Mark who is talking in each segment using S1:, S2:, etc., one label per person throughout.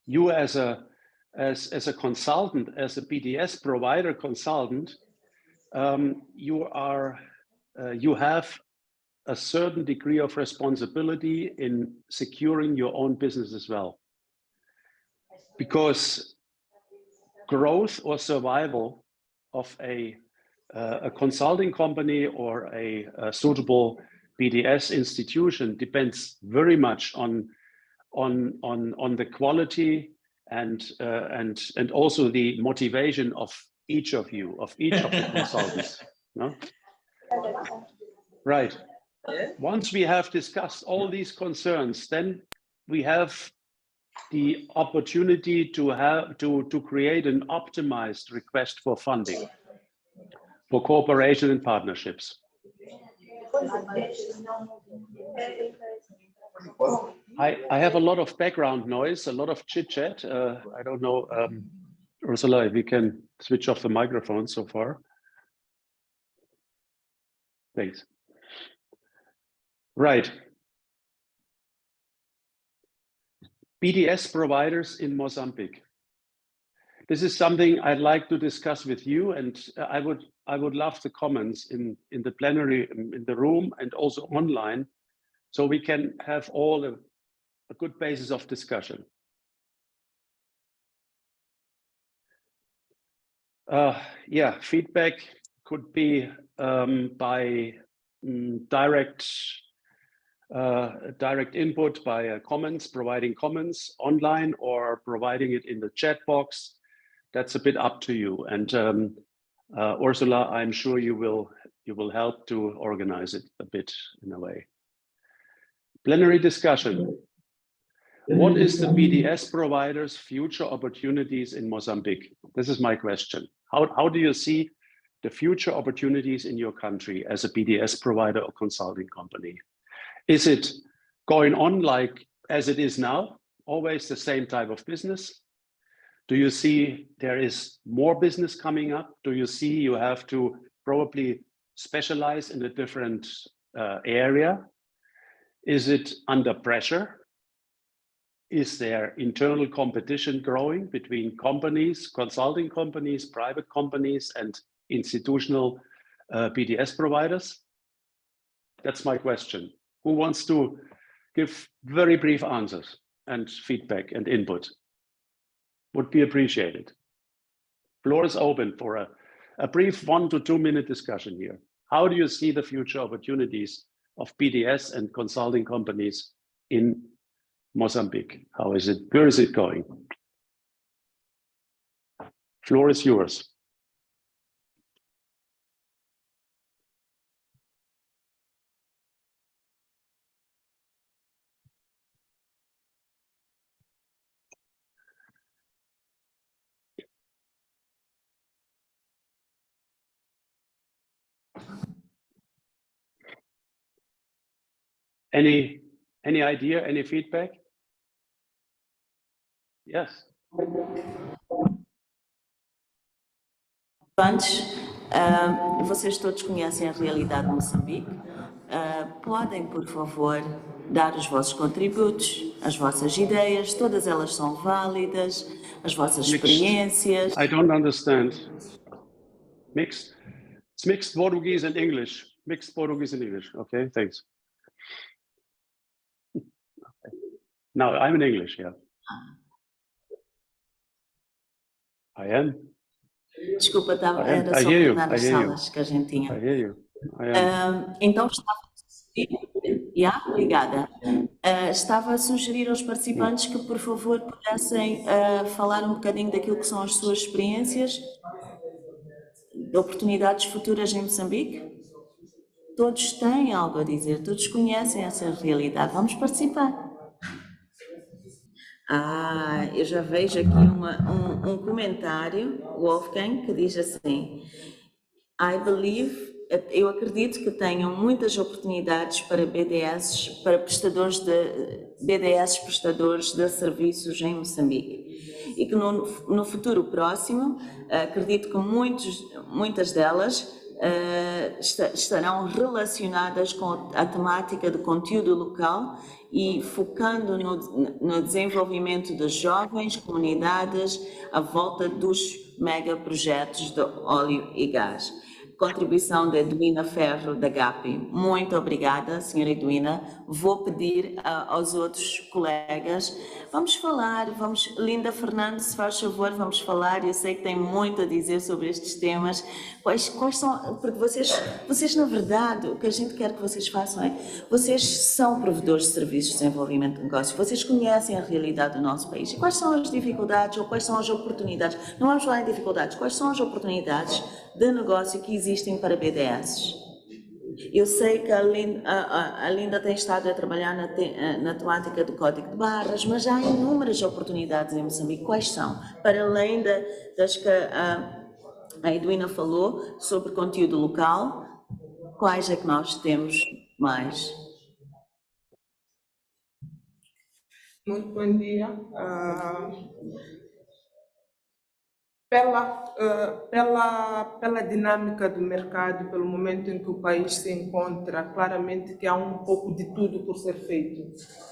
S1: you as a consultant, as a BDS provider consultant, you have a certain degree of responsibility in securing your own business as well. Because growth or survival of a consulting company or a suitable BDS institution depends very much on the quality and also the motivation of each of you, of each of the consultants. No? Right. Once we have discussed all these concerns, then we have the opportunity to create an optimized request for funding, for cooperation and partnerships. I have a lot of background noise, a lot of chit chat. I don't know, Ursula, if we can switch off the microphone so far. Thanks. Right. BDS providers in Mozambique. This is something I'd like to discuss with you, and I would love the comments in the plenary, in the room, and also online, so we can have all a good basis of discussion. Yeah, feedback could be by direct input, by comments, providing comments online, or providing it in the chat box. That's a bit up to you. And Ursula, I'm sure you will help to organize it a bit in a way. Plenary discussion. What is the BDS provider's future opportunities in Mozambique? This is my question. How do you see the future opportunities in your country as a BDS provider or consulting company? Is it going on like as it is now, always the same type of business? Do you see there is more business coming up? Do you see you have to probably specialize in a different area? Is it under pressure? Is there internal competition growing between companies, consulting companies, private companies, and institutional BDS providers? That's my question. Who wants to give very brief answers and feedback and input? Would be appreciated. Floor is open for a brief 1 to 2 minute discussion here. How do you see the future opportunities of BDS and consulting companies in Mozambique? How is it? Where is it going? Floor is yours. Any idea, any feedback? Yes.
S2: Antes, vocês todos conhecem a realidade de Moçambique. Podem, por favor, dar os vossos contributos, as vossas ideias, todas elas são válidas, as vossas experiências.
S1: I don't understand. Mixed? It's mixed Portuguese and English. Mixed Portuguese and English. Okay, thanks. Now I'm in English, yeah. I am.
S2: Desculpa, era só tornar as salas que a gente tinha.
S1: I hear you.
S2: Então estava obrigada. Estava a sugerir aos participantes que, por favor, pudessem falar um bocadinho daquilo que são as suas experiências de oportunidades futuras em Moçambique. Todos têm algo a dizer, todos conhecem essa realidade. Vamos participar. Eu já vejo aqui um comentário, Wolfgang, que diz assim: eu acredito que tenham muitas oportunidades para BDS, para prestadores de BDS, prestadores de serviços em Moçambique. E que no futuro próximo, acredito que muitas delas estarão relacionadas com a temática de conteúdo local e focando no desenvolvimento de jovens, comunidades à volta dos megaprojetos de óleo e gás. Contribuição da Edwina Ferro, da GAPI. Muito obrigada, senhora Edwina. Vou pedir aos outros colegas, vamos falar, Linda Fernandes, se faz favor, vamos falar, eu sei que tem muito a dizer sobre estes temas, quais são, porque vocês na verdade, o que a gente quer que vocês façam é, vocês são provedores de serviços de desenvolvimento de negócios, vocês conhecem a realidade do nosso país, e quais são as dificuldades ou quais são as oportunidades, não vamos falar em dificuldades, quais são as oportunidades de negócio que existem para BDS. Eu sei que a Linda tem estado a trabalhar na temática do código de barras, mas já há inúmeras oportunidades em Moçambique. Quais são? Para além das que a Edwina falou sobre conteúdo local, quais é que nós temos mais?
S3: Muito bom dia. Pela dinâmica do mercado, pelo momento em que o país se encontra, claramente que há um pouco de tudo por ser feito.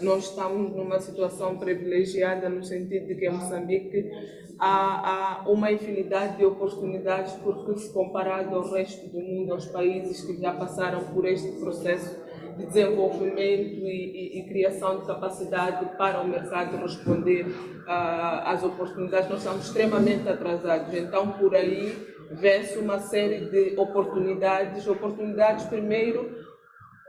S3: Nós estamos numa situação privilegiada no sentido de que em Moçambique há uma infinidade de oportunidades, porque se comparado ao resto do mundo, aos países que já passaram por este processo de desenvolvimento e criação de capacidade para o mercado responder às oportunidades, nós estamos extremamente atrasados. Então, por aí, vê-se uma série de oportunidades primeiro,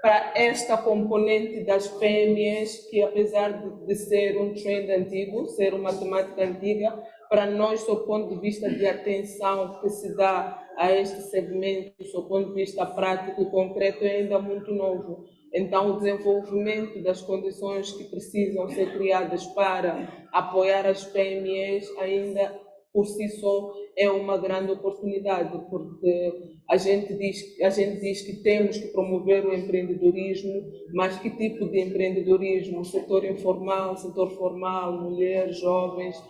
S3: para esta componente das PMEs, que apesar de ser um trend antigo, ser uma temática antiga, para nós, do ponto de vista de atenção que se dá a este segmento, do ponto de vista prático e concreto, é ainda muito novo. Então, o desenvolvimento das condições que precisam ser criadas para apoiar as PMEs ainda por si só é uma grande oportunidade, porque a gente diz que temos que promover o empreendedorismo, mas que tipo de empreendedorismo? Setor informal, setor formal, mulheres, jovens,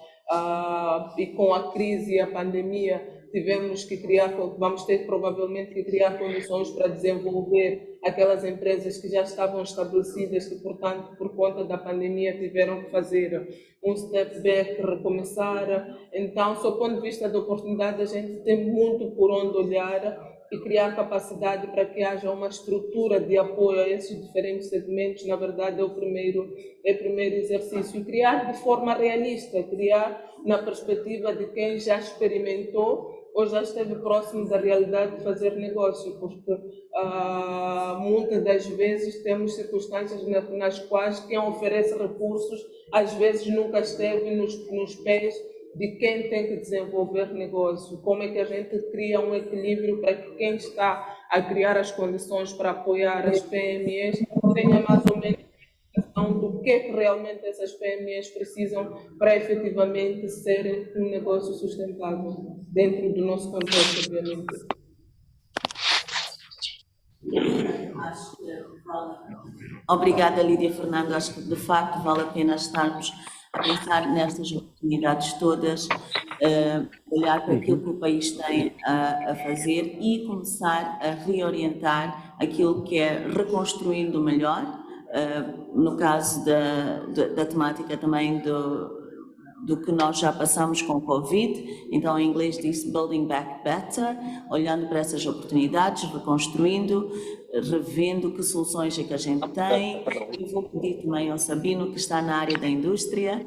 S3: e com a crise e a pandemia vamos ter provavelmente que criar condições para desenvolver aquelas empresas que já estavam estabelecidas, que, portanto, por conta da pandemia tiveram que fazer um step back, recomeçar. Então, do ponto de vista da oportunidade, a gente tem muito por onde olhar e criar capacidade para que haja uma estrutura de apoio a esses diferentes segmentos. Na verdade, é o primeiro exercício. E criar de forma realista, criar na perspectiva de quem já experimentou ou já esteve próximo da realidade de fazer negócio, porque muitas das vezes temos circunstâncias nas quais quem oferece recursos às vezes nunca esteve nos pés de quem tem que desenvolver negócio. Como é que a gente cria um equilíbrio para que quem está a criar as condições para apoiar as PMEs tenha mais ou menos do que realmente essas PMEs precisam para efetivamente ser um negócio sustentável dentro do nosso contexto, obviamente.
S2: Obrigada, Lídia Fernando. Acho que de facto vale a pena estarmos a pensar nestas oportunidades todas, olhar para aquilo que o país tem a fazer e começar a reorientar aquilo que é reconstruindo melhor. No caso da temática também do que nós já passamos com o Covid, então em inglês diz Building Back Better, olhando para essas oportunidades, reconstruindo, revendo que soluções é que a gente tem. E vou pedir também ao Sabino, que está na área da indústria,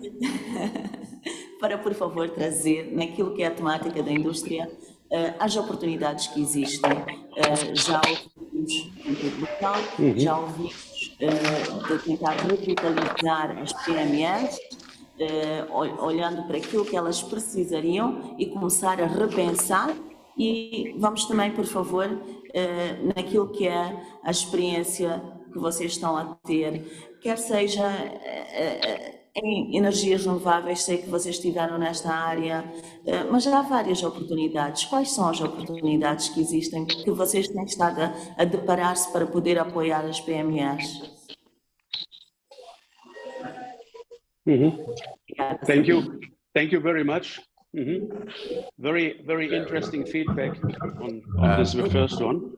S2: para, por favor, trazer naquilo que é a temática da indústria as oportunidades que existem. Já ouvimos conteúdo local, já ouvimos de tentar revitalizar as PMEs, olhando para aquilo que elas precisariam e começar a repensar. E vamos também, por favor, naquilo que é a experiência que vocês estão a ter, quer seja em energias renováveis, sei que vocês estiveram nesta área, mas já há várias oportunidades. Quais são as oportunidades que existem, que vocês têm estado a deparar-se para poder apoiar as PMEs?
S1: Thank you very much. Very, very interesting feedback on this first one.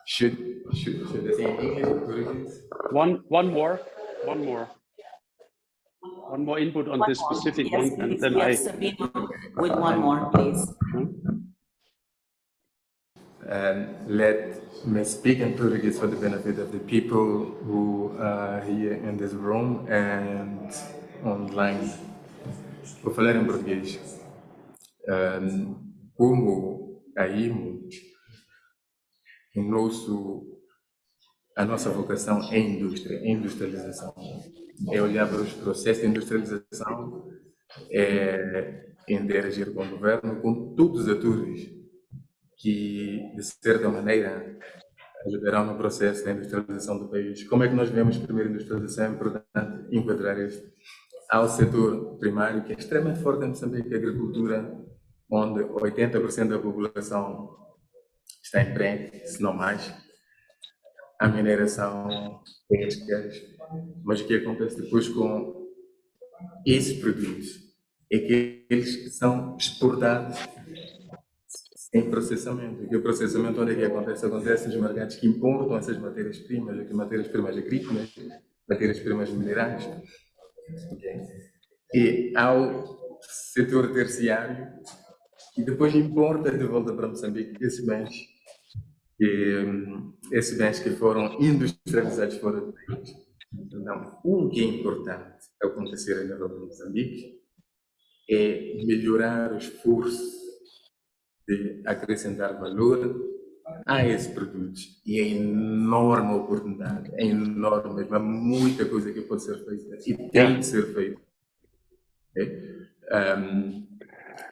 S4: Should I say in English?
S1: One more input on this specific one, and then
S2: yes, Sabine, with one more, please.
S4: Let me speak in Portuguese for the benefit of the people who are here in this room and online. Vou falar em português. Como a IMO, a nossa vocação é indústria, é industrialização. É olhar para os processos de industrialização, é interagir com o governo, com todos os atores que, de certa maneira, ajudarão no processo da industrialização do país. Como é que nós vemos primeiro a industrialização? É importante enquadrar isto ao setor primário, que é extremamente forte em Moçambique, a agricultura, onde 80% da população está em emprego, se não mais, a mineração, pescas, mas o que acontece depois com esses produtos é que eles são exportados em processamento. E o processamento onde é que acontece? Acontece nos mercados que importam essas matérias-primas, aqui matérias-primas agrícolas, matérias-primas minerais. Okay? E ao setor terciário, e depois importa de volta para Moçambique esses bens que foram industrializados fora do país. Então, o que é importante acontecer a nível de Moçambique é melhorar o esforço de acrescentar valor a esses produtos. E é enorme oportunidade, é enorme, mas há muita coisa que pode ser feita e tem de ser feita. Okay?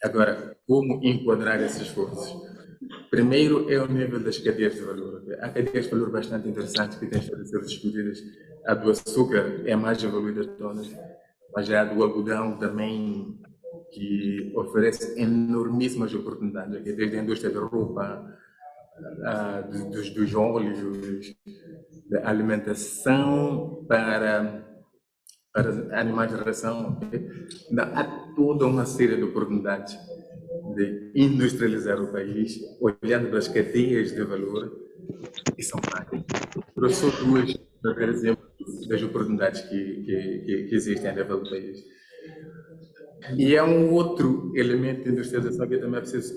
S4: Agora, como enquadrar esses esforços? Primeiro é o nível das cadeias de valor. Há cadeias de valor bastante interessantes que têm de ser discutidas. A do açúcar é a mais evoluída de todas, mas já a do algodão também, que oferece enormíssimas oportunidades, aqui desde a indústria da roupa, dos óleos, da alimentação para animais de ração. Okay? Há toda uma série de oportunidades de industrializar o país, olhando para as cadeias de valor, e são várias. Trouxe só duas, para dar exemplo das oportunidades que existem a nível do país. E é um outro elemento de industrialização que também é preciso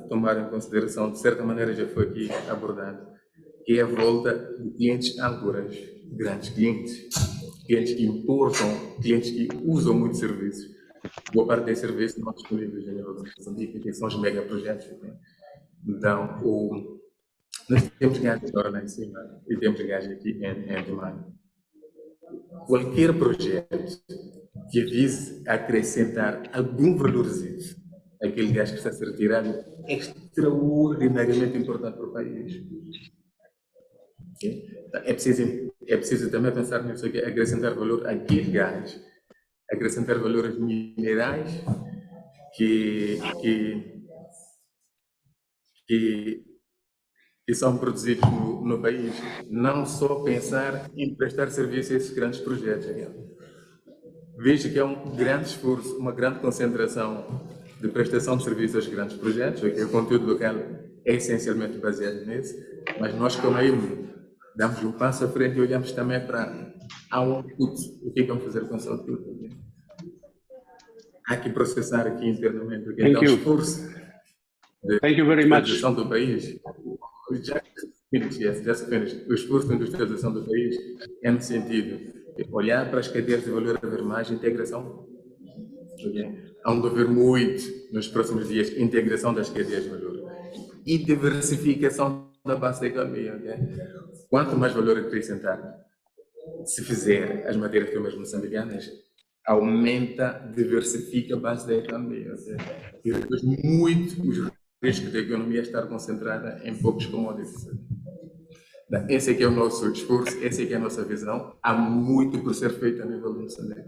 S4: tomar em consideração, de certa maneira já foi aqui abordado, que é a volta de clientes âncoras, grandes clientes que importam, clientes que usam muito serviços. Boa parte desses serviços não disponíveis a nível de Moçambique, que são os megaprojetos. Né? Então, nós temos gajos lá em cima e temos gajos aqui em demanda. Qualquer projeto que vise acrescentar algum valorzinho àquele gás que está a ser retirado é extraordinariamente importante para o país. Okay? Então, é preciso também pensar nisso aqui, acrescentar valor àquele gás, acrescentar valor aos minerais que são produzidos no país. Não só pensar em prestar serviço a esses grandes projetos. Vejo que é um grande esforço, uma grande concentração de prestação de serviço aos grandes projetos, porque o conteúdo local é essencialmente baseado nesse, mas nós, como aí, damos um passo à frente e olhamos também para o output, o que vamos fazer com esse output. Há que processar aqui internamente o que é o esforço de industrialização do país. Just finished. O esforço de industrialização do país é no sentido de olhar para as cadeias de valor, haver mais integração. Okay? Há de haver muito, nos próximos dias, integração das cadeias de valor e diversificação da base da economia. Okay? Quanto mais valor acrescentar, se fizer as matérias-primas moçambicanas, aumenta, diversifica a base da economia. Okay? E reduz muito os riscos da economia estar concentrada em poucos commodities. Esse aqui é o nosso esforço, essa aqui é a nossa visão. Há muito por ser feito a nível de Moçambique.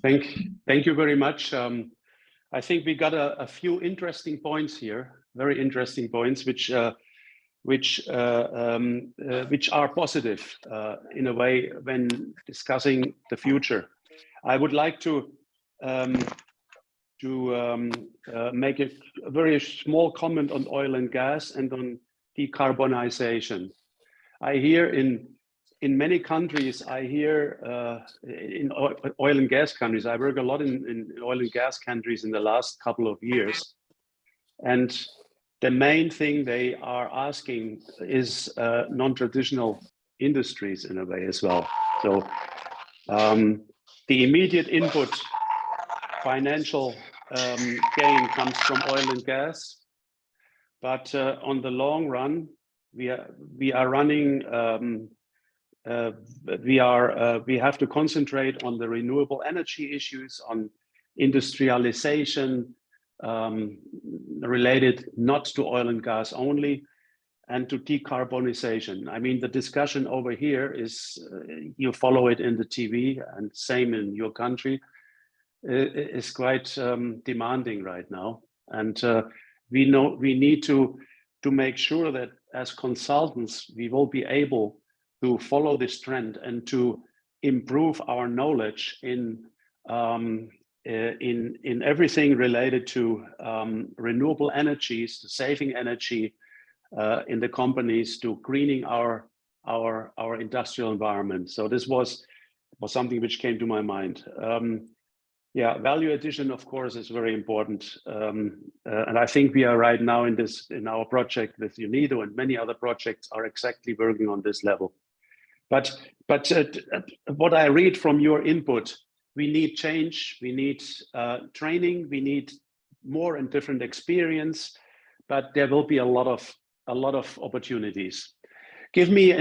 S1: Thank you very much. I think we got a few interesting points here, very interesting points, which which are positive in a way when discussing the future. I would like to make a very small comment on oil and gas and on decarbonization. I hear in many countries, I hear in oil and gas countries, I work a lot in oil and gas countries in the last couple of years. And the main thing they are asking is non-traditional industries in a way as well. So the immediate input financial gain comes from oil and gas, but on the long run, we are running. We have to concentrate on the renewable energy issues, on industrialization related not to oil and gas only, and to decarbonization. I mean, the discussion over here is, you follow it in the TV, and same in your country, is quite demanding right now. And we need to make sure that as consultants, we will be able to follow this trend and to improve our knowledge in everything related to renewable energies, to saving energy in the companies, to greening our industrial environment. So this was something which came to my mind. Yeah, value addition, of course, is very important. And I think we are right now in our project with UNIDO, and many other projects are exactly working on this level. But what I read from your input, we need change, we need training, we need more and different experience, but there will be a lot of opportunities. Give me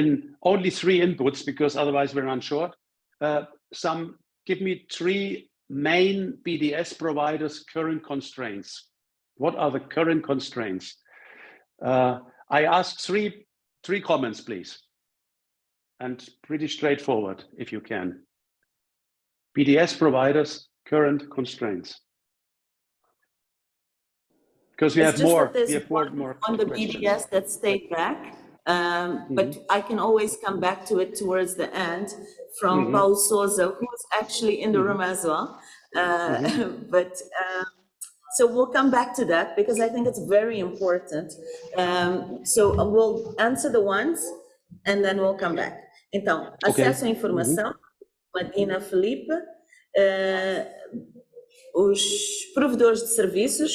S1: only 3 inputs, because otherwise we're run short. Give me 3 main BDS providers' current constraints. What are the current constraints? I ask three comments, please, and pretty straightforward if you can. BDS providers' current constraints. Because we have more. We have more
S2: on the BDS that stayed back, but I can always come back to it towards the end from Paul Souza, who's actually in the room as well. So we'll come back to that because I think it's very important. So we'll answer the ones and then we'll come back. Então, acesso à informação, Madina Felipe, os provedores de serviços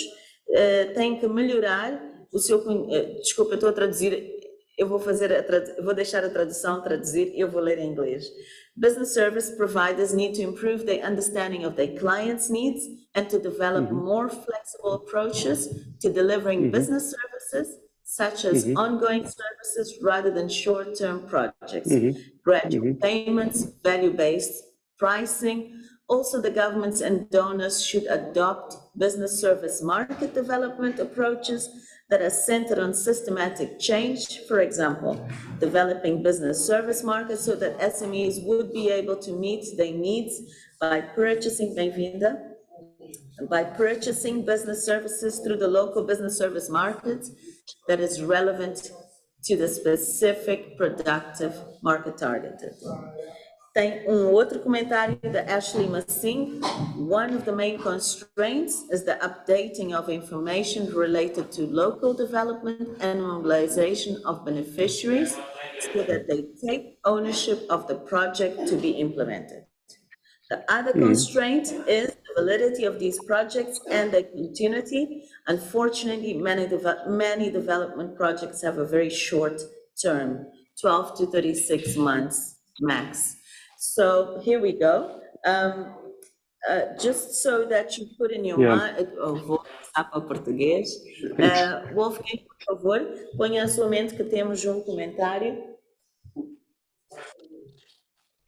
S2: têm que melhorar o seu... Desculpa, estou a traduzir, eu vou deixar a tradução traduzir, eu vou ler em inglês. Business service providers need to improve their understanding of their clients' needs and to develop more flexible approaches to delivering business services, such as ongoing services rather than short-term projects, gradual payments, value-based pricing. Also, the governments and donors should adopt business service market development approaches that are centered on systematic change. For example, developing business service markets so that SMEs would be able to meet their needs by purchasing, business services through the local business service markets that is relevant to the specific productive market targeted. Tem outro comentário da Ashley Massing. One of the main constraints is the updating of information related to local development and mobilization of beneficiaries so that they take ownership of the project to be implemented. The other constraint is the validity of these projects and their continuity. Unfortunately, many development projects have a very short term, 12 to 36 months max. So here we go. Just so that you put in your mind, vou passar para o português. Wolfgang, por favor, ponha à sua mente que temos um comentário.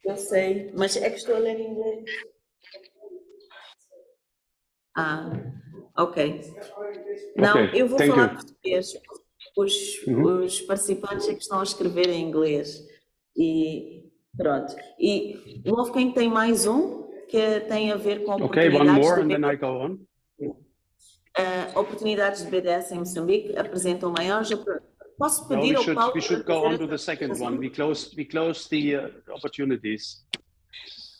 S2: Eu sei, mas é que estou a ler em inglês. Ok. Não, eu vou falar português. Os participantes é que estão a escrever em inglês. E pronto. E o Wolfgang tem mais um que tem a ver com oportunidades.
S1: Okay, one more and then I go on.
S2: Oportunidades de BDS em Moçambique apresentam maiores Posso
S1: No,
S2: pedir ao Paulo
S1: we should
S2: para
S1: go
S2: fazer
S1: on to the
S2: essa
S1: second
S2: apresentação?
S1: one. We close the opportunities.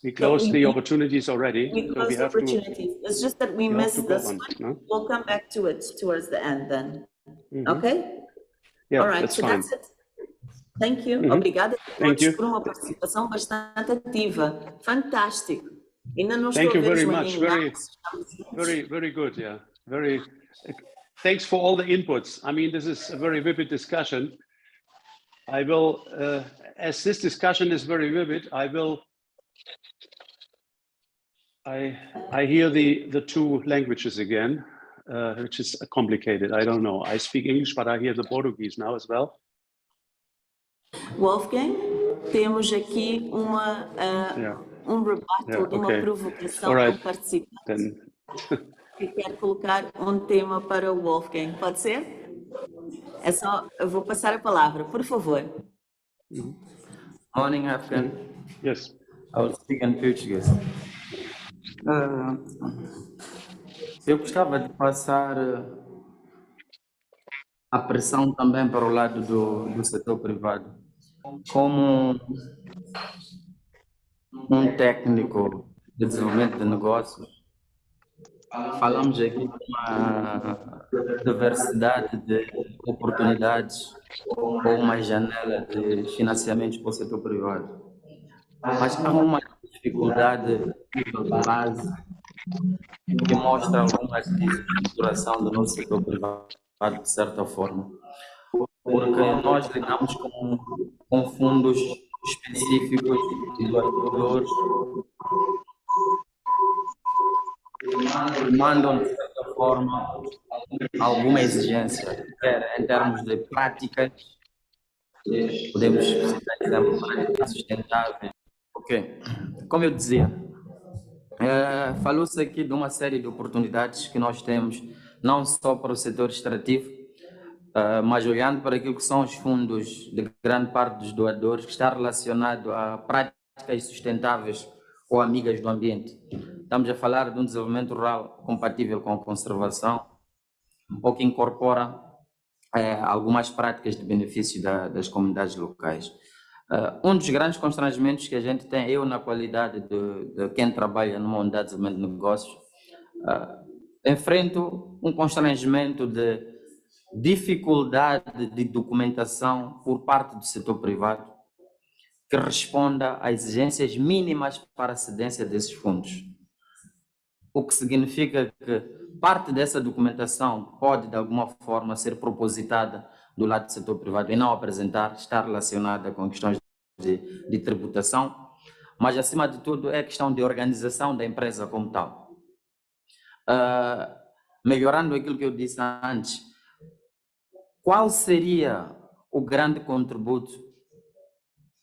S1: We
S2: No,
S1: closed the opportunities already,
S2: we
S1: so
S2: close
S1: we
S2: the
S1: have to
S2: opportunities. It's just that we
S1: go
S2: missed this
S1: on.
S2: one.
S1: No?
S2: We'll come back to it towards the end then.
S1: Mhm.
S2: Okay?
S1: Yeah,
S2: All right,
S1: that's
S2: so
S1: fine.
S2: that's it. Thank you.
S1: Mhm.
S2: Obrigada a
S1: Thank
S2: todos
S1: you.
S2: por uma participação bastante ativa. Fantástico. Ainda não estou
S1: Thank
S2: a
S1: you
S2: ver os
S1: very much.
S2: maninhos.
S1: Very good. Yeah, very. Thanks for all the inputs. I mean, this is a very vivid discussion. I will, as this discussion is very vivid, I hear the two languages again, which is complicated. I don't know. I speak English, but I hear the Portuguese now as well.
S2: Wolfgang, temos aqui uma, rebuttal de uma provocação
S1: All right.
S2: do participante
S1: Then.
S2: que quer colocar um tema para o Wolfgang. Pode ser? É só, eu vou passar a palavra, por favor.
S5: Morning, Afghan.
S1: Yes.
S5: I will speak in Portuguese. Eu gostava de passar a pressão também para o lado do setor privado. Como um técnico de desenvolvimento de negócios, falamos aqui de uma diversidade de oportunidades ou uma janela de financiamentos para o setor privado. Mas há uma dificuldade de base que mostra alguma desestruturação do nosso setor privado, de certa forma. Porque nós lidamos com fundos específicos de doadores que mandam, de certa forma, alguma exigência, quer em termos de práticas, podemos citar exemplo, práticas sustentáveis. Ok, como eu dizia, falou-se aqui de uma série de oportunidades que nós temos, não só para o setor extrativo, mas olhando para aquilo que são os fundos de grande parte dos doadores, que está relacionado a práticas sustentáveis ou amigas do ambiente. Estamos a falar de um desenvolvimento rural compatível com a conservação, ou que incorpora algumas práticas de benefício das comunidades locais. Um dos grandes constrangimentos que a gente tem, eu na qualidade de quem trabalha numa unidade de desenvolvimento de negócios, enfrento um constrangimento de dificuldade de documentação por parte do setor privado que responda a exigências mínimas para a cedência desses fundos. O que significa que parte dessa documentação pode, de alguma forma, ser propositada do lado do setor privado e não apresentar, estar relacionada com questões de tributação, mas, acima de tudo, é a questão de organização da empresa como tal. Melhorando aquilo que eu disse antes, qual seria o grande contributo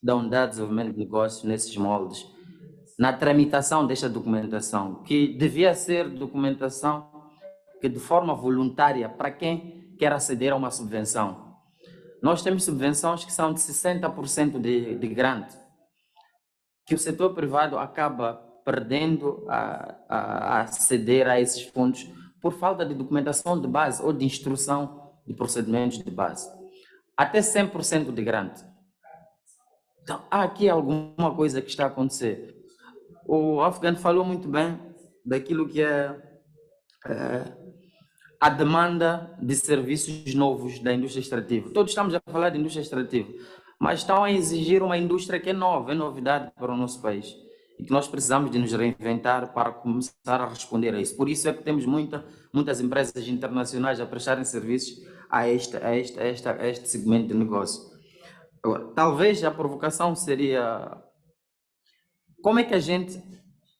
S5: da unidade de desenvolvimento de negócios nesses moldes, na tramitação desta documentação, que devia ser documentação que de forma voluntária para quem quer aceder a uma subvenção. Nós temos subvenções que são de 60% de grant, que o setor privado acaba perdendo a aceder a esses fundos por falta de documentação de base ou de instrução de procedimentos de base. Até 100% de grant. Então, há aqui alguma coisa que está a acontecer. O Afgan falou muito bem daquilo que é a demanda de serviços novos da indústria extrativa. Todos estamos a falar de indústria extrativa, mas estão a exigir uma indústria que é nova, é novidade para o nosso país. E que nós precisamos de nos reinventar para começar a responder a isso. Por isso é que temos muitas empresas internacionais a prestarem serviços a este segmento de negócio. Agora, talvez a provocação seria: como é que a gente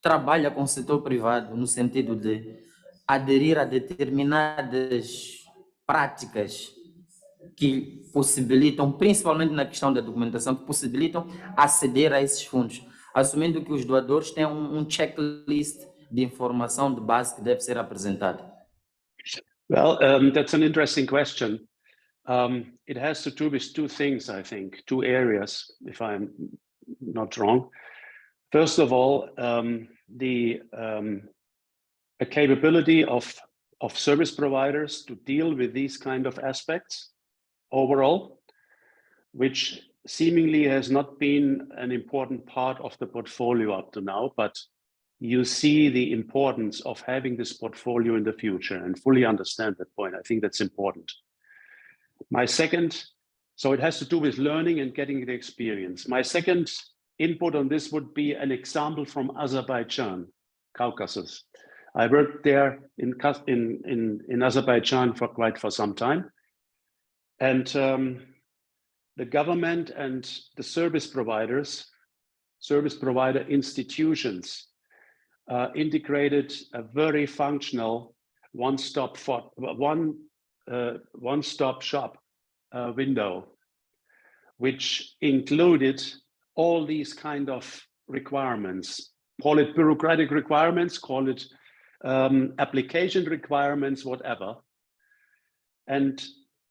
S5: trabalha com o setor privado no sentido de aderir a determinadas práticas que possibilitam, principalmente na questão da documentação, que possibilitam aceder a esses fundos, assumindo que os doadores têm um checklist de informação de base que deve ser apresentada?
S1: Well, that's an interesting question. It has to do with two things, I think, two areas, if I'm not wrong. First of all, the capability of service providers to deal with these kind of aspects overall, which seemingly has not been an important part of the portfolio up to now, but you see the importance of having this portfolio in the future and fully understand that point. I think that's important. My second, so it has to do with learning and getting the experience. My second input on this would be an example from Azerbaijan, Caucasus. I worked there in Azerbaijan for some time. And the government and the service provider institutions integrated a very functional one-stop shop window, which included all these kind of requirements. Call it bureaucratic requirements, call it application requirements, whatever. And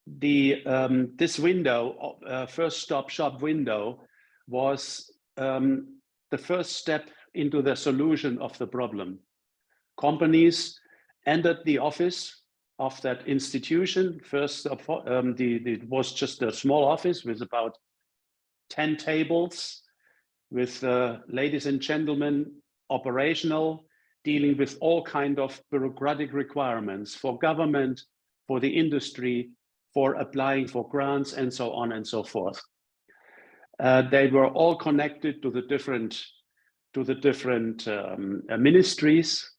S1: this window, first stop shop window, was the first step into the solution of the problem. Companies entered the office of that institution. First, it was just a small office with about 10 tables, with ladies and gentlemen, operational, dealing with all kind of bureaucratic requirements for government, for the industry, for applying for grants, and so on and so forth. They were all connected to the different ministries,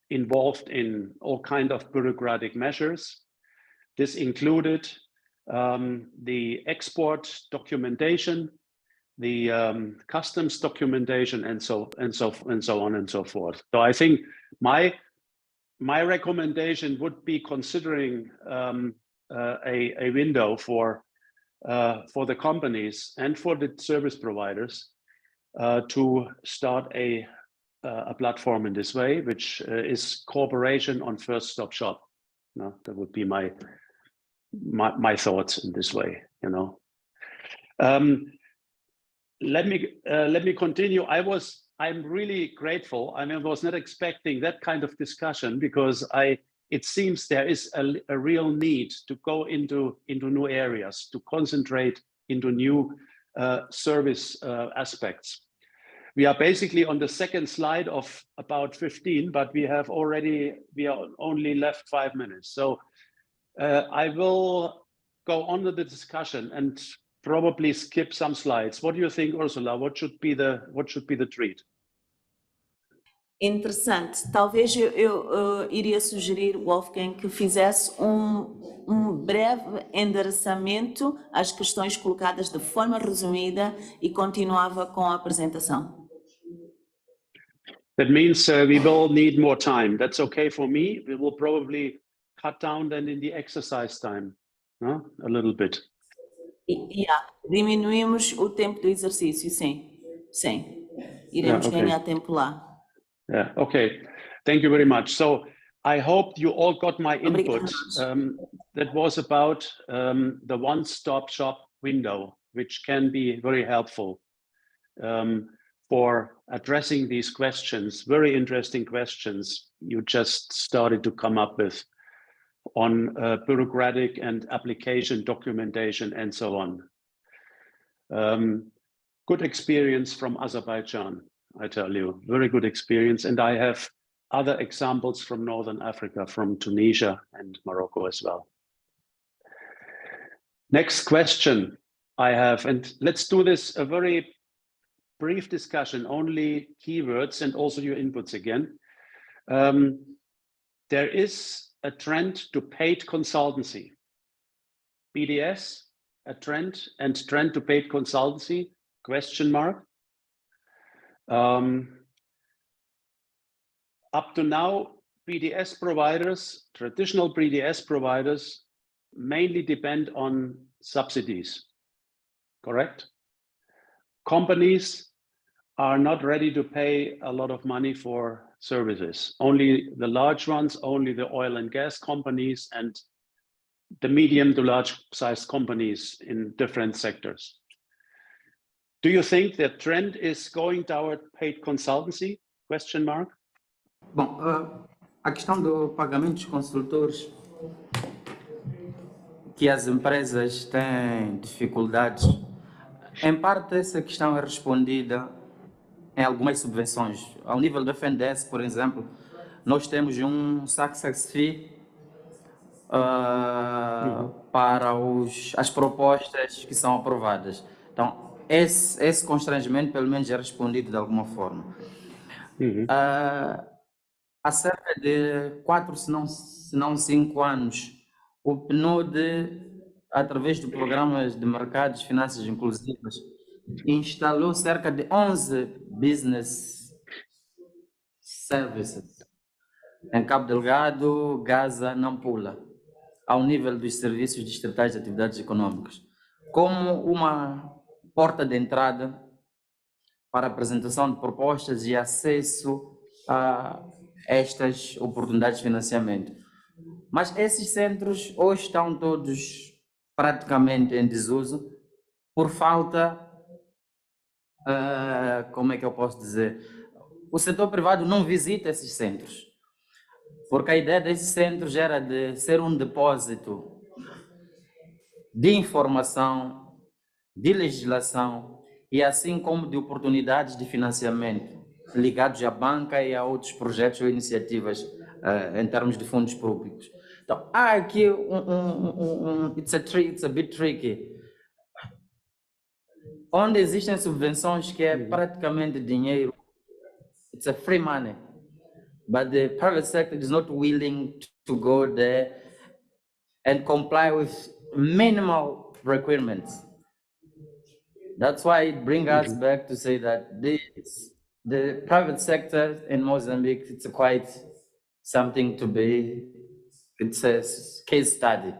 S1: involved in all kind of bureaucratic measures. This included the export documentation, the customs documentation, and so on and so forth. So I think my recommendation would be considering a window for the companies and for the service providers to start a platform in this way, which is cooperation on first stop shop. No, that would be my thoughts in this way. You know, let me continue. I'm really grateful. I mean, I was not expecting that kind of discussion, because it seems there is a real need to go into new areas, to concentrate into new service aspects. We are basically on the second slide of about 15, but we are only left 5 minutes. So I will go on with the discussion and probably skip some slides. What do you think, Ursula? What should be the treat?
S2: Interessante. Talvez eu iria sugerir, Wolfgang, que fizesse breve endereçamento às questões colocadas de forma resumida e continuava com a apresentação.
S1: That means we will need more time. That's okay for me. We will probably cut down then in the exercise time, no? A little bit.
S2: Diminuímos o tempo do exercício, sim. Iremos ganhar tempo lá.
S1: Yeah, okay. Thank you very much. So I hope you all got my input. That was about the one-stop shop window, which can be very helpful for addressing these questions, very interesting questions you just started to come up with on bureaucratic and application documentation and so on. Good experience from Azerbaijan, I tell you, very good experience. And I have other examples from Northern Africa, from Tunisia and Morocco as well. Next question I have, and let's do this a very brief discussion, only keywords and also your inputs again. There is a trend to paid consultancy. BDS, a trend, and trend to paid consultancy, question mark. Up to now, BDS providers, traditional BDS providers, mainly depend on subsidies, correct? Companies are not ready to pay a lot of money for services. Only the large ones, only the oil and gas companies, and the medium to large sized companies in different sectors. Do you think that trend is going toward paid consultancy? Question mark.
S5: Bom, a questão do pagamento dos consultores, que as empresas têm dificuldades, em parte essa questão é respondida em algumas subvenções. Ao nível do FNDES, por exemplo, nós temos um success fee para as propostas que são aprovadas. Então, esse constrangimento, pelo menos, é respondido de alguma forma. Há cerca de 4, se não 5 anos, o PNUD, através do programa de mercados, finanças inclusivas, instalou cerca de 11 business services em Cabo Delgado, Gaza, Nampula, ao nível dos serviços distritais de atividades econômicas, como uma porta de entrada para a apresentação de propostas e acesso a estas oportunidades de financiamento. Mas esses centros hoje estão todos praticamente em desuso por falta, como é que eu posso dizer? O setor privado não visita esses centros, porque a ideia desses centros era de ser um depósito de informação, de legislação e assim como de oportunidades de financiamento ligados à banca e a outros projetos ou iniciativas em termos de fundos públicos. Então, há aqui it's a bit tricky. Onde existem subvenções que é praticamente dinheiro, it's a free money, but the private sector is not willing to go there and comply with minimal requirements. That's why it brings us back to say that the private sector in Mozambique, it's quite something to be, it's a case study.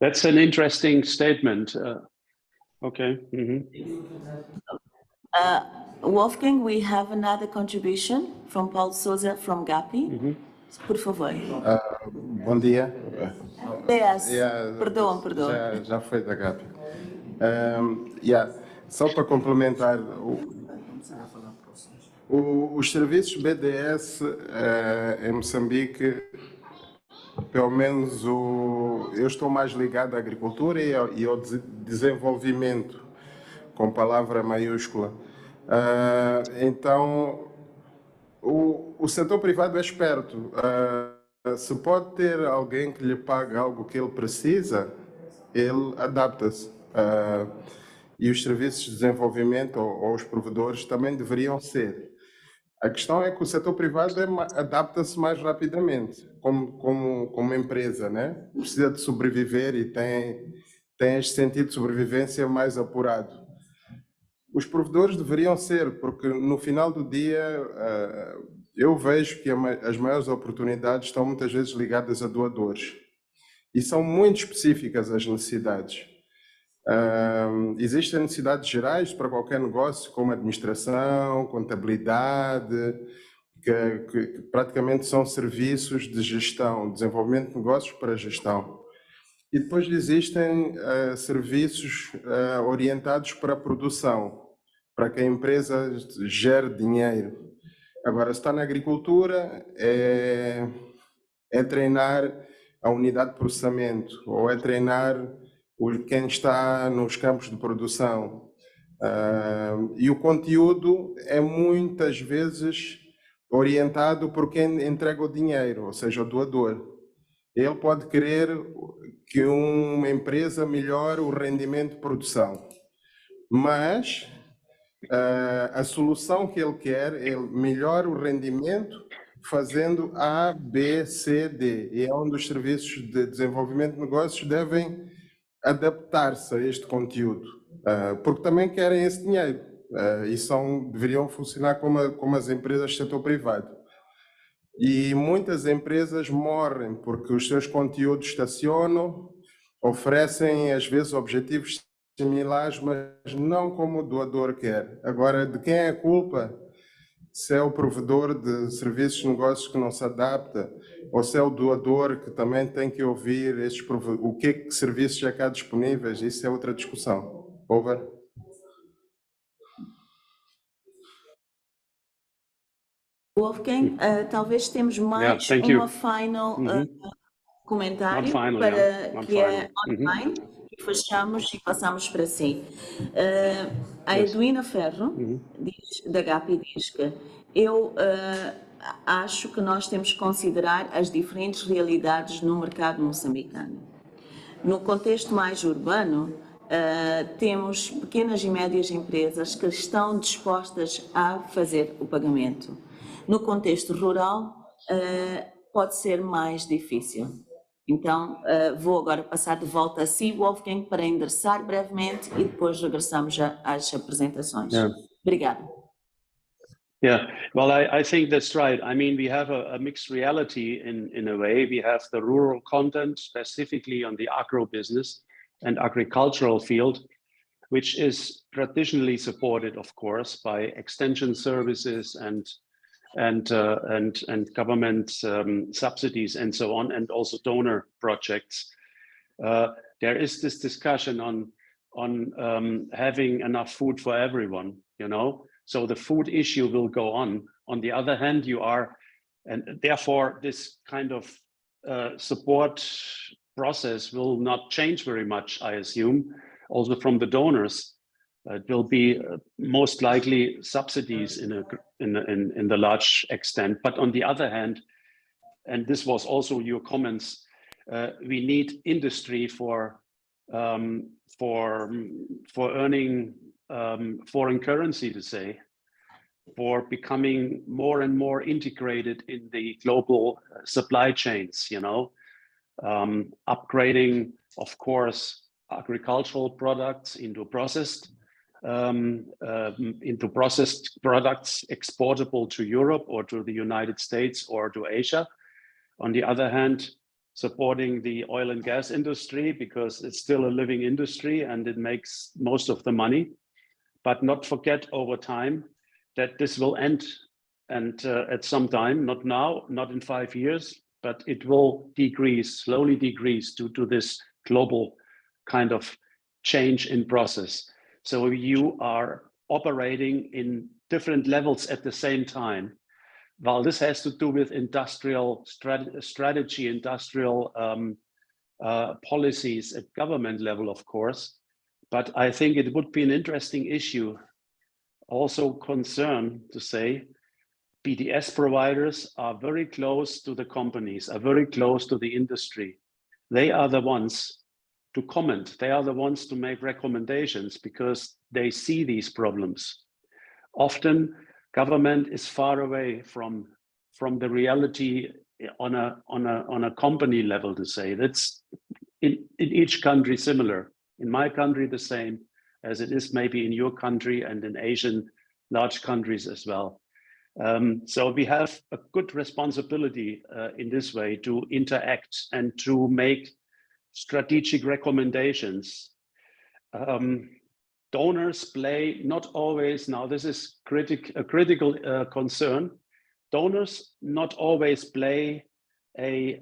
S1: That's an interesting statement. Okay.
S2: Wolfgang, we have another contribution from Paulo Souza from GAPI. Por favor.
S6: Bom dia.
S2: BDS. Perdão.
S6: Já foi da GAPI. Só para complementar, os serviços BDS em Moçambique, pelo menos eu estou mais ligado à agricultura e ao desenvolvimento, com palavra maiúscula. Então, o setor privado é esperto. Se pode ter alguém que lhe pague algo que ele precisa, ele adapta-se. E os serviços de desenvolvimento ou os provedores também deveriam ser. A questão é que o setor privado adapta-se mais rapidamente, como uma empresa, né? Precisa de sobreviver e tem este sentido de sobrevivência mais apurado. Os provedores deveriam ser, porque no final do dia eu vejo que as maiores oportunidades estão muitas vezes ligadas a doadores e são muito específicas as necessidades. Existem necessidades gerais para qualquer negócio, como administração, contabilidade, que praticamente são serviços de gestão, desenvolvimento de negócios para gestão. E depois existem serviços orientados para a produção, para que a empresa gere dinheiro. Agora, se está na agricultura, é treinar a unidade de processamento, ou é treinar quem está nos campos de produção. E o conteúdo é muitas vezes orientado por quem entrega o dinheiro, ou seja, o doador. Ele pode querer que uma empresa melhore o rendimento de produção, mas a solução que ele quer é melhorar o rendimento fazendo A, B, C, D. E é onde os serviços de desenvolvimento de negócios devem adaptar-se a este conteúdo, porque também querem esse dinheiro e deveriam funcionar como as empresas do setor privado. E muitas empresas morrem porque os seus conteúdos estacionam, oferecem às vezes objetivos similares, mas não como o doador quer. Agora, de quem é a culpa? Se é o provedor de serviços de negócios que não se adapta, ou se é o doador que também tem que ouvir o que serviços já cá disponíveis, isso é outra discussão. Over.
S2: Wolfgang, talvez temos mais
S1: thank you.
S2: uma final comentário
S1: One final,
S2: para
S1: yeah. One
S2: que é
S1: final.
S2: online e fechamos e passamos para si. A Edwina Ferro da GAPI diz que eu acho que nós temos que considerar as diferentes realidades no mercado moçambicano. No contexto mais urbano, temos pequenas e médias empresas que estão dispostas a fazer o pagamento. No contexto rural, pode ser mais difícil. Então, vou agora passar de volta a si, Wolfgang, para endereçar brevemente e depois regressamos às apresentações. Obrigada.
S1: Yeah, well, I think that's right. I mean, we have a mixed reality in a way. We have the rural content, specifically on the agro business and agricultural field, which is traditionally supported, of course, by extension services and government subsidies and so on, and also donor projects. There is this discussion on having enough food for everyone, you know. So the food issue will go on. On the other hand, and therefore this kind of support process will not change very much, I assume, also from the donors. It will be most likely subsidies in the large extent. But on the other hand, and this was also your comments, we need industry for earning foreign currency, to say, for becoming more and more integrated in the global supply chains, you know, upgrading, of course, agricultural products into processed products exportable to Europe or to the United States or to Asia. On the other hand, supporting the oil and gas industry, because it's still a living industry and it makes most of the money, but not forget over time that this will end, and at some time, not now, not in 5 years, but it will decrease, slowly decrease due to this global kind of change in process. So you are operating in different levels at the same time. Well, this has to do with industrial strategy, industrial policies at government level, of course. But I think it would be an interesting issue, also concern to say, BDS providers are very close to the companies, are very close to the industry. They are the ones to comment. They are the ones to make recommendations because they see these problems. Often government is far away from the reality on a company level, to say. That's in each country similar. In my country, the same as it is maybe in your country and in Asian large countries as well. So we have a good responsibility in this way to interact and to make strategic recommendations. Donors play not always, now this is a critical concern, donors not always play a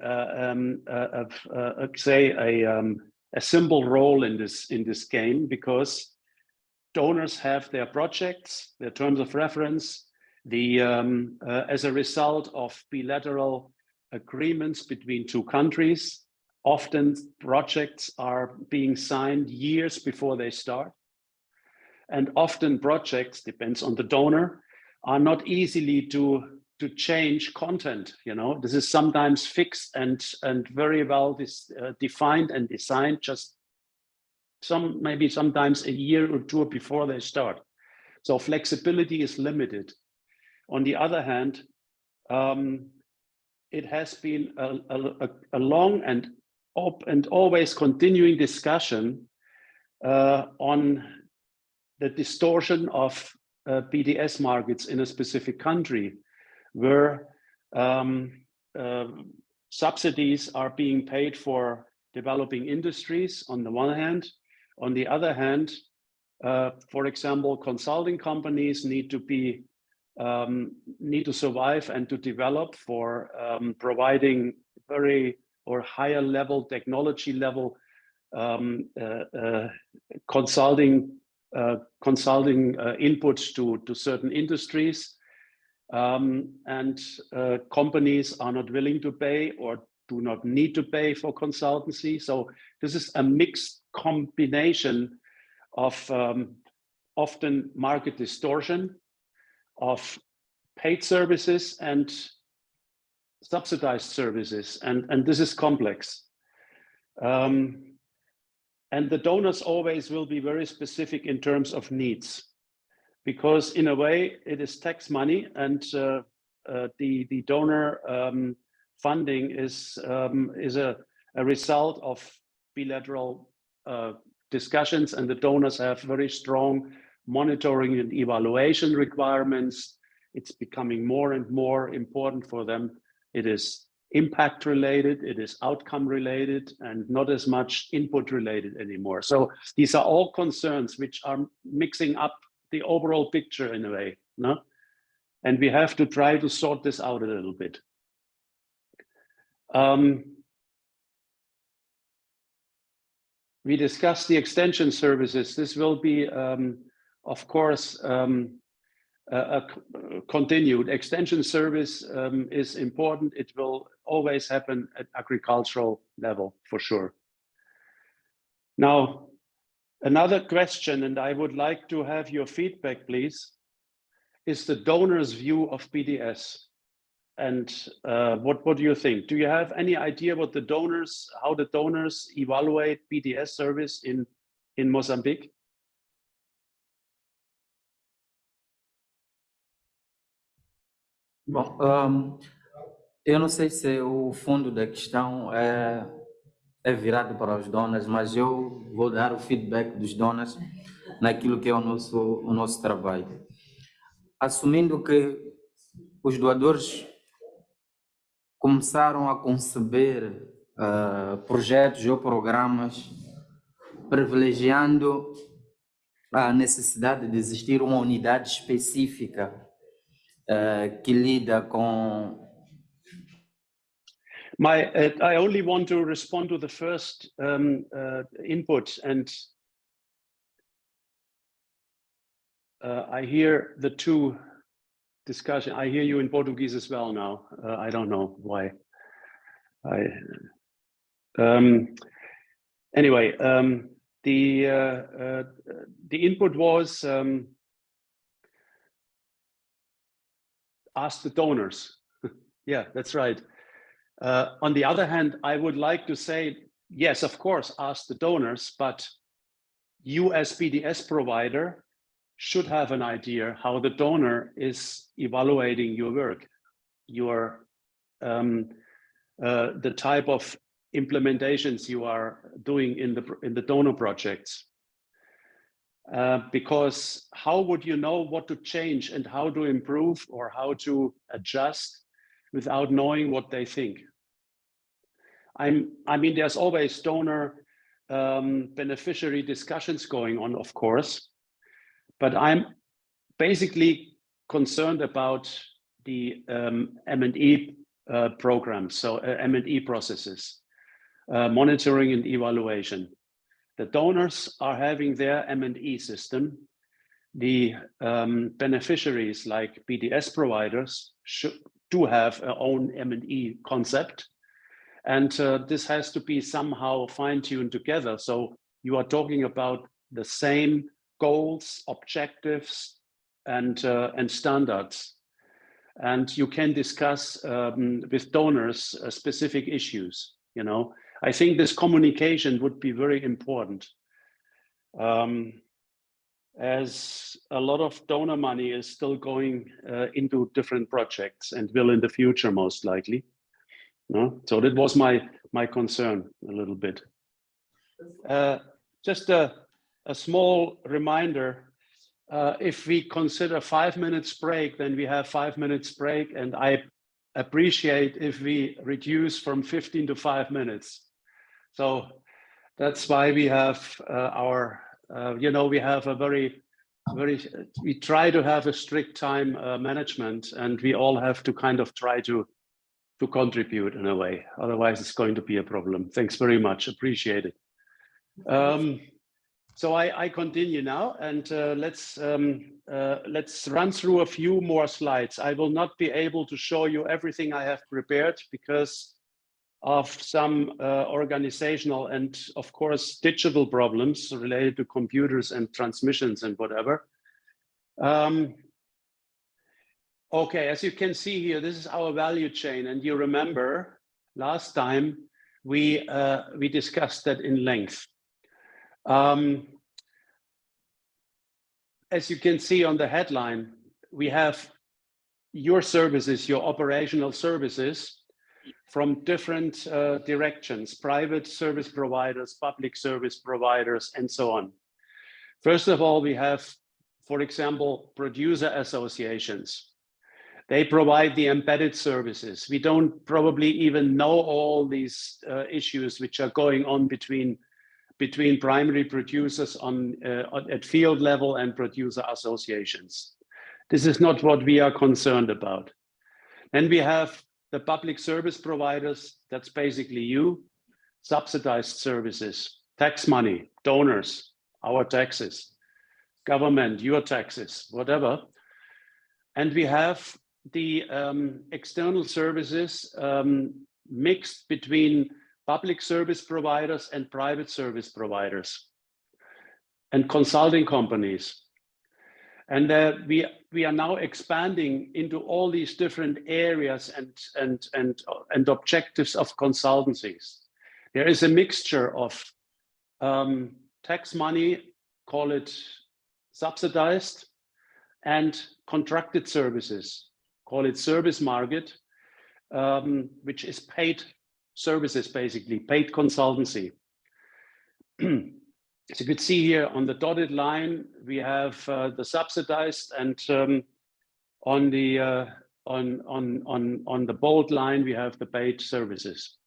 S1: simple role in this game, because donors have their projects, their terms of reference, as a result of bilateral agreements between two countries. Often projects are being signed years before they start. And often projects, depends on the donor, are not easily to change content. You know, this is sometimes fixed and very well defined and designed, just maybe sometimes a year or two before they start. So flexibility is limited. On the other hand, it has been a long and always continuing discussion on the distortion of BDS markets in a specific country, where subsidies are being paid for developing industries on the one hand. On the other hand, for example, consulting companies need to survive and to develop for providing higher level technology level consulting inputs to certain industries. and companies are not willing to pay or do not need to pay for consultancy. So this is a mixed combination of often market distortion, of paid services and subsidized services, and this is complex. And the donors always will be very specific in terms of needs, because in a way it is tax money, and the donor funding is a result of bilateral discussions, and the donors have very strong monitoring and evaluation requirements. It's becoming more and more important for them. It is impact related, it is outcome related, and not as much input related anymore. So these are all concerns which are mixing up the overall picture in a way, no? And we have to try to sort this out a little bit. We discussed the extension services. This will be, of course, a continued extension service is important. It will always happen at agricultural level for sure. Now, another question, and I would like to have your feedback, please, is the donor's view of BDS. And what do you think? Do you have any idea what the donors, how the donors evaluate BDS service in Mozambique?
S5: Bom, eu não sei se o fundo da questão é virado para os donors, mas eu vou dar o feedback dos donors naquilo que é o nosso trabalho. Assumindo que os doadores começaram a conceber projetos ou programas privilegiando a necessidade de existir uma unidade específica que lida com...
S1: I only want to respond to the first input, and I hear the two discussion. I hear you in Portuguese as well now. I don't know why. Anyway, the input was ask the donors. Yeah, that's right. On the other hand, I would like to say, yes, of course, ask the donors, but you as BDS provider should have an idea how the donor is evaluating your work, your the type of implementations you are doing in the donor projects. Because how would you know what to change and how to improve or how to adjust without knowing what they think? I mean, there's always donor beneficiary discussions going on, of course, but I'm basically concerned about the M&E programs, so M&E processes, monitoring and evaluation. The donors are having their M&E system. The beneficiaries like BDS providers do have their own M&E concept. And this has to be somehow fine-tuned together. So you are talking about the same goals, objectives, and standards. And you can discuss with donors specific issues, you know. I think this communication would be very important. As a lot of donor money is still going into different projects and will in the future most likely. No? So that was my concern a little bit. Just a small reminder, if we consider 5 minutes break, then we have 5 minutes break, and I appreciate if we reduce from 15 to 5 minutes. So that's why we have our, you know, we have a we try to have a strict time management, and we all have to kind of try to contribute in a way. Otherwise, it's going to be a problem. Thanks very much. Appreciate it. So I continue now, and let's run through a few more slides. I will not be able to show you everything I have prepared because of some organizational and, of course, digital problems related to computers and transmissions and whatever. Okay, as you can see here, this is our value chain, and you remember last time we discussed that in length. As you can see on the headline, we have your services, your operational services from different directions, private service providers, public service providers, and so on. First of all, we have, for example, producer associations. They provide the embedded services. We don't probably even know all these issues which are going on between primary producers at field level and producer associations. This is not what we are concerned about. Then we have the public service providers, that's basically you, subsidized services, tax money, donors, our taxes, government, your taxes, whatever. And we have the external services mixed between public service providers and private service providers and consulting companies. And we are now expanding into all these different areas and objectives of consultancies. There is a mixture of tax money, call it subsidized, and contracted services, call it service market, which is paid services, basically paid consultancy. As you could see here on the dotted line, we have the subsidized, and on the bold line we have the paid services.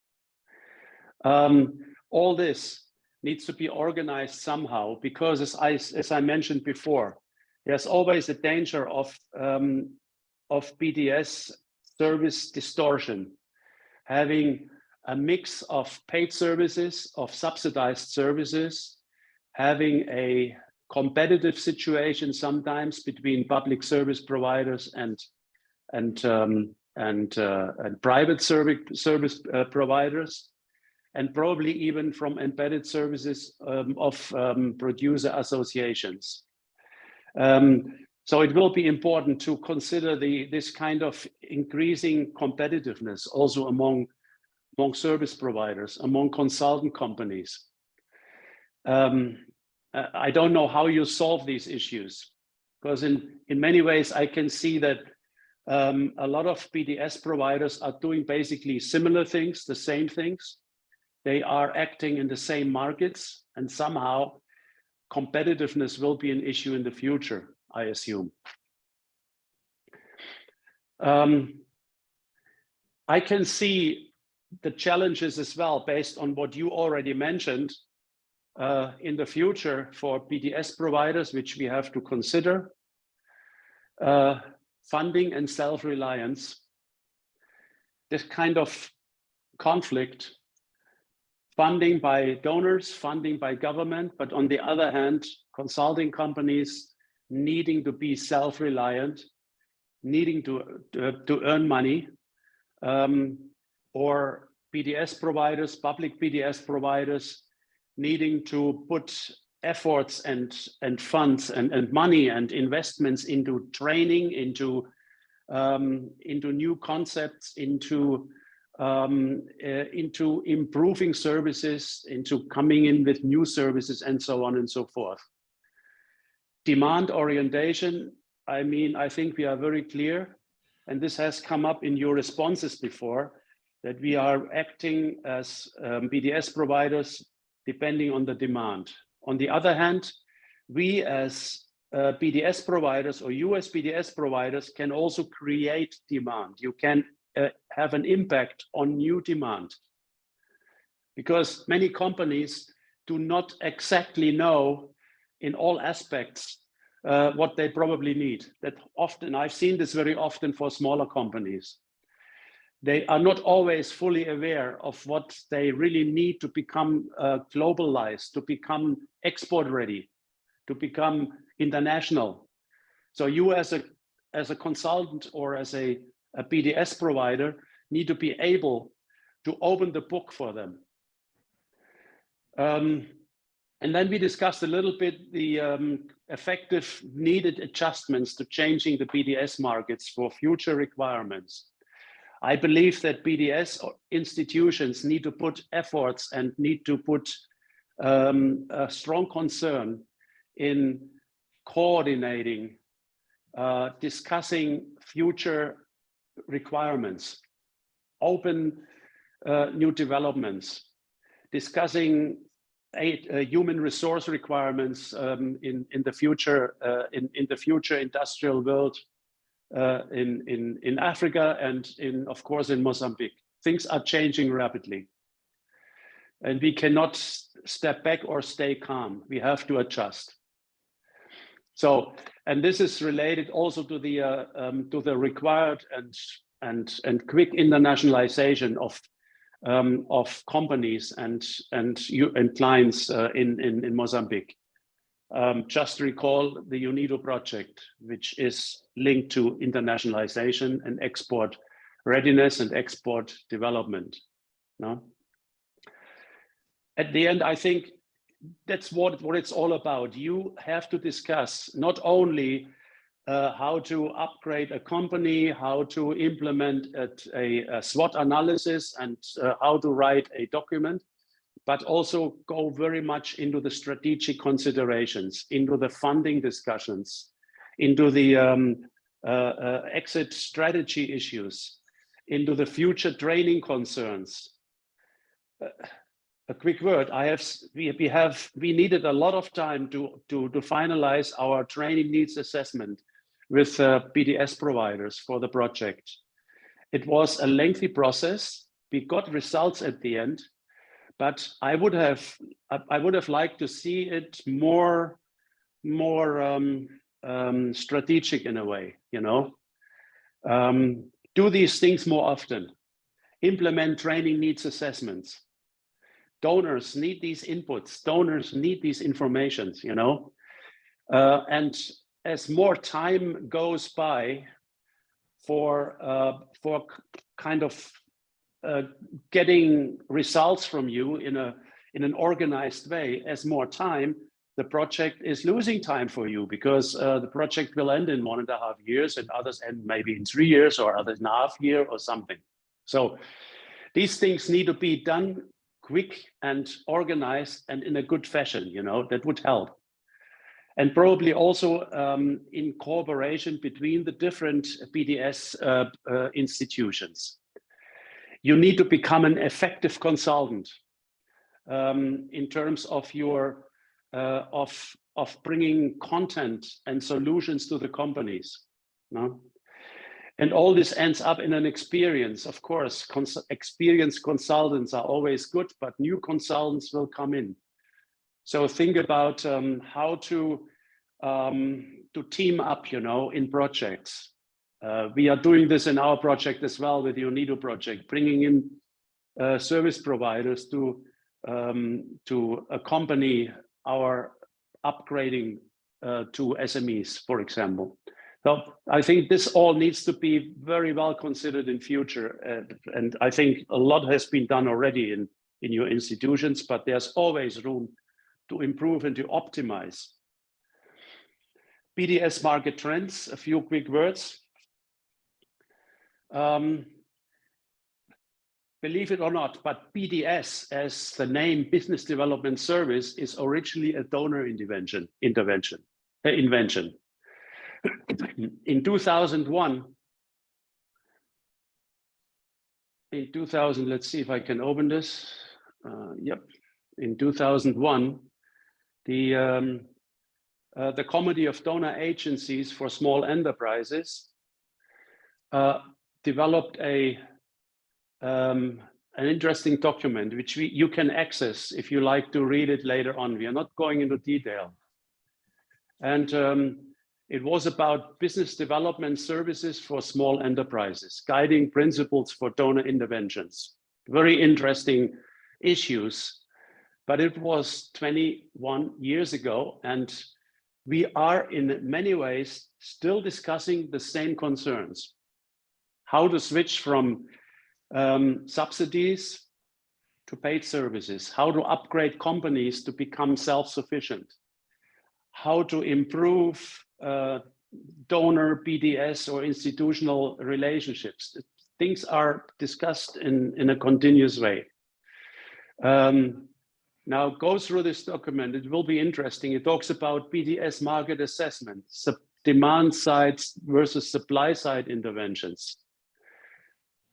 S1: All this needs to be organized somehow, because as I mentioned before, there's always a danger of BDS service distortion, having a mix of paid services, of subsidized services, having a competitive situation sometimes between public service providers and private service providers, and probably even from embedded services of producer associations. So it will be important to consider this kind of increasing competitiveness also among service providers, among consultant companies. I don't know how you solve these issues, because in many ways I can see that a lot of BDS providers are doing basically similar things, the same things. They are acting in the same markets, and somehow competitiveness will be an issue in the future, I assume. I can see the challenges as well, based on what you already mentioned, in the future for BDS providers, which we have to consider. Funding and self-reliance, this kind of conflict, funding by donors, funding by government, but on the other hand, consulting companies needing to be self-reliant, needing to earn money, or BDS providers, public BDS providers, needing to put efforts and funds and money and investments into training, into new concepts, into improving services, into coming in with new services, and so on and so forth. Demand orientation, I mean, I think we are very clear, and this has come up in your responses before, that we are acting as BDS providers depending on the demand. On the other hand, we as BDS providers or US BDS providers can also create demand. You can have an impact on new demand, because many companies do not exactly know in all aspects what they probably need. That often, I've seen this very often for smaller companies. they are not always fully aware of what they really need to become globalized, to become export ready, to become international. So you as a consultant or as a BDS provider need to be able to open the book for them. And then we discussed a little bit the effective needed adjustments to changing the BDS markets for future requirements. I believe that BDS institutions need to put efforts and need to put a strong concern in coordinating, discussing future requirements, open new developments, discussing human resource requirements in the future industrial world, in Africa and of course in Mozambique. Things are changing rapidly, and we cannot step back or stay calm. We have to adjust. So, and this is related also to the required and quick internationalization of companies and clients in Mozambique. Just recall the UNIDO project, which is linked to internationalization and export readiness and export development. No? At the end, I think that's what it's all about. You have to discuss not only how to upgrade a company, how to implement a SWOT analysis, and how to write a document, but also go very much into the strategic considerations, into the funding discussions, into the exit strategy issues, into the future training concerns. A quick word, we needed a lot of time to finalize our training needs assessment with BDS providers for the project. It was a lengthy process. We got results at the end, but I would have liked to see it more strategic in a way, you know. Do these things more often. Implement training needs assessments. Donors need these inputs. Donors need these informations, you know. And as more time goes by for kind of getting results from you in an organized way, as more time, the project is losing time for you, because the project will end in 1.5 years, and others end maybe in 3 years, or others in half year or something. So these things need to be done quick and organized and in a good fashion, you know, that would help. And probably also in cooperation between the different BDS institutions. You need to become an effective consultant in terms of your of bringing content and solutions to the companies. No? And all this ends up in an experience. Of course, experienced consultants are always good, but new consultants will come in. So think about how to team up, you know, in projects. We are doing this in our project as well with the UNIDO project, bringing in service providers to accompany our upgrading to SMEs, for example. So I think this all needs to be very well considered in future. And I think a lot has been done already in your institutions, but there's always room to improve and to optimize. BDS market trends, a few quick words. Believe it or not, but BDS, as the name Business Development Service, is originally a donor invention. In 2001, let's see if I can open this. Yep, in 2001, the Committee of Donor Agencies for Small Enterprises developed an interesting document which you can access if you like to read it later on. We are not going into detail. And It was about business development services for small enterprises, guiding principles for donor interventions. Very interesting issues, but it was 21 years ago, and we are in many ways still discussing the same concerns. How to switch from subsidies to paid services, how to upgrade companies to become self-sufficient, how to improve donor BDS or institutional relationships. Things are discussed in a continuous way. Now go through this document, it will be interesting. It talks about BDS market assessment, demand side versus supply side interventions,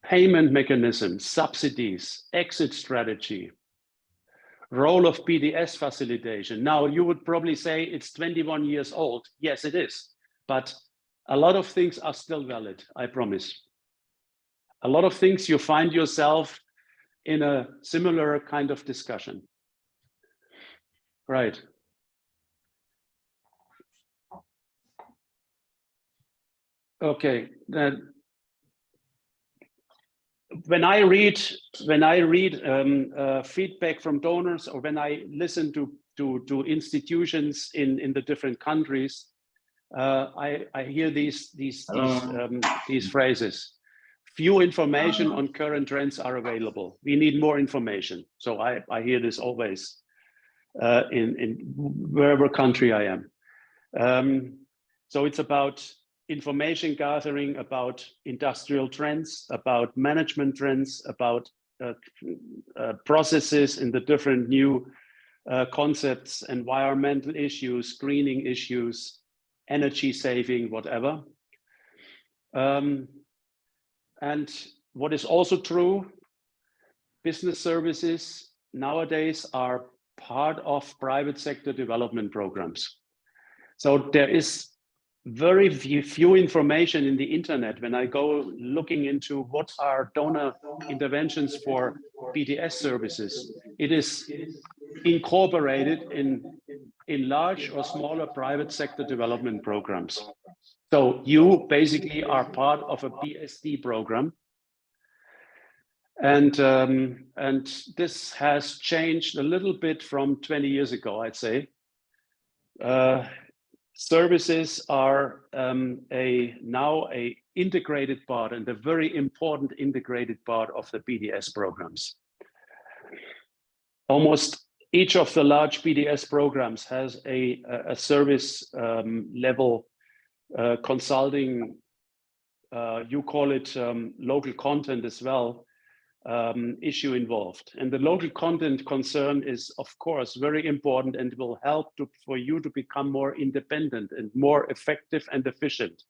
S1: payment mechanisms, subsidies, exit strategy, role of BDS facilitation. Now you would probably say it's 21 years old. Yes, it is, but a lot of things are still valid, I promise. A lot of things you find yourself in a similar kind of discussion. Right. Okay, then when I read feedback from donors, or when I listen to institutions in the different countries, I hear these phrases. Few information on current trends are available. We need more information. So I hear this always in wherever country I am. So it's about information gathering, about industrial trends, about management trends, about processes in the different new concepts, environmental issues, greening issues, energy saving, whatever. And what is also true, business services nowadays are part of private sector development programs. So there is very few information in the internet when I go looking into what are donor interventions for BDS services. It is incorporated in large or smaller private sector development programs. So you basically are part of a BSD program. And this has changed a little bit from 20 years ago, I'd say. Services are now a integrated part, and a very important integrated part of the BDS programs. Almost each of the large BDS programs has a service level consulting, you call it local content as well, issue involved. And the local content concern is, of course, very important and will help for you to become more independent and more effective and efficient.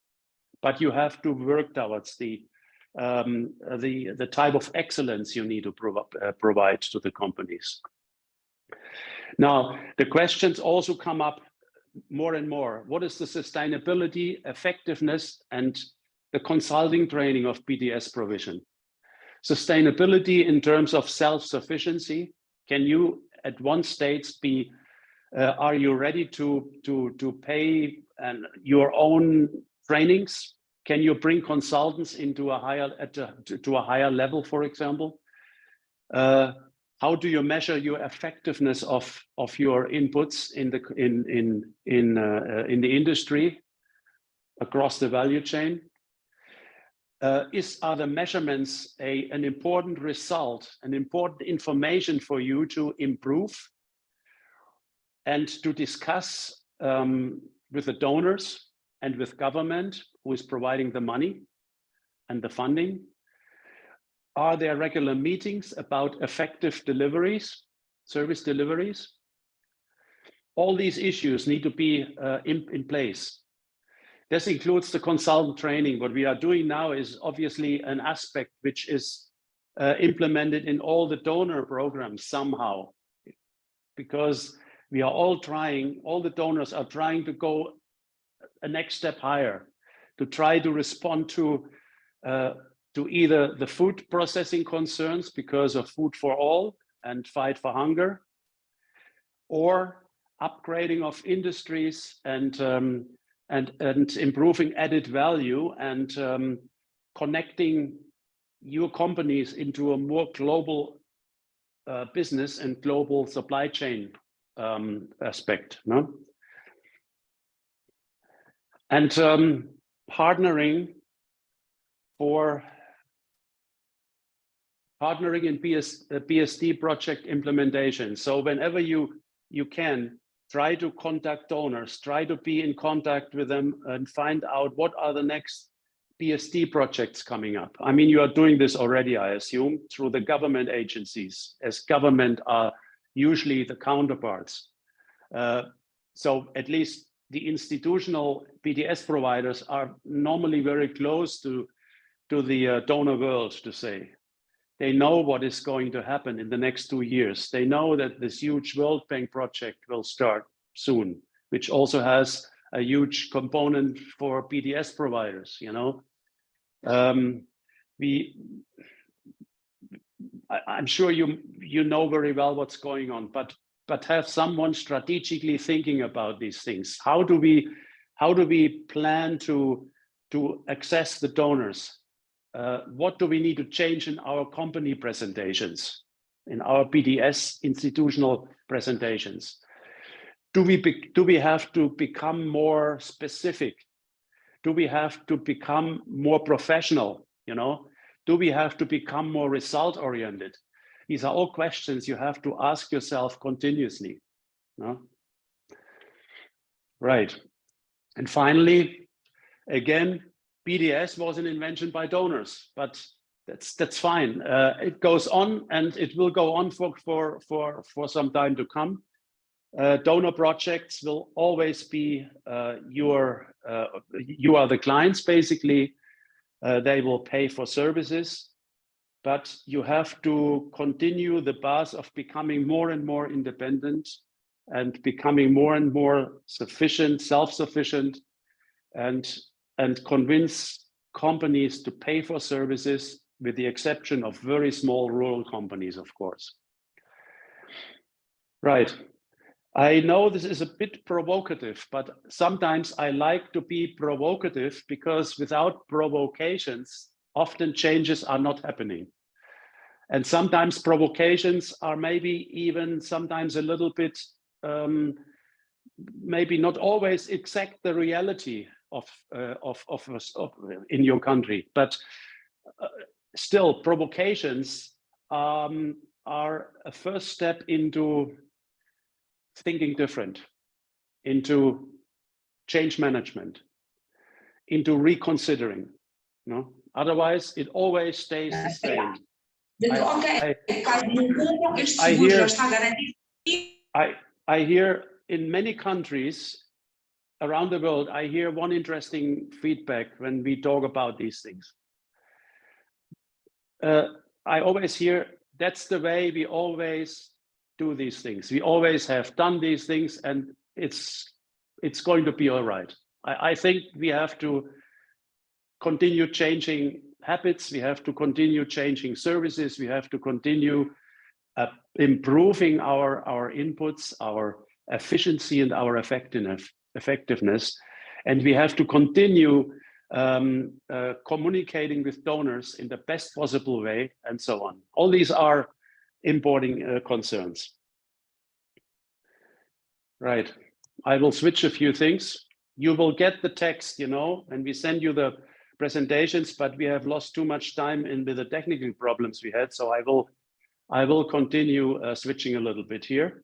S1: But you have to work towards the type of excellence you need to provide to the companies. Now, the questions also come up more and more. What is the sustainability, effectiveness, and the consulting training of BDS provision? Sustainability in terms of self-sufficiency. Can you at one stage be, are you ready to pay your own trainings? Can you bring consultants into a higher level, for example? How do you measure your effectiveness of your inputs in the industry across the value chain? Are the measurements an important result, an important information for you to improve and to discuss with the donors and with government who is providing the money and the funding? Are there regular meetings about effective deliveries, service deliveries? All these issues need to be in place. This includes the consultant training. What we are doing now is obviously an aspect which is implemented in all the donor programs somehow, because we are all the donors are trying to go a next step higher, to try to respond to either the food processing concerns because of food for all and fight for hunger, or upgrading of industries and and improving added value and connecting your companies into a more global business and global supply chain aspect, no? And partnering in PSD project implementation. So whenever you can, try to contact donors, try to be in contact with them and find out what are the next PSD projects coming up. I mean, you are doing this already, I assume, through the government agencies, as government are usually the counterparts. So at least the institutional BDS providers are normally very close to the donor world, to say. They know what is going to happen in the next 2 years. They know that this huge World Bank project will start soon, which also has a huge component for BDS providers, you know. I'm sure you know very well what's going on, but have someone strategically thinking about these things. How do we plan to access the donors? What do we need to change in our company presentations, in our BDS institutional presentations? Do we have to become more specific? Do we have to become more professional? You know, do we have to become more result oriented? These are all questions you have to ask yourself continuously. No? Right. And finally, again, BDS was an invention by donors, but that's fine. It goes on, and it will go on for some time to come. Donor projects will always be you are the clients, basically. They will pay for services, but you have to continue the path of becoming more and more independent and becoming more and more sufficient, self-sufficient, and convince companies to pay for services, with the exception of very small rural companies, of course. Right. I know this is a bit provocative, but sometimes I like to be provocative, because without provocations, often changes are not happening. And sometimes provocations are maybe even sometimes a little bit, maybe not always exact the reality of in your country, but still provocations are a first step into thinking different, into change management, into reconsidering. No, otherwise it always stays the same. I hear in many countries around the world, I hear one interesting feedback when we talk about these things. I always hear, that's the way we always do these things. We always have done these things, and it's going to be all right. I think we have to continue changing habits. We have to continue changing services. We have to continue improving our inputs, our efficiency, and our effectiveness. And we have to continue communicating with donors in the best possible way, and so on. All these are important concerns. Right. I will switch a few things. You will get the text, you know, and we send you the presentations, but we have lost too much time with the technical problems we had. So I will continue switching a little bit here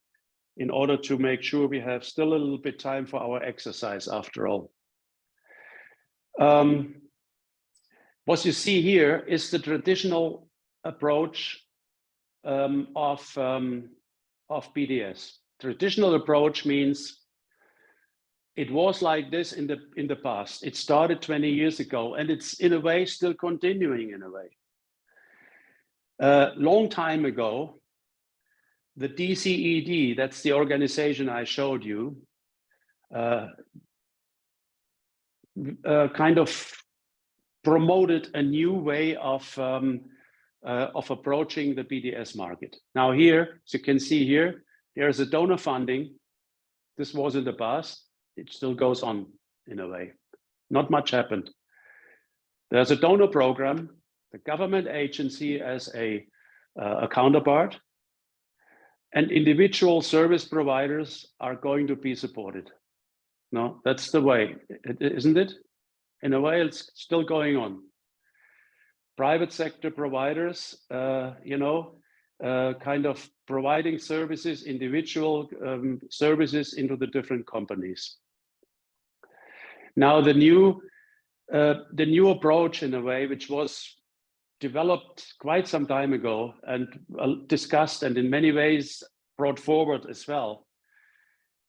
S1: in order to make sure we have still a little bit time for our exercise after all. What you see here is the traditional approach of BDS. Traditional approach means it was like this in the past. It started 20 years ago, and it's in a way still continuing in a way. Long time ago, the DCED, that's the organization I showed you, kind of promoted a new way of approaching the BDS market. Now here, as you can see here, there's a donor funding. This was in the past. It still goes on. in a way. Not much happened. There's a donor program, the government agency as a counterpart, and individual service providers are going to be supported. No, that's the way, isn't it? In a way, it's still going on. Private sector providers, kind of providing services, individual services into the different companies. Now, the new approach, in a way, which was developed quite some time ago and discussed and in many ways brought forward as well.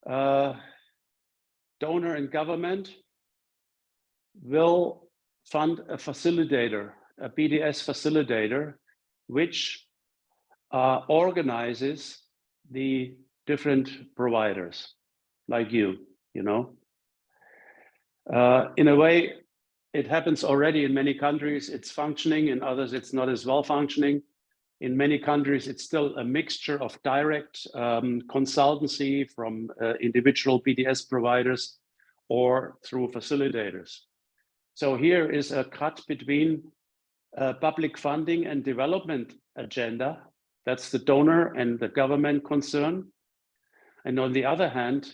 S1: Donor and government will fund a facilitator, a BDS facilitator, which organizes the different providers like you know. In a way, it happens already in many countries, it's functioning, in others it's not as well functioning. In many countries, it's still a mixture of direct consultancy from individual BDS providers or through facilitators. So here is a cut between public funding and development agenda. That's the donor and the government concern. And on the other hand,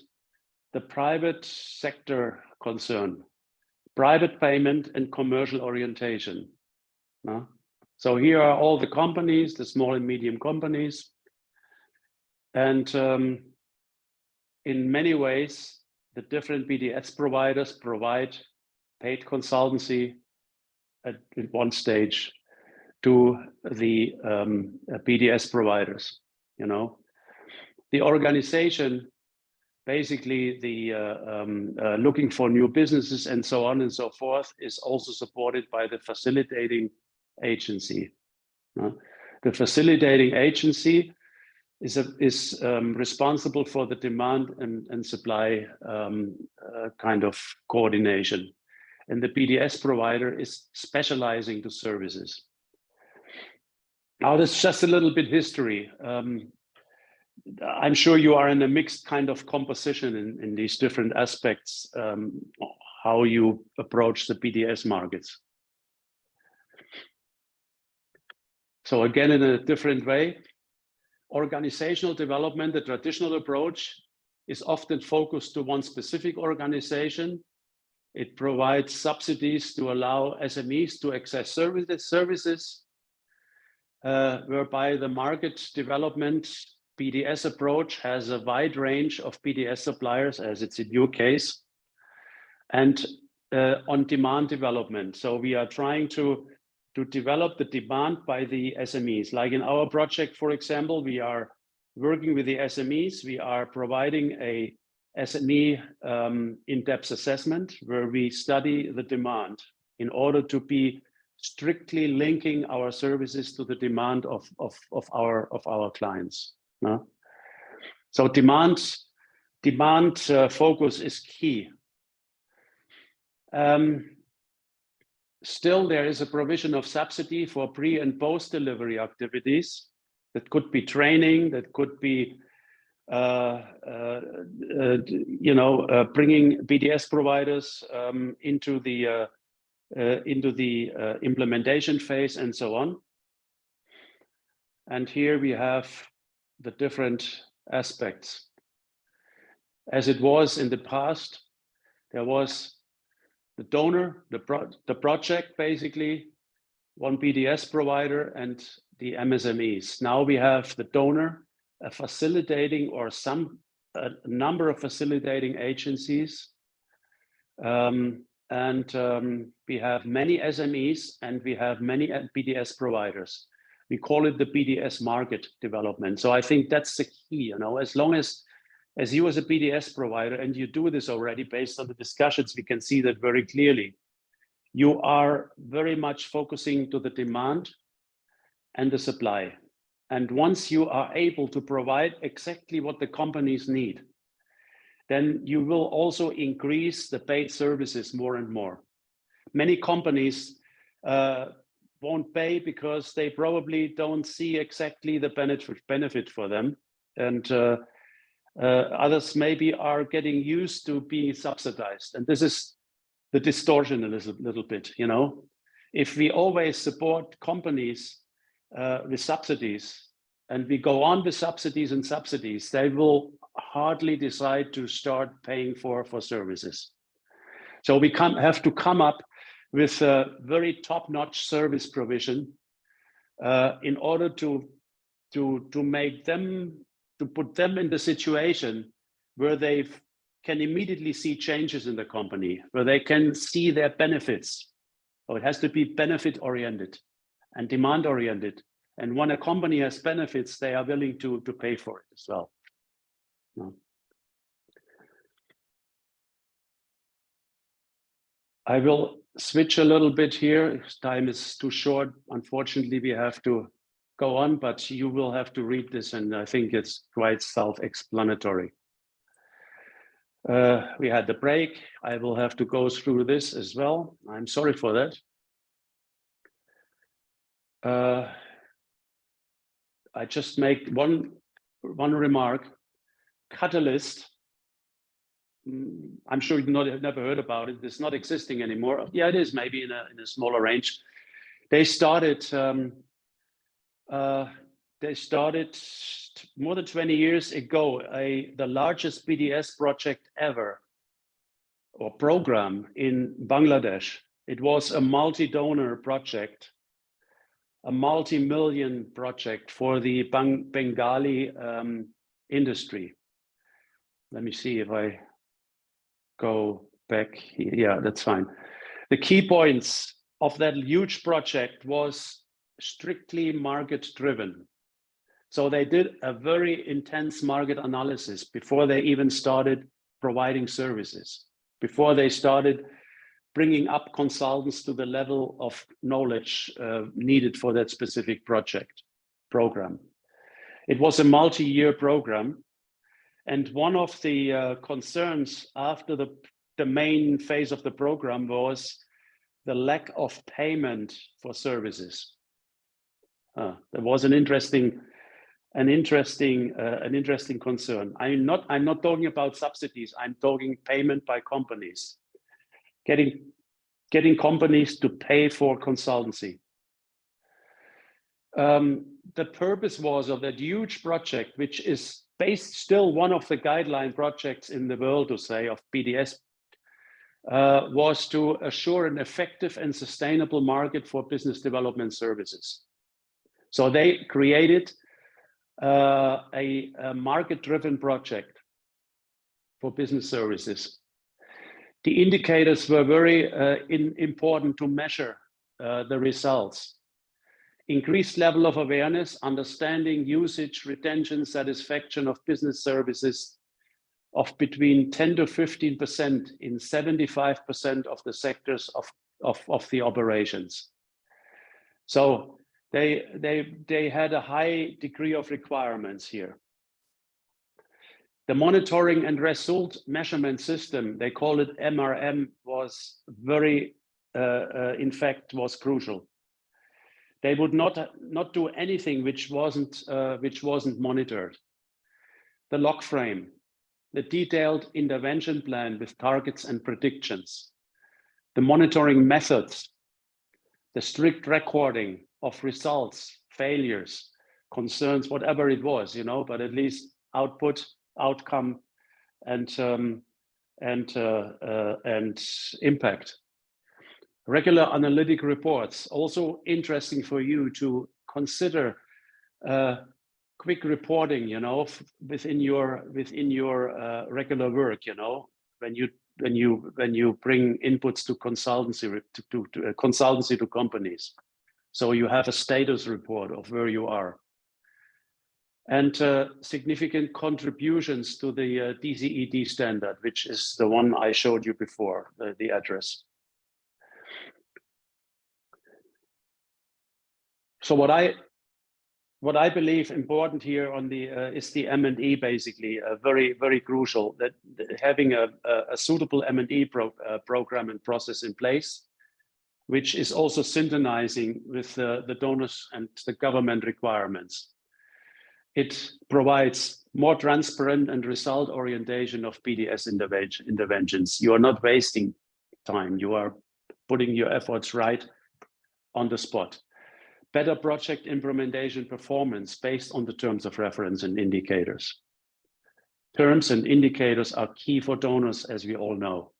S1: the private sector concern, private payment and commercial orientation. So here are all the companies, the small and medium companies. And in many ways, the different BDS providers provide paid consultancy at one stage to the BDS providers. The organization, basically the looking for new businesses and so on and so forth, is also supported by the facilitating agency. The facilitating agency is responsible for the demand and supply kind of coordination. And the BDS provider is specializing to services. Now, this is just a little bit history. I'm sure you are in a mixed kind of composition in these different aspects, how you approach the BDS markets. So again, in a different way, organizational development, the traditional approach, is often focused to one specific organization. It provides subsidies to allow SMEs to access services, whereby the market development BDS approach has a wide range of BDS suppliers, as it's in your case, and on-demand development. So we are trying to develop the demand by the SMEs. Like in our project, for example, we are working with the SMEs. We are providing a SME in-depth assessment where we study the demand in order to be strictly linking our services to the demand of our clients. So demand focus is key. Still, there is a provision of subsidy for pre and post delivery activities. That could be training, that could be bringing BDS providers into the implementation phase and so on. And here we have the different aspects. As it was in the past, there was the donor, the project, basically, one BDS provider and the MSMEs. Now we have the donor, a facilitating or a number of facilitating agencies. We have many SMEs and we have many BDS providers. We call it the BDS market development. So I think that's the key, as long as you as a BDS provider, and you do this already based on the discussions, we can see that very clearly. You are very much focusing to the demand and the supply. And once you are able to provide exactly what the companies need, then you will also increase the paid services more and more. Many companies won't pay because they probably don't see exactly the benefit for them. And others maybe are getting used to being subsidized. And this is the distortion a little bit, you know. If we always support companies with subsidies, and we go on with subsidies and subsidies, they will hardly decide to start paying for services. So we have to come up with a very top-notch service provision in order to make them, to put them in the situation where they can immediately see changes in the company, where they can see their benefits. So it has to be benefit-oriented and demand-oriented. And when a company has benefits, they are willing to pay for it as well. No. I will switch a little bit here. Time is too short. Unfortunately, we have to go on, but you will have to read this, and I think it's quite self-explanatory. We had the break. I will have to go through this as well. I'm sorry for that. I just make one remark. Catalyst, I'm sure you have never heard about it. It's not existing anymore. Yeah, it is maybe in a smaller range. They started more than 20 years ago, the largest BDS project ever, or program in Bangladesh. It was a multi-donor project, a multi-million project for the Bengali industry. Let me see if I go back here. Yeah, that's fine. The key points of that huge project was strictly market driven. So they did a very intense market analysis before they even started providing services, before they started bringing up consultants to the level of knowledge needed for that specific program. It was a multi-year program. And one of the concerns after the main phase of the program was the lack of payment for services. There was an interesting concern. I'm not talking about subsidies. I'm talking payment by companies, getting companies to pay for consultancy. The purpose was of that huge project, which is based still one of the guideline projects in the world, to say, of BDS, was to assure an effective and sustainable market for business development services. So they created a market-driven project for business services. The indicators were very important to measure the results. Increased level of awareness, understanding, usage, retention, satisfaction of business services of between 10 to 15% in 75% of the sectors of the operations. So they had a high degree of requirements here. The monitoring and result measurement system, they call it MRM, was very, in fact, was crucial. They would not do anything which wasn't monitored. The log frame, the detailed intervention plan with targets and predictions, the monitoring methods, the strict recording of results, failures, concerns, whatever it was, you know, but at least output, outcome, and impact. Regular analytic reports, also interesting for you to consider quick reporting, you know, within your regular work, you know, when you bring inputs to consultancy to companies. So you have a status report of where you are. And significant contributions to the DCED standard, which is the one I showed you before, the address. So what I believe important here on the is the M&E, basically very, very crucial, that having a suitable M&E program and process in place, which is also synchronizing with the donors and the government requirements. It provides more transparent and result orientation of BDS interventions. You are not wasting time. You are putting your efforts right on the spot. Better project implementation performance based on the terms of reference and indicators. Terms and indicators are key for donors, as we all know.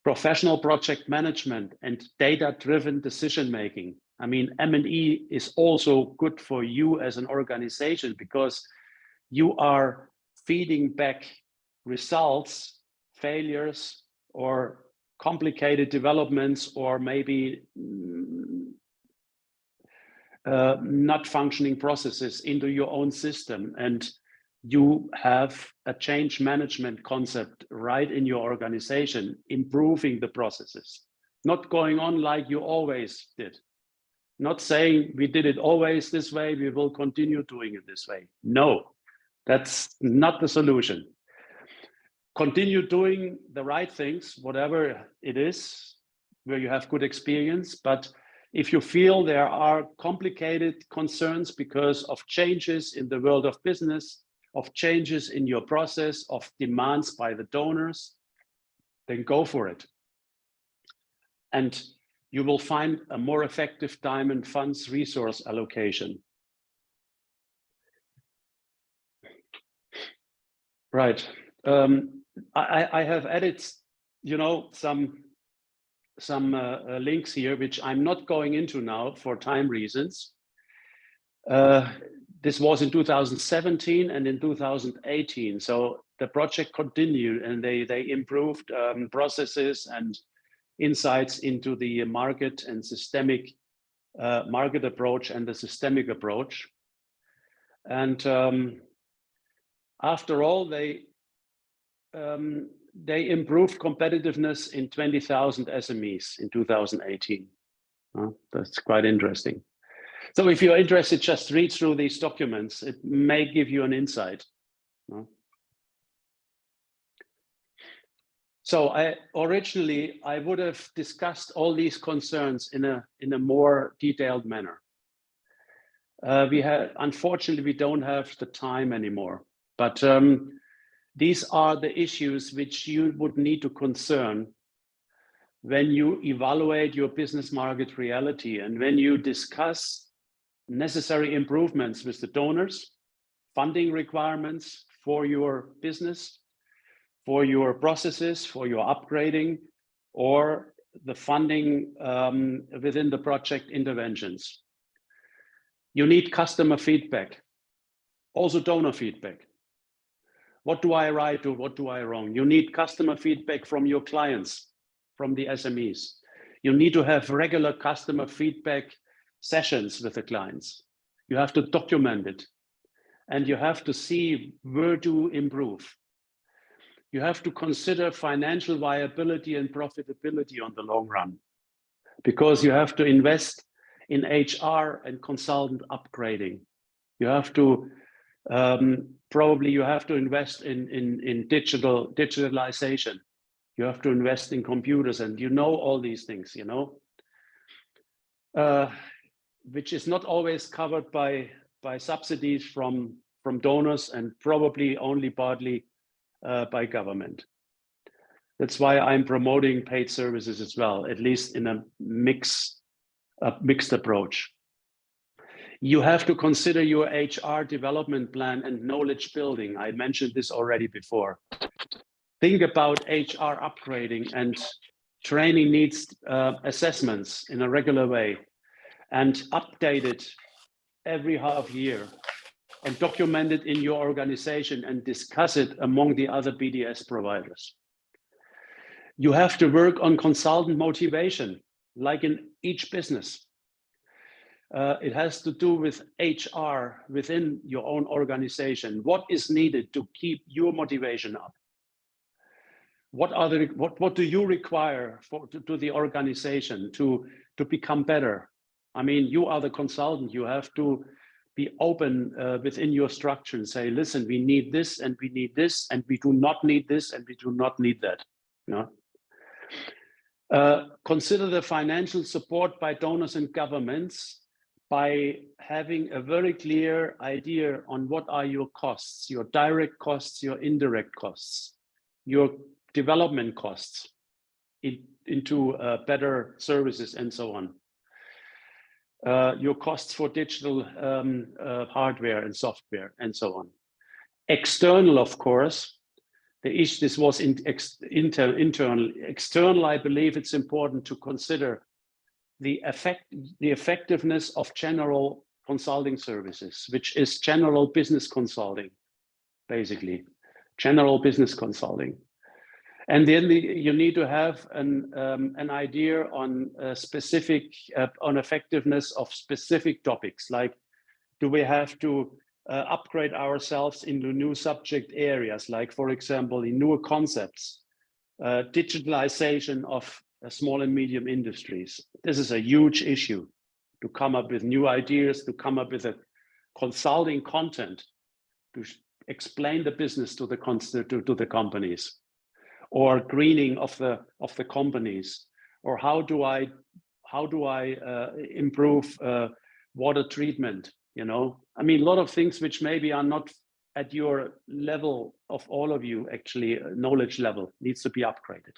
S1: Professional project management and data-driven decision-making. I mean, M&E is also good for you as an organization because you are feeding back results, failures, or complicated developments, or maybe not functioning processes into your own system. And you have a change management concept right in your organization, improving the processes, not going on like you always did. Not saying we did it always this way, we will continue doing it this way. No, that's not the solution. Continue doing the right things, whatever it is, where you have good experience. But if you feel there are complicated concerns because of changes in the world of business, of changes in your process, of demands by the donors, then go for it. And you will find a more effective time and funds resource allocation. Right. I have added, some links here, which I'm not going into now for time reasons. This was in 2017 and in 2018. So the project continued and they improved processes and insights into the market and systemic market approach and the systemic approach. And after all, they improved competitiveness in 20,000 SMEs in 2018. That's quite interesting. So if you're interested, just read through these documents. It may give you an insight. So originally, I would have discussed all these concerns in a more detailed manner. Unfortunately, we don't have the time anymore, but these are the issues which you would need to concern when you evaluate your business market reality and when you discuss necessary improvements with the donors, funding requirements for your business, for your processes, for your upgrading, or the funding within the project interventions. You need customer feedback, also donor feedback. What do I right or what do I wrong? You need customer feedback from your clients, from the SMEs. You need to have regular customer feedback sessions with the clients. You have to document it and you have to see where to improve. You have to consider financial viability and profitability on the long run, because you have to invest in HR and consultant upgrading. You have to probably you have to invest in digitalization. You have to invest in computers, and all these things, which is not always covered by subsidies from donors and probably only partly by government. That's why I'm promoting paid services as well, at least in a mixed approach. You have to consider your HR development plan and knowledge building. I mentioned this already before. Think about HR upgrading, and training needs assessments in a regular way, and update it every half year, and document it in your organization and discuss it among the other BDS providers. You have to work on consultant motivation, like in each business. It has to do with HR within your own organization. What is needed to keep your motivation up? What do you require to the organization to become better? I mean, you are the consultant. You have to be open within your structure and say, listen, we need this and we need this, and we do not need this and we do not need that. Consider the financial support by donors and governments by having a very clear idea on what are your costs, your direct costs, your indirect costs, your development costs. into better services and so on. Your costs for digital hardware and software and so on. External, of course, this was internal. External, I believe it's important to consider the effectiveness of general consulting services, which is general business consulting, basically, general business consulting. And then you need to have an idea on on effectiveness of specific topics, like do we have to upgrade ourselves into new subject areas, like, for example, in newer concepts, digitalization of small and medium industries. This is a huge issue, to come up with new ideas, to come up with a consulting content, to explain the business to the companies, or greening of the companies, or how do I improve water treatment, you know? I mean, a lot of things which maybe are not at your level of all of you, actually, knowledge level needs to be upgraded.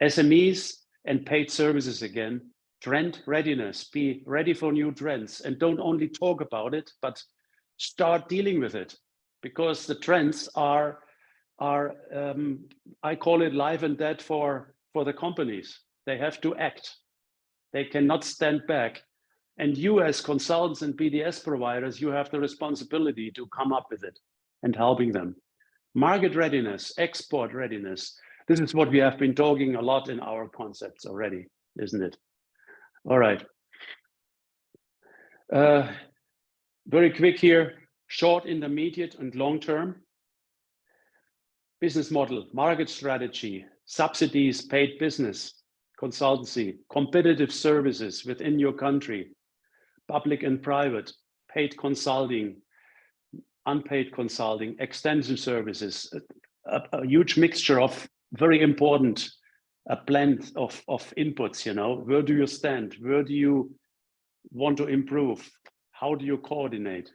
S1: SMEs and paid services again, trend readiness, be ready for new trends, and don't only talk about it, but start dealing with it, because the trends are I call it live and dead for the companies. They have to act. They cannot stand back. And you as consultants and BDS providers, you have the responsibility to come up with it and helping them. Market readiness, export readiness. This is what we have been talking a lot in our concepts already, isn't it? All right. Very quick here, short, intermediate, and long term. Business model, market strategy, subsidies, paid business, consultancy, competitive services within your country, public and private, paid consulting, unpaid consulting, extension services, a huge mixture of very important blend of inputs, you know. Where do you stand? Where do you want to improve? How do you coordinate?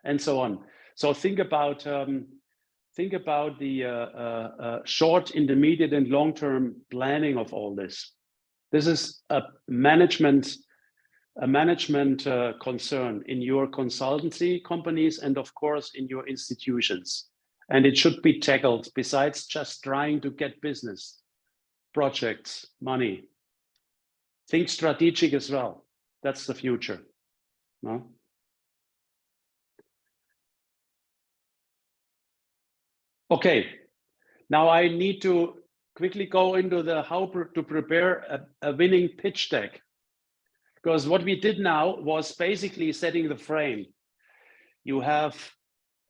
S1: And so on. So think about the short, intermediate, and long-term planning of all this. This is a management concern in your consultancy companies and, of course, in your institutions. And it should be tackled besides just trying to get business, projects, money. Think strategic as well. That's the future. No? Okay, now I need to quickly go into the how to prepare a winning pitch deck. Because what we did now was basically setting the frame. You have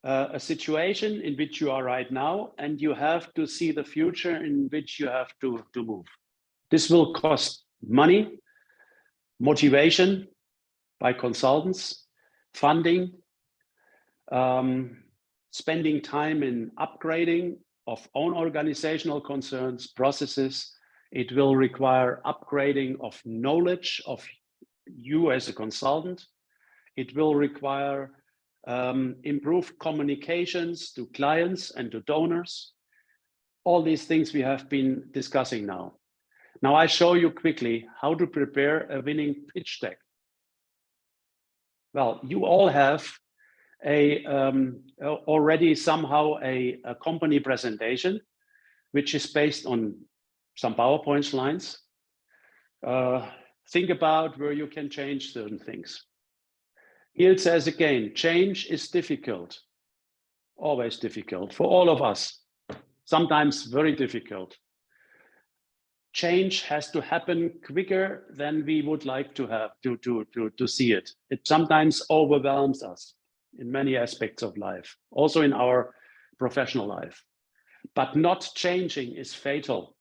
S1: a situation in which you are right now, and you have to see the future in which you have to move. This will cost money, motivation by consultants, funding, spending time in upgrading of own organizational concerns, processes. It will require upgrading of knowledge of you as a consultant. It will require improved communications to clients and to donors. All these things we have been discussing now. Now I show you quickly how to prepare a winning pitch deck. Well, you all have already somehow a company presentation, which is based on some PowerPoint slides. Think about where you can change certain things. Here it says again, change is difficult, always difficult for all of us, sometimes very difficult. Change has to happen quicker than we would like to have to see it. It sometimes overwhelms us in many aspects of life, also in our professional life. But not changing is fatal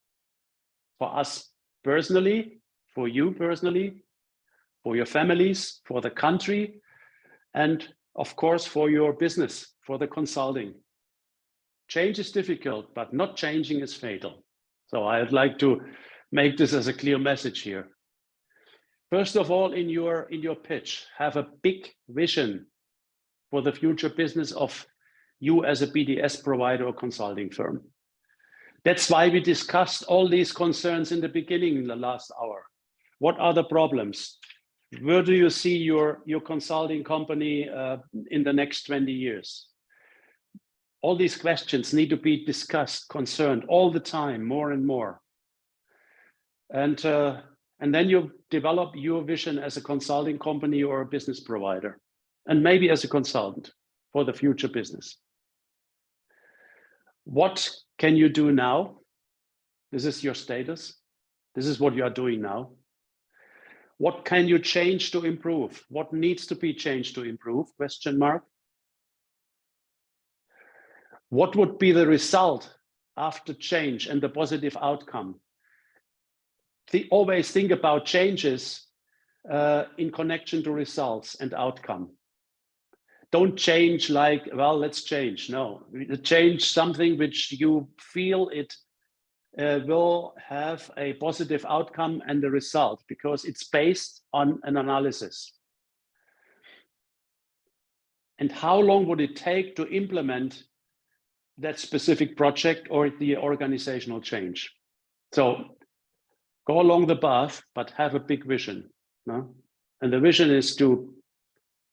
S1: for us personally, for you personally, for your families, for the country, and of course for your business, for the consulting. Change is difficult, but not changing is fatal. So I'd like to make this as a clear message here. First of all, in your pitch, have a big vision for the future business of you as a BDS provider or consulting firm. That's why we discussed all these concerns in the beginning in the last hour. What are the problems? Where do you see your consulting company in the next 20 years? All these questions need to be discussed, concerned all the time, more and more. And then you develop your vision as a consulting company or a business provider, and maybe as a consultant for the future business. What can you do now? This is your status. This is what you are doing now. What can you change to improve? What needs to be changed to improve? Question mark. What would be the result after change and the positive outcome? Always think about changes in connection to results and outcome. Don't change like, well, let's change. No, change something which you feel it will have a positive outcome and the result, because it's based on an analysis. And how long would it take to implement that specific project or the organizational change? So go along the path, but have a big vision. No? And the vision is to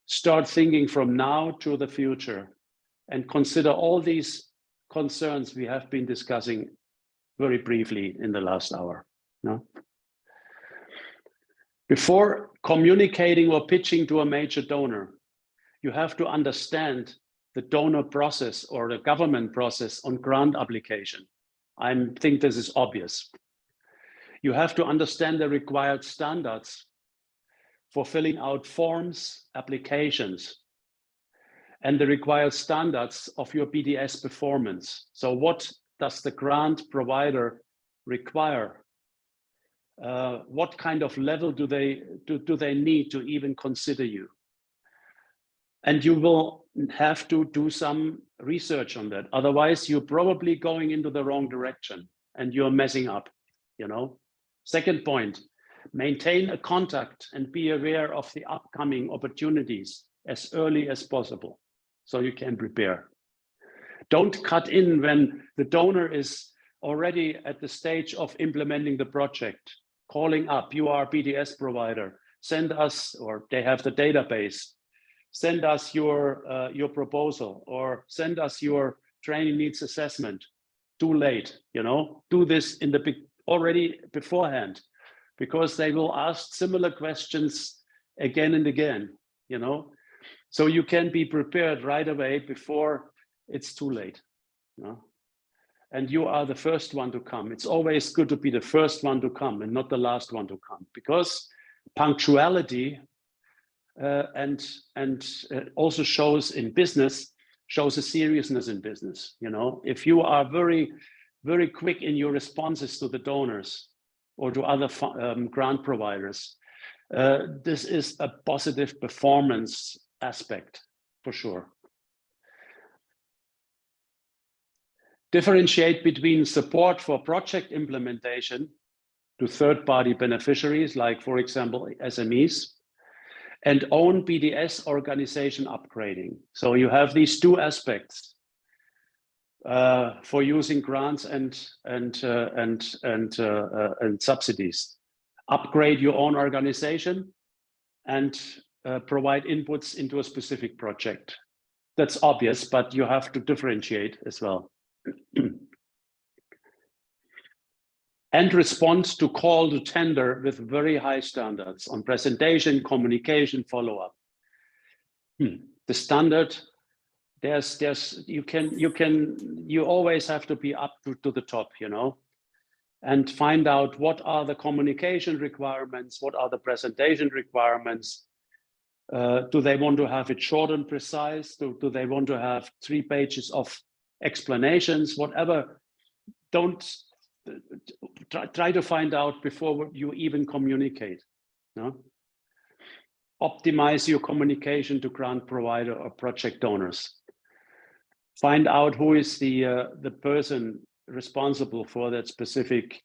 S1: start thinking from now to the future and consider all these concerns we have been discussing very briefly in the last hour. No? Before communicating or pitching to a major donor, you have to understand the donor process or the government process on grant application. I think this is obvious. You have to understand the required standards for filling out forms, applications, and the required standards of your BDS performance. So what does the grant provider require? What kind of level do they need to even consider you? And you will have to do some research on that. Otherwise, you're probably going into the wrong direction and you're messing up, you know? Second point, maintain a contact and be aware of the upcoming opportunities as early as possible so you can prepare. Don't cut in when the donor is already at the stage of implementing the project, calling up, you are a BDS provider, send us, or they have the database, send us your proposal, or send us your training needs assessment. Too late, you know, do this in the already beforehand, because they will ask similar questions again and again, you know, so you can be prepared right away before it's too late. You know? And you are the first one to come. It's always good to be the first one to come and not the last one to come, because punctuality and also shows in business, shows a seriousness in business. You know, if you are very, very quick in your responses to the donors or to other grant providers, this is a positive performance aspect for sure. Differentiate between support for project implementation to third-party beneficiaries, like, for example, SMEs, and own BDS organization upgrading. So you have these two aspects for using grants and subsidies. Upgrade your own organization and provide inputs into a specific project. That's obvious, but you have to differentiate as well. And respond to call to tender with very high standards on presentation, communication, follow-up. The standard, you always have to be up to the top, you know, and find out what are the communication requirements, what are the presentation requirements. Do they want to have it short and precise? Do they want to have 3 pages of explanations? Whatever, don't try to find out before you even communicate. No? Optimize your communication to grant provider or project donors. Find out who is the person responsible for that specific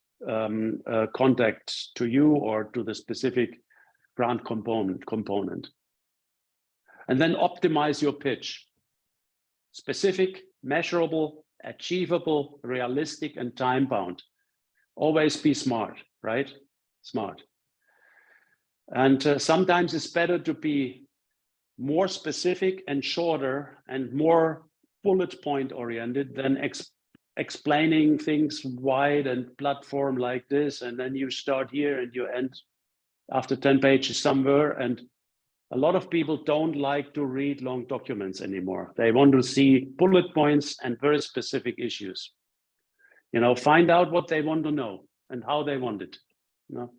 S1: contact to you or to the specific grant component. And then optimize your pitch. Specific, measurable, achievable, realistic, and time-bound. Always be smart, right? Smart. And sometimes it's better to be more specific and shorter and more bullet point oriented than explaining things wide and platform like this, and then you start here and you end after 10 pages somewhere. And a lot of people don't like to read long documents anymore. They want to see bullet points and very specific issues. You know, find out what they want to know and how they want it. You know?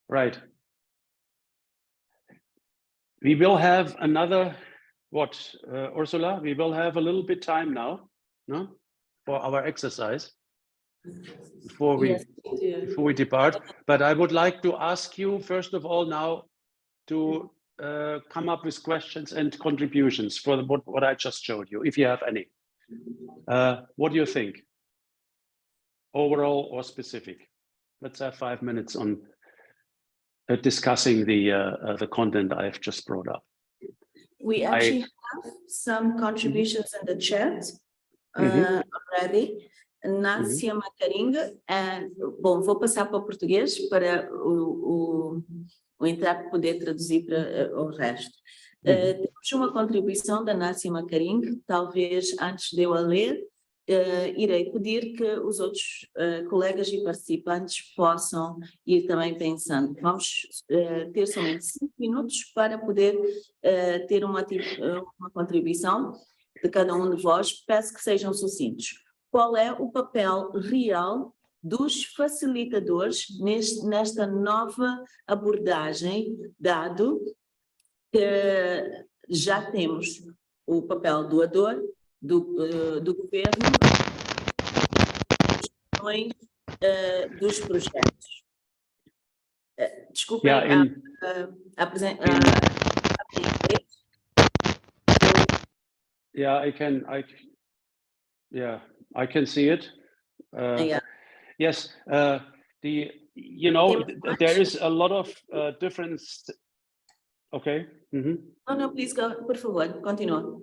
S1: Right. We will have another, Ursula? We will have a little bit time now, no, for our exercise before we depart. But I would like to ask you first of all now to come up with questions and contributions for what I just showed you, if you have any. What do you think? Overall or specific? Let's have 5 minutes on discussing the content I've just brought up.
S2: We actually have some contributions in the chat already. Nácia Macaringa, bom, vou passar para o português para o intérprete poder traduzir para o resto. Temos uma contribuição da Nácia Macaringa, talvez antes de eu a ler, irei pedir que os outros colegas e participantes possam ir também pensando. Vamos ter somente 5 minutos para poder ter uma contribuição de cada um de vós. Peço que sejam sucintos. Qual é o papel real dos facilitadores nesta nova abordagem, dado que já temos o papel doador, do governo, dos projetos? Desculpem
S1: I can see it. Yes, there is a lot of different. Okay.
S2: No, please go. Por favor, continua.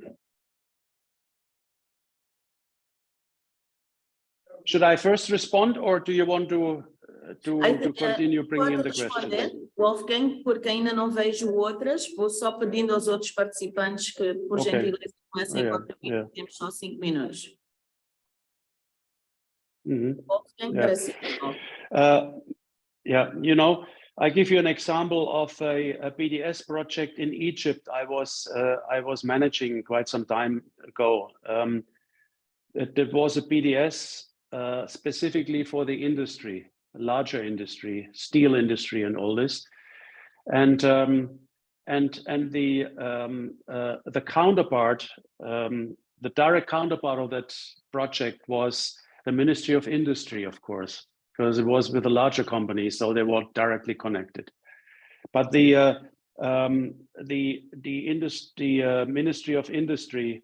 S1: Should I first respond, or do you want to continue bringing in the questions?
S2: Wolfgang, porque ainda não vejo outras, vou só pedindo aos outros participantes que, por gentileza, comecem a contribuir. Temos só 5 minutos. Wolfgang,
S1: you know, I give you an example of a BDS project in Egypt I was managing quite some time ago. It was a BDS specifically for the industry, larger industry, steel industry, and all this, and the counterpart, the direct counterpart of that project was the Ministry of Industry, of course, because it was with a larger company, so they were directly connected. But the Ministry of Industry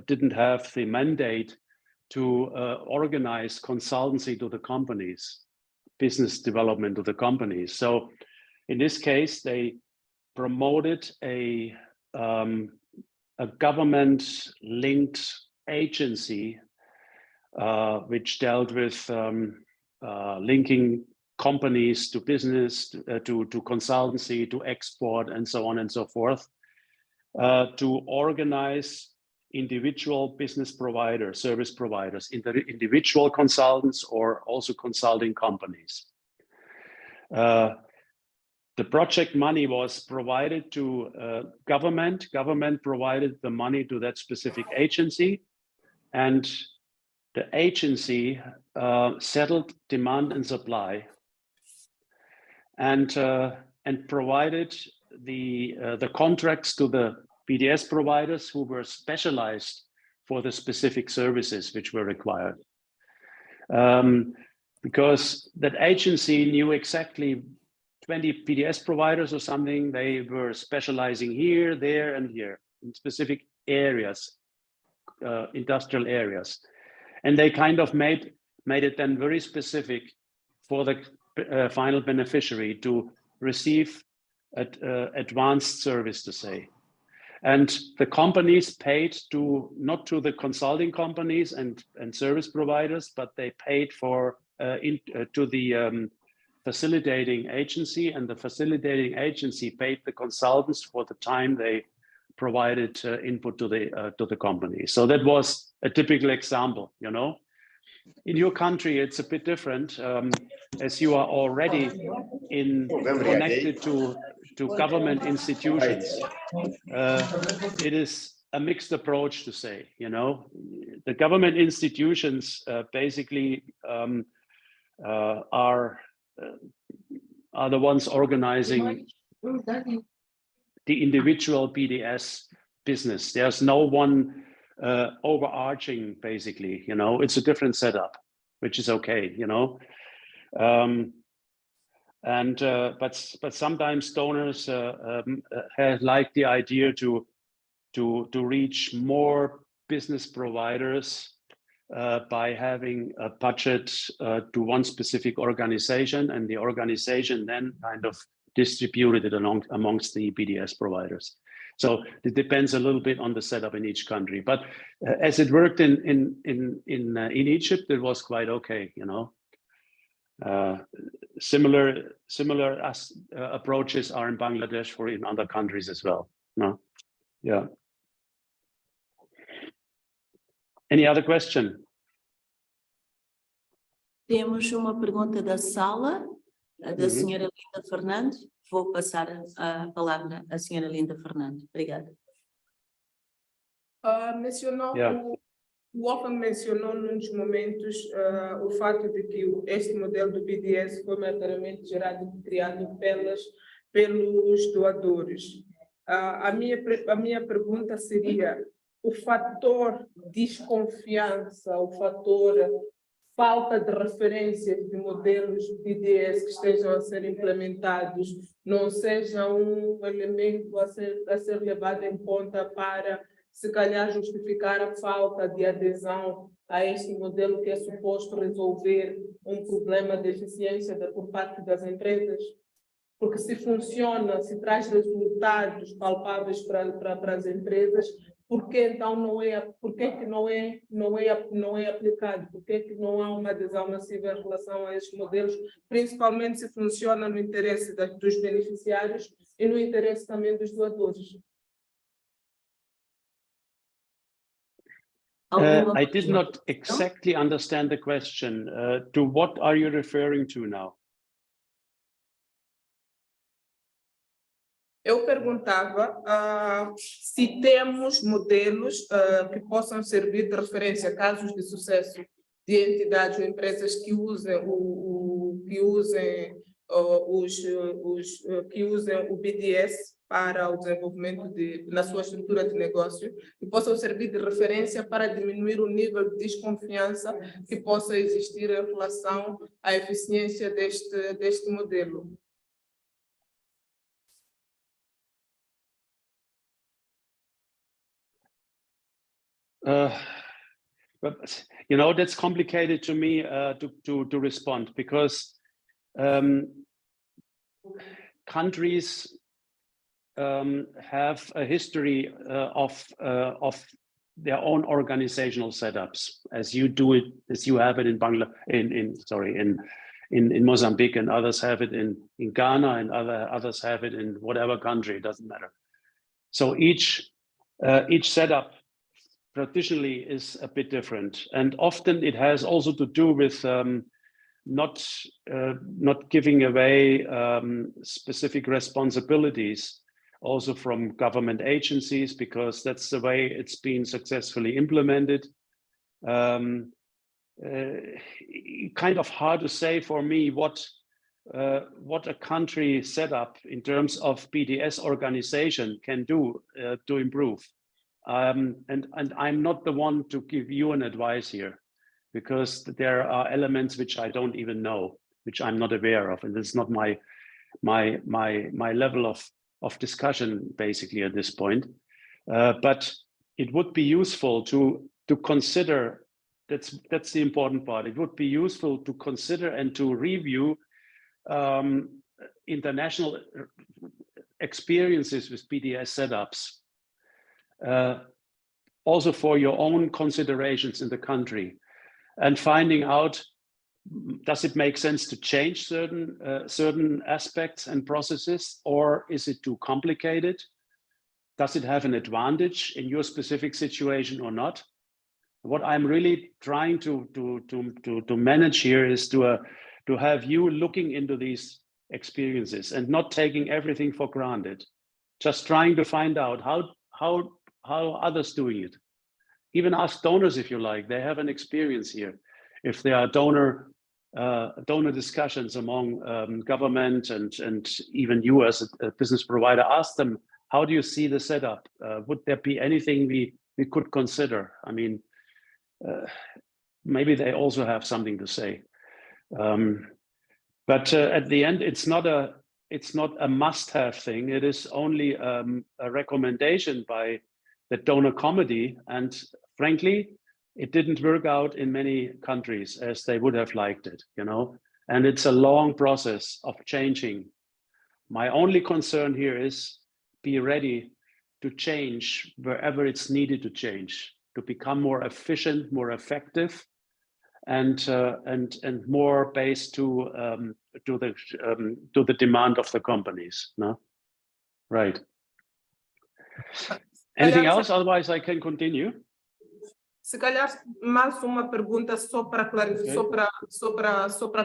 S1: didn't have the mandate to organize consultancy to the companies, business development to the companies. So in this case, they promoted a government-linked agency which dealt with linking companies to business, to consultancy, to export, and so on and so forth, to organize individual business providers, service providers, individual consultants, or also consulting companies. The project money was provided to government. Government provided the money to that specific agency, and the agency settled demand and supply, and provided the contracts to the BDS providers who were specialized for the specific services which were required. Because that agency knew exactly 20 BDS providers or something, they were specializing here, there, and here in specific areas, industrial areas. And they kind of made it then very specific for the final beneficiary to receive advanced service, to say. And the companies paid not to the consulting companies and service providers, but they paid to the facilitating agency, and the facilitating agency paid the consultants for the time they provided input to the company. So that was a typical example, you know. In your country, it's a bit different, as you are already connected to government institutions. It is a mixed approach to say, you know, the government institutions basically are the ones organizing the individual BDS business. There's no one overarching, basically, you know. It's a different setup, which is okay, you know. But sometimes donors have like the idea to reach more business providers by having a budget to one specific organization, and the organization then kind of distributed it amongst the BDS providers. So it depends a little bit on the setup in each country. But as it worked in Egypt, it was quite okay, you know. Similar approaches are in Bangladesh or in other countries as well. No, yeah. Any other question?
S2: Temos uma pergunta da sala, da senhora Linda Fernandes. Vou passar a palavra à senhora Linda Fernandes. Obrigada.
S3: O Wolfgang mencionou num dos momentos o fato de que este modelo do BDS foi maioritariamente gerado e criado pelos doadores. A minha pergunta seria: o fator desconfiança, o fator falta de referências de modelos BDS que estejam a ser implementados não seja um elemento a ser levado em conta para, se calhar, justificar a falta de adesão a este modelo que é suposto resolver um problema de eficiência por parte das empresas? Porque se funciona, se traz resultados palpáveis para as empresas, por que então não é aplicado? Por que não há uma adesão massiva em relação a estes modelos, principalmente se funciona no interesse dos beneficiários e no interesse também dos doadores?
S1: I did not exactly understand the question. To what are you referring to now?
S3: Eu perguntava se temos modelos que possam servir de referência, casos de sucesso de entidades ou empresas que usem o BDS para o desenvolvimento na sua estrutura de negócio, e possam servir de referência para diminuir o nível de desconfiança que possa existir em relação à eficiência deste modelo.
S1: But, you know, that's complicated to me to respond, because countries have a history of their own organizational setups, as you have it in in Mozambique, and others have it in Ghana, and others have it in whatever country. It doesn't matter. So each setup traditionally is a bit different, and often it has also to do with not giving away specific responsibilities also from government agencies, because that's the way it's been successfully implemented. Kind of hard to say for me what a country setup in terms of BDS organization can do to improve. And I'm not the one to give you an advice here, because there are elements which I don't even know, which I'm not aware of, and it's not my level of discussion basically at this point. But it would be useful to consider. That's the important part. It would be useful to consider and to review international experiences with BDS setups. also for your own considerations in the country, and finding out, does it make sense to change certain aspects and processes, or is it too complicated? Does it have an advantage in your specific situation or not? What I'm really trying to manage here is to have you looking into these experiences and not taking everything for granted. Just trying to find out how others doing it. Even ask donors if you like. They have an experience here. If there are donor discussions among government and even you as a business provider, ask them, how do you see the setup? Would there be anything we could consider? I mean, maybe they also have something to say. But at the end, it's not a must-have thing. It is only a recommendation by the donor committee, and frankly, it didn't work out in many countries as they would have liked it, you know. And it's a long process of changing. My only concern here is be ready to change wherever it's needed to change, to become more efficient, more effective, and more based to the demand of the companies. No, right. Anything else? Otherwise, I can continue.
S3: Se calhar mais uma pergunta só para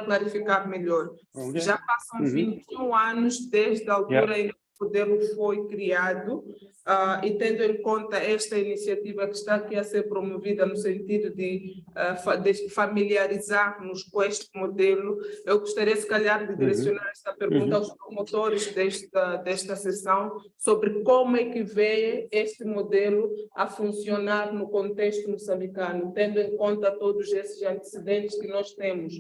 S3: clarificar melhor.
S1: Okay.
S3: Já passam 21 anos desde a altura em que o modelo foi criado, e tendo em conta esta iniciativa que está aqui a ser promovida no sentido de familiarizar-nos com este modelo, eu gostaria, se calhar, de direcionar esta pergunta aos promotores desta sessão sobre como é que vê este modelo a funcionar no contexto moçambicano, tendo em conta todos esses antecedentes que nós temos.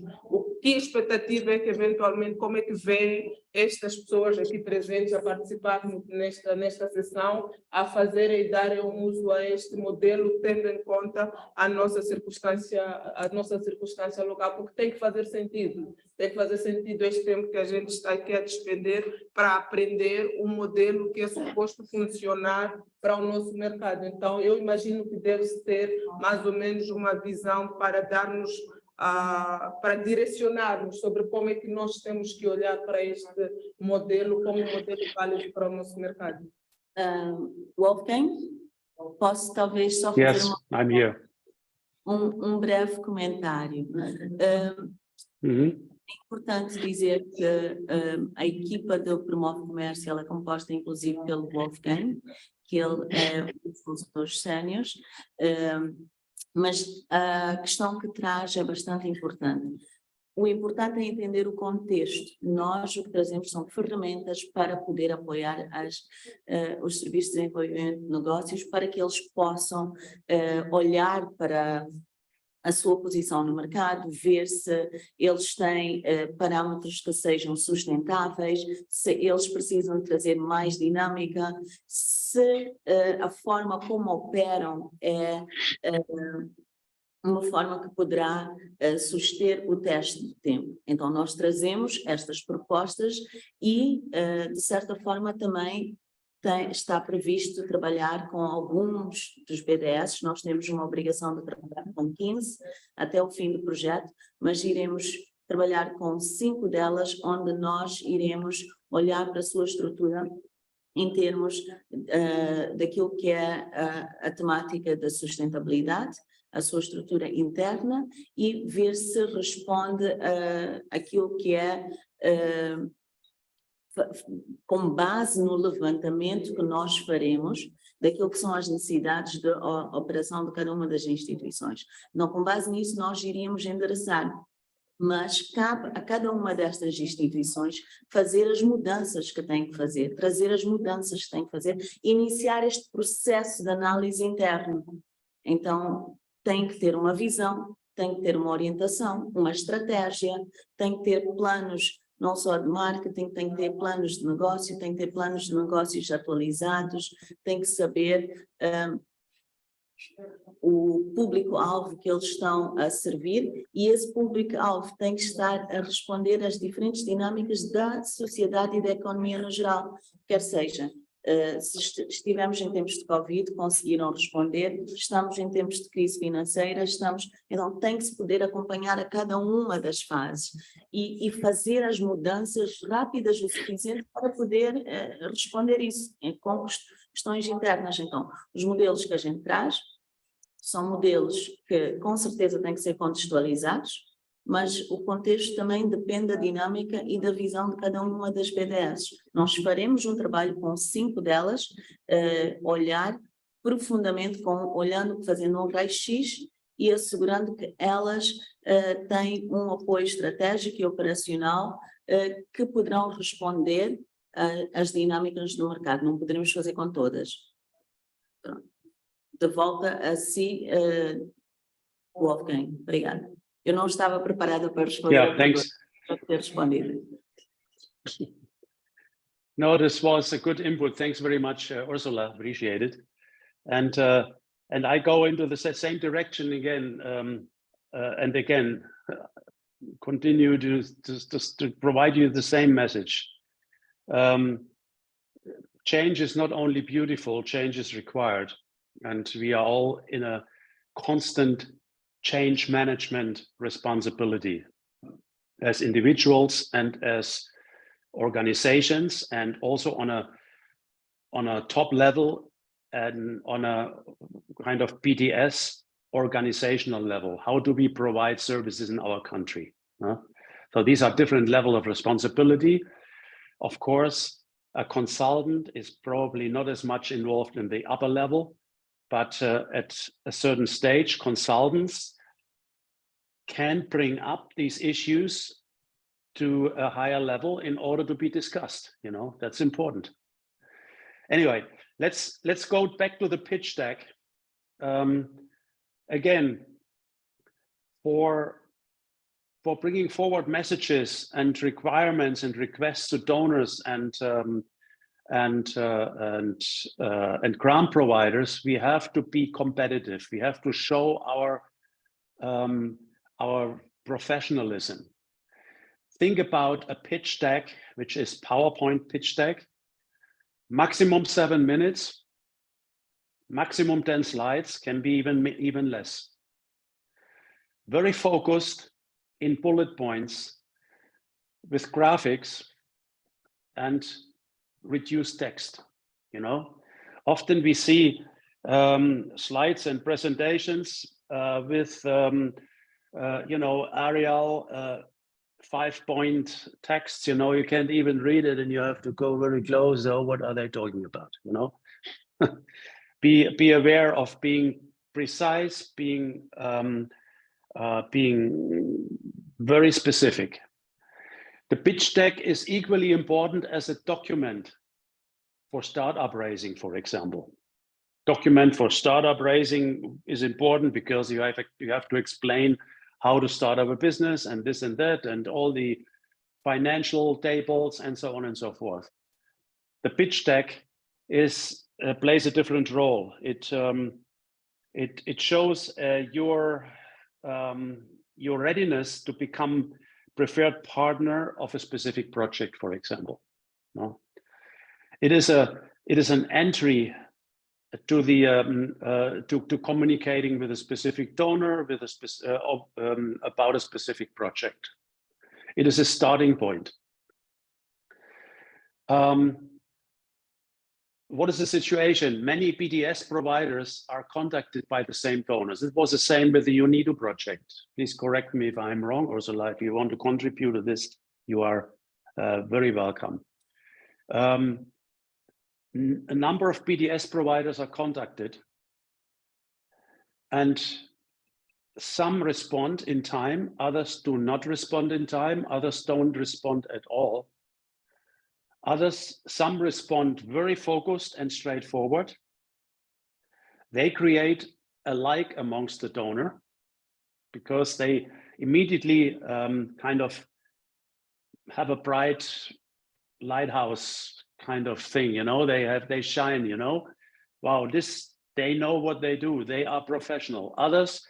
S3: Que expectativa é que, eventualmente, como é que vê estas pessoas aqui presentes a participar nesta sessão, a fazerem e darem um uso a este modelo, tendo em conta a nossa circunstância local, porque tem que fazer sentido este tempo que a gente está aqui a despender para aprender um modelo que é suposto funcionar para o nosso mercado. Então, eu imagino que deve-se ter mais ou menos uma visão para darmos para direcionarmos sobre como é que nós temos que olhar para este modelo como um modelo válido para o nosso mercado.
S2: Wolfgang, posso talvez só fazer um breve comentário. É importante dizer que a equipa do PROMOVE Comércio ela é composta inclusive pelo Wolfgang, que ele é um dos consultores séniores, mas a questão que traz é bastante importante. O importante é entender o contexto. Nós o que trazemos são ferramentas para poder apoiar os serviços de desenvolvimento de negócios para que eles possam olhar para a sua posição no mercado, ver se eles têm parâmetros que sejam sustentáveis, se eles precisam trazer mais dinâmica, se a forma como operam é uma forma que poderá suster o teste de tempo. Então, nós trazemos estas propostas e, de certa forma, também está previsto trabalhar com alguns dos BDS. Nós temos uma obrigação de trabalhar com 15 até o fim do projeto, mas iremos trabalhar com 5 delas, onde nós iremos olhar para a sua estrutura em termos daquilo que é a temática da sustentabilidade, a sua estrutura interna e ver se responde àquilo que é com base no levantamento que nós faremos daquilo que são as necessidades de operação de cada uma das instituições. Não, com base nisso nós iríamos endereçar, mas cabe a cada uma destas instituições fazer as mudanças que tem que fazer, trazer as mudanças que tem que fazer, iniciar este processo de análise interna. Então, tem que ter uma visão, tem que ter uma orientação, uma estratégia, tem que ter planos não só de marketing, tem que ter planos de negócio, tem que ter planos de negócios atualizados, tem que saber o público-alvo que eles estão a servir e esse público-alvo tem que estar a responder às diferentes dinâmicas da sociedade e da economia no geral, quer seja Se estivemos em tempos de Covid, conseguiram responder, estamos em tempos de crise financeira, então tem que se poder acompanhar a cada uma das fases e fazer as mudanças rápidas o suficiente para poder responder isso com questões internas. Então, os modelos que a gente traz são modelos que com certeza têm que ser contextualizados, mas o contexto também depende da dinâmica e da visão de cada uma das BDS. Nós faremos um trabalho com 5 delas, olhar profundamente, fazendo um raio-x e assegurando que elas têm um apoio estratégico e operacional que poderão responder às dinâmicas do mercado. Não poderemos fazer com todas. Pronto. De volta a si, Wolfgang. Obrigada. Eu não estava preparada para responder.
S1: Yeah, thanks.
S2: Para ter respondido.
S1: No, this was a good input. Thanks very much, Ursula. Appreciate it. And I go into the same direction again, and again, continue to provide you the same message. Change is not only beautiful, change is required. And we are all in a constant change management responsibility as individuals and as organizations, and also on a top level and on a kind of BDS organizational level. How do we provide services in our country? So these are different levels of responsibility. Of course, a consultant is probably not as much involved in the upper level, but at a certain stage, consultants can bring up these issues to a higher level in order to be discussed. You know, that's important. Anyway, let's go back to the pitch deck. Again, for bringing forward messages and requirements and requests to donors and grant providers, we have to be competitive. We have to show our professionalism. Think about a pitch deck, which is PowerPoint pitch deck, maximum 7 minutes, maximum 10 slides, can be even less. Very focused in bullet points with graphics and reduced text. You know, often we see slides and presentations with you know, Arial 5-point text. You know, you can't even read it, and you have to go very close. Oh, what are they talking about? You know, be aware of being precise, being very specific. The pitch deck is equally important as a document for startup raising, for example. Document for startup raising is important because you have to explain how to start up a business and this and that and all the financial tables and so on and so forth. The pitch deck plays a different role. It shows your readiness to become preferred partner of a specific project, for example. No? It is an entry to the to communicating with a specific donor, with about a specific project. It is a starting point. What is the situation? Many BDS providers are contacted by the same donors. It was the same with the UNIDO project. Please correct me if I'm wrong, Ursula. If you want to contribute to this, you are very welcome. A number of BDS providers are contacted, and some respond in time, others do not respond in time, others don't respond at all. Some respond very focused and straightforward. They create a like amongst the donor because they immediately kind of have a bright lighthouse kind of thing, you know, they shine, you know, wow, they know what they do, they are professional. Others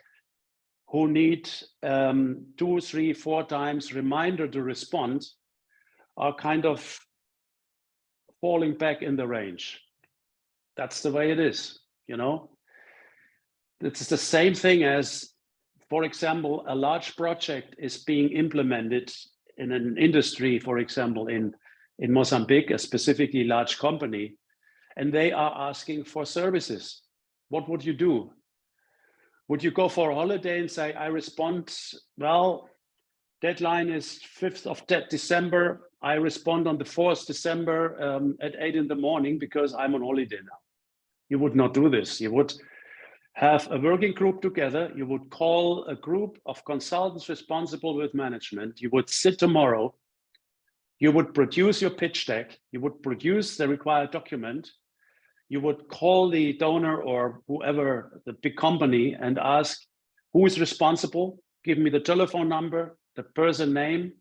S1: who need 2, 3, 4 times reminder to respond are kind of falling back in the range. That's the way it is, you know. It's the same thing as, for example, a large project is being implemented in an industry, for example, in Mozambique, a specifically large company, and they are asking for services. What would you do? Would you go for a holiday and say, I respond, well, deadline is 5th of December. I respond on the 4th December at 8 in the morning because I'm on holiday now. You would not do this. You would have a working group together. You would call a group of consultants responsible with management. You would sit tomorrow. You would produce your pitch deck. You would produce the required document. You would call the donor or whoever, the big company, and ask who is responsible. Give me the telephone number, the person name,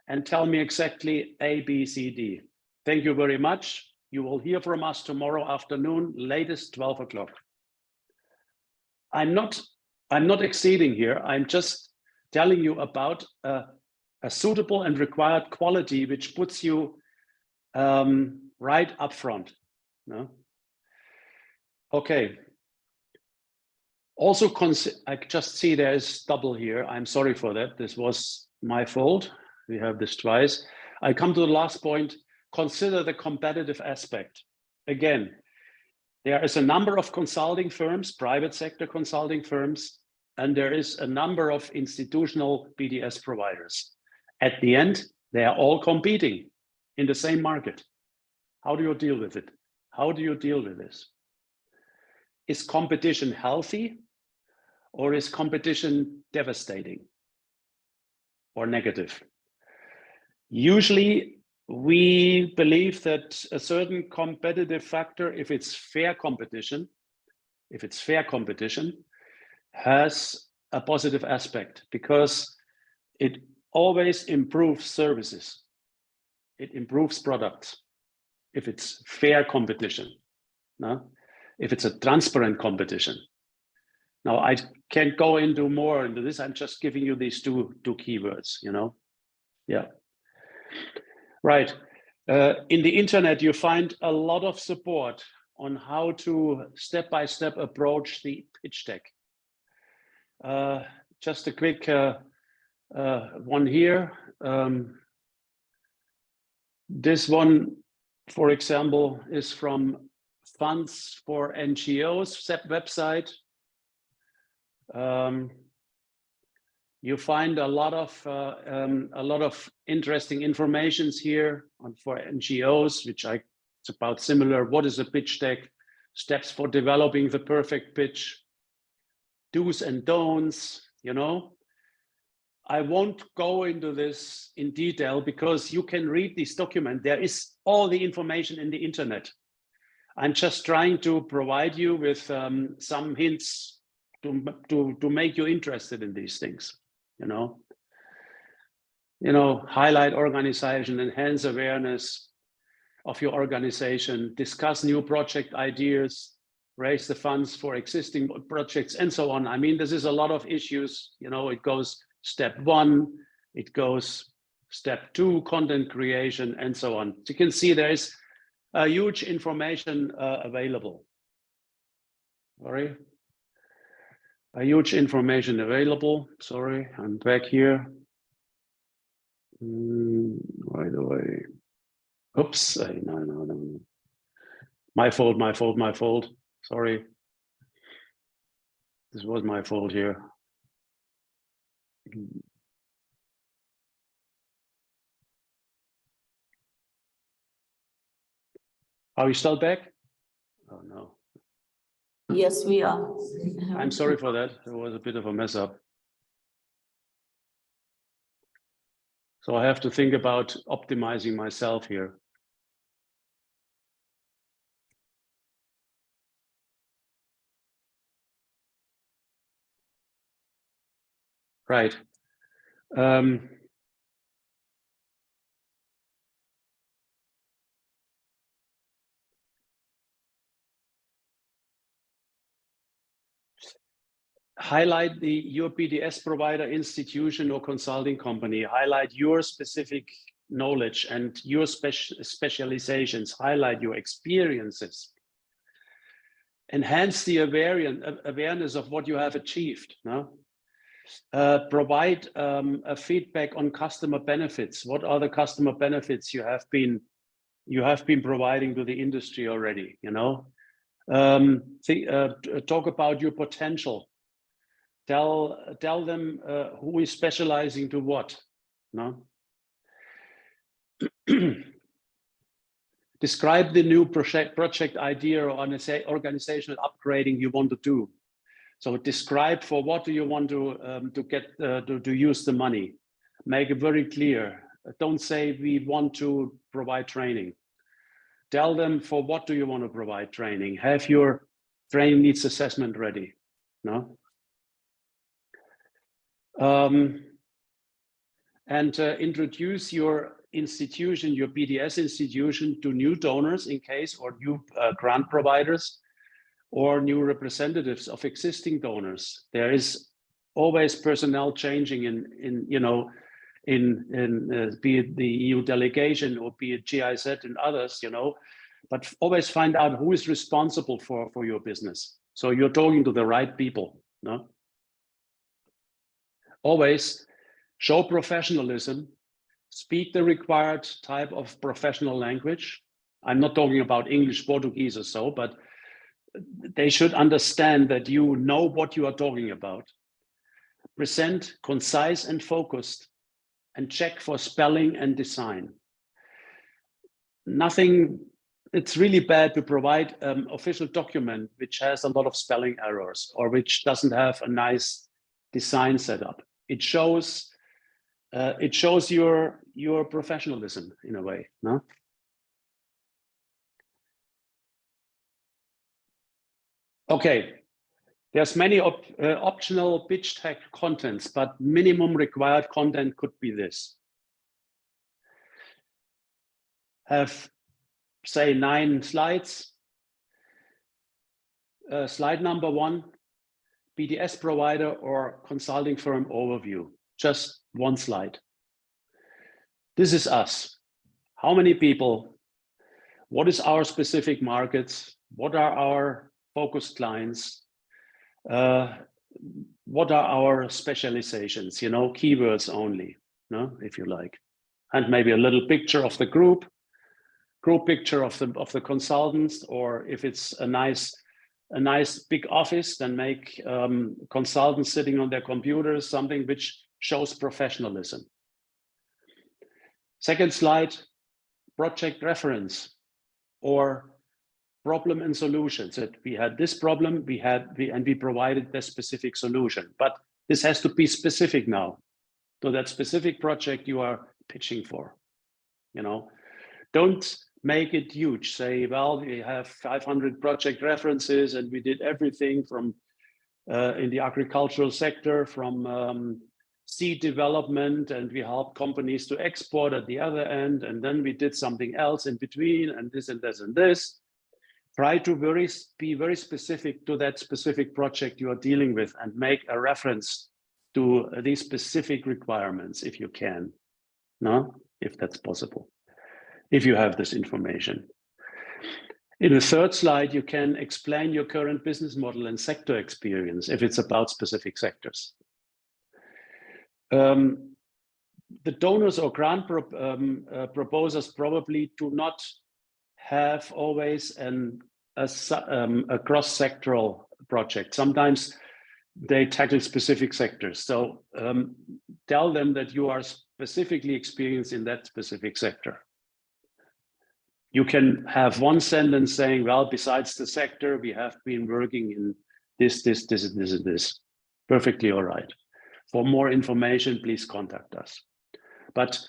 S1: and tell me exactly A, B, C, D. Thank you very much. You will hear from us tomorrow afternoon, latest 12 o'clock. I'm not exceeding here. I'm just telling you about a suitable and required quality which puts you right up front. No? Okay. Also, I just see there is double here. I'm sorry for that. This was my fault. We have this twice. I come to the last point. Consider the competitive aspect. Again, there is a number of consulting firms, private sector consulting firms, and there is a number of institutional BDS providers. At the end, they are all competing in the same market. How do you deal with it? How do you deal with this? Is competition healthy, or is competition devastating or negative? Usually, we believe that a certain competitive factor, if it's fair competition, has a positive aspect because it always improves services. It improves products if it's fair competition. No? If it's a transparent competition. Now, I can't go into more into this. I'm just giving you these two keywords, you know? Yeah. Right. In the internet, you find a lot of support on how to step-by-step approach the pitch deck. Just a quick one here. This one, for example, is from Funds for NGOs website. You find a lot of interesting informations here for NGOs, which it's about similar. What is a pitch deck? Steps for developing the perfect pitch. Do's and don'ts, you know. I won't go into this in detail because you can read this document. There is all the information in the internet. I'm just trying to provide you with some hints to make you interested in these things. You know, highlight organization, enhance awareness of your organization, discuss new project ideas, raise the funds for existing projects, and so on. I mean, this is a lot of issues. You know, it goes step 1, it goes step 2, content creation, and so on. So you can see there is a huge information available. Sorry. A huge information available. Sorry, I'm back here. Right away. Oops, no. My fault. Sorry. This was my fault here. Are we still back? Oh no.
S2: Yes, we are.
S1: I'm sorry for that. There was a bit of a mess up. So I have to think about optimizing myself here. Right. Highlight your BDS provider, institution, or consulting company. Highlight your specific knowledge and your specializations. Highlight your experiences. enhance the awareness of what you have achieved. No? Provide a feedback on customer benefits. What are the customer benefits you have been providing to the industry already? You know, talk about your potential. Tell them who is specializing to what. No. Describe the new project idea or organizational upgrading you want to do. So describe for what do you want to use the money. Make it very clear. Don't say we want to provide training. Tell them for what do you want to provide training. Have your training needs assessment ready. No. Introduce your institution, your BDS institution, to new donors in case, or new grant providers, or new representatives of existing donors. There is always personnel changing in be it the EU delegation or be it GIZ and others, you know, but always find out who is responsible for your business. So you're talking to the right people, no? Always show professionalism, speak the required type of professional language. I'm not talking about English, Portuguese or so, but they should understand that you know what you are talking about. Present concise and focused, and check for spelling and design. Nothing, it's really bad to provide an official document which has a lot of spelling errors or which doesn't have a nice design setup. It shows your professionalism in a way, no? Okay, there's many optional pitch deck contents, but minimum required content could be this. Have, say, 9 slides. Slide number 1, BDS provider or consulting firm overview. Just 1 slide. This is us. How many people? What is our specific markets? What are our focused clients? What are our specializations? You know, keywords only, no, if you like, and maybe a little picture of the group picture of the consultants, or if it's a nice big office, then make consultants sitting on their computers, something which shows professionalism. Second slide, project reference or problem and solutions. That we had this problem, and we provided the specific solution. But this has to be specific now to that specific project you are pitching for. You know, don't make it huge. Say, well, we have 500 project references and we did everything from in the agricultural sector, from seed development, and we helped companies to export at the other end, and then we did something else in between, and this and this and this. Try to be very specific to that specific project you are dealing with and make a reference to these specific requirements if you can, no? If that's possible, if you have this information. In the third slide, you can explain your current business model and sector experience if it's about specific sectors. The donors or grant proposers probably do not have always a cross-sectoral project. Sometimes they tackle specific sectors. So tell them that you are specifically experienced in that specific sector. You can have one sentence saying, well, besides the sector, we have been working in this, and this. Perfectly all right. For more information, please contact us. But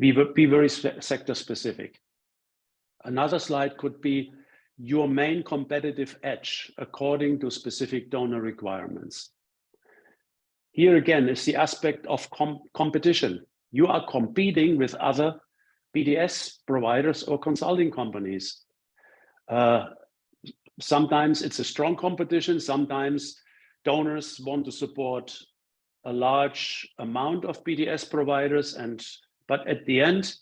S1: we would be very sector specific. Another slide could be your main competitive edge according to specific donor requirements. Here again is the aspect of competition. You are competing with other BDS providers or consulting companies. Sometimes it's a strong competition. Sometimes donors want to support a large amount of BDS providers, but at the end,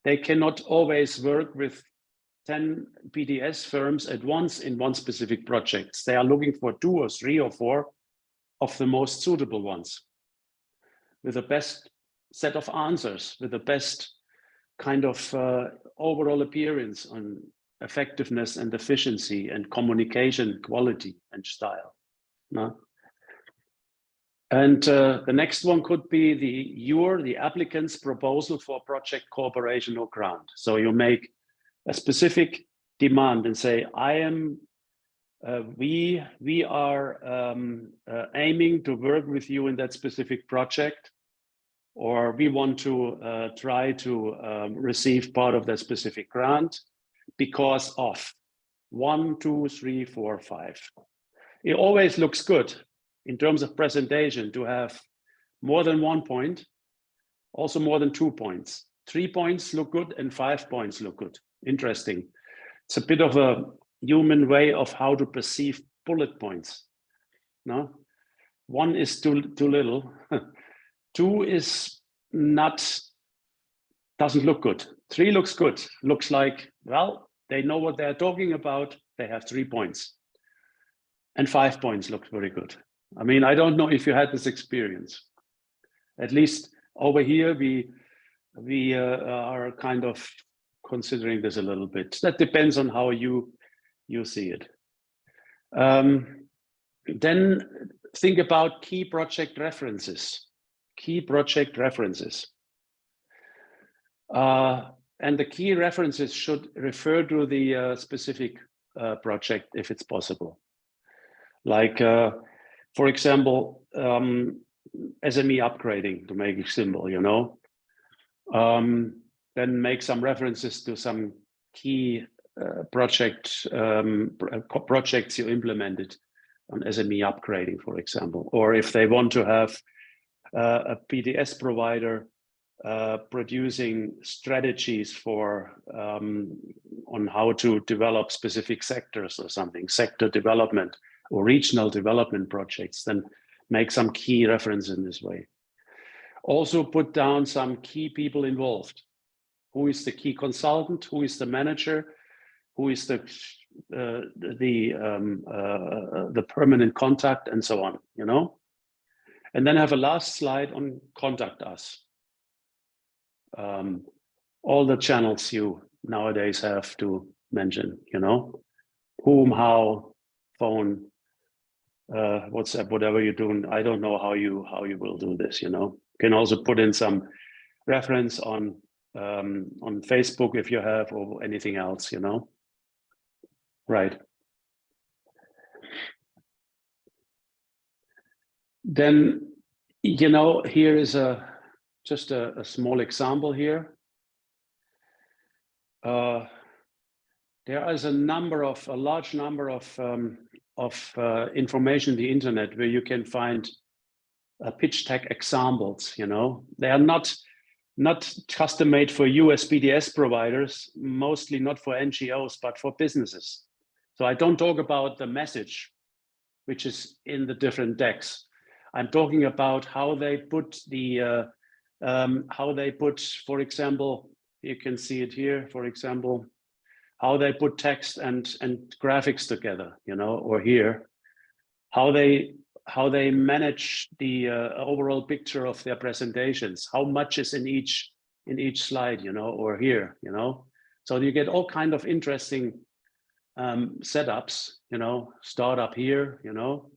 S1: they cannot always work with 10 BDS firms at once in one specific project. They are looking for 2 or 3 or 4 of the most suitable ones with the best set of answers, with the best kind of overall appearance on effectiveness and efficiency and communication quality and style. No? And the next one could be the applicant's proposal for project cooperation or grant. So you make a specific demand and say, we are aiming to work with you in that specific project, or we want to try to receive part of that specific grant because of 1, 2, 3, 4, 5. It always looks good in terms of presentation to have more than 1 point, also more than 2 points. 3 points look good and 5 points look good. Interesting. It's a bit of a human way of how to perceive bullet points. No, 1 is too little. 2 is doesn't look good. 3 looks good. Looks like, well, they know what they're talking about. They have 3 points. And 5 points look very good. I mean, I don't know if you had this experience. At least over here, we are kind of considering this a little bit. That depends on how you see it. Then think about key project references. Key project references. And the key references should refer to the specific project if it's possible. Like, for example, SME upgrading, to make it simple, you know. Then make some references to some key projects you implemented on SME upgrading, for example. Or if they want to have a PDS provider producing strategies for on how to develop specific sectors or something, sector development or regional development projects, then make some key reference in this way. Also put down some key people involved. Who is the key consultant? Who is the manager? Who is the permanent contact, and so on, you know? And then have a last slide on contact us. All the channels you nowadays have to mention, you know, whom, how, phone, WhatsApp, whatever you're doing. I don't know how you will do this, you know. You can also put in some reference on Facebook if you have, or anything else, you know. Right. Then, you know, here is just a small example here. There is a large number of information on the internet where you can find pitch deck examples, you know. They are not custom made for US BDS providers, mostly not for NGOs, but for businesses. So I don't talk about the message, which is in the different decks. I'm talking about how they put for example, you can see it here, for example, how they put text and graphics together, you know, or here, how they manage the overall picture of their presentations, how much is in each slide, you know, or here, you know. So you get all kind of interesting setups, you know, start up here, you know,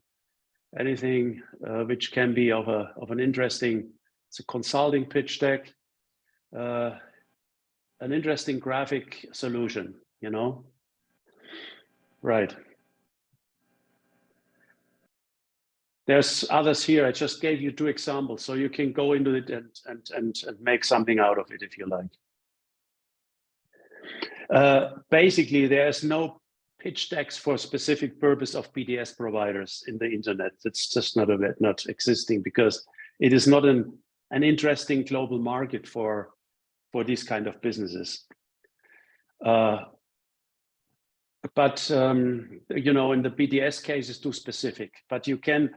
S1: anything which can be of an interesting, it's a consulting pitch deck, an interesting graphic solution, you know. Right. There's others here. I just gave you 2 examples, so you can go into it and make something out of it if you like. Basically, there's no pitch decks for specific purpose of PDS providers in the internet. It's just not existing, because it is not an interesting global market for these kind of businesses. But you know, in the BDS case, it's too specific. But you can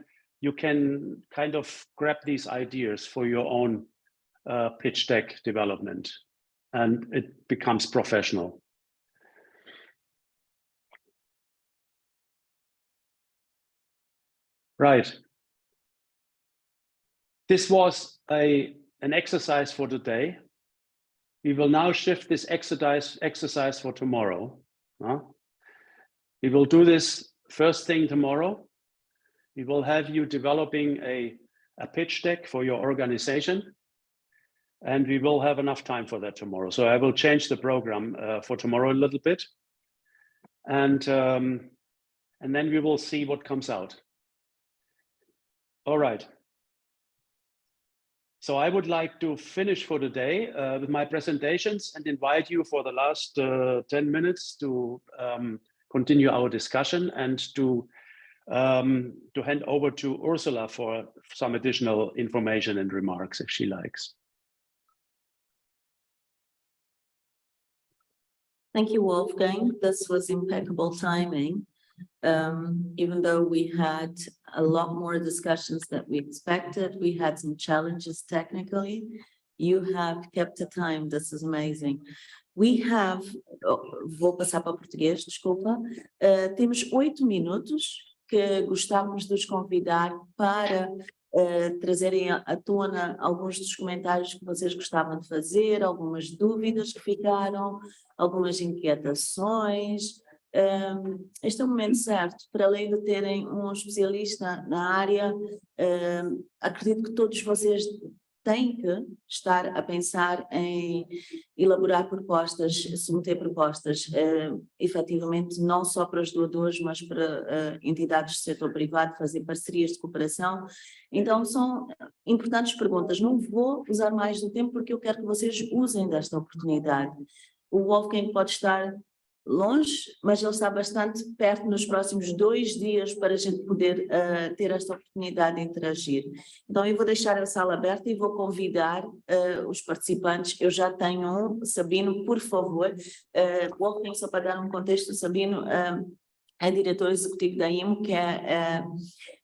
S1: kind of grab these ideas for your own pitch deck development, and it becomes professional. Right. This was an exercise for today. We will now shift this exercise for tomorrow. We will do this first thing tomorrow. We will have you developing a pitch deck for your organization, and we will have enough time for that tomorrow. So I will change the program for tomorrow a little bit, and then we will see what comes out. All right. So I would like to finish for today with my presentations and invite you for the last 10 minutes to continue our discussion and to hand over to Ursula for some additional information and remarks if she likes.
S2: Thank you, Wolfgang. This was impeccable timing. Even though we had a lot more discussions than we expected, we had some challenges technically. You have kept the time. This is amazing. We have, vou passar para português, desculpa. Temos 8 minutos que gostávamos de os convidar para trazerem à tona alguns dos comentários que vocês gostavam de fazer, algumas dúvidas que ficaram, algumas inquietações. Este é o momento certo, para além de terem um especialista na área, acredito que todos vocês têm que estar a pensar em elaborar propostas, submeter propostas, efetivamente não só para os doadores, mas para entidades do setor privado, fazer parcerias de cooperação. Então são importantes perguntas, não vou usar mais do tempo porque eu quero que vocês usem desta oportunidade. O Wolfgang pode estar longe, mas ele está bastante perto nos próximos 2 dias para a gente poder ter esta oportunidade de interagir. Então eu vou deixar a sala aberta e vou convidar os participantes. Eu já tenho um. Sabino, por favor, Wolfgang, só para dar um contexto, Sabino é diretor executivo da IMO, que é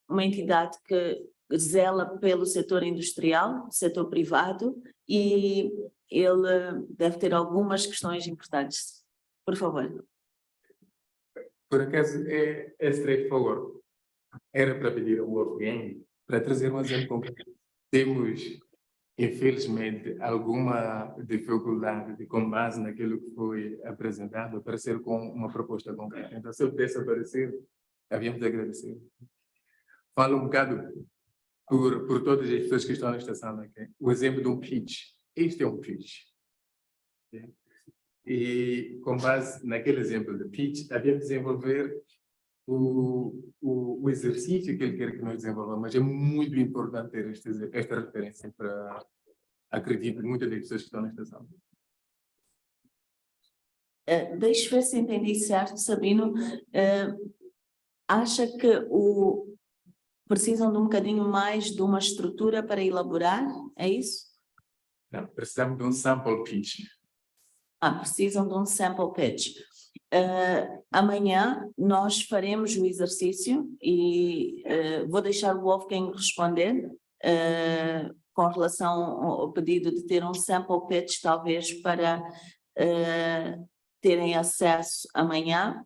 S2: uma entidade que zela pelo setor industrial, setor privado, e ele deve ter algumas questões importantes. Por favor.
S4: Por acaso é straightforward. Era para pedir ao Wolfgang para trazer um exemplo concreto. Temos, infelizmente, alguma dificuldade com base naquilo que foi apresentado, aparecer com uma proposta concreta. Então, se eu pudesse aparecer, havíamos de agradecer. Falo um bocado por todas as pessoas que estão nesta sala aqui. O exemplo de um pitch. Este é um pitch. E, com base naquele exemplo de pitch, havia de desenvolver o exercício que ele quer que nós desenvolvamos. Mas é muito importante ter esta referência para, acredito, muitas das pessoas que estão nesta sala.
S2: Deixa eu ver se entendi certo, Sabino. Acha que precisam de um bocadinho mais de uma estrutura para elaborar? É isso?
S4: Não, precisamos de um sample pitch.
S2: Precisam de um sample pitch. Amanhã nós faremos o exercício e vou deixar o Wolfgang responder com relação ao pedido de ter um sample pitch, talvez para terem acesso amanhã,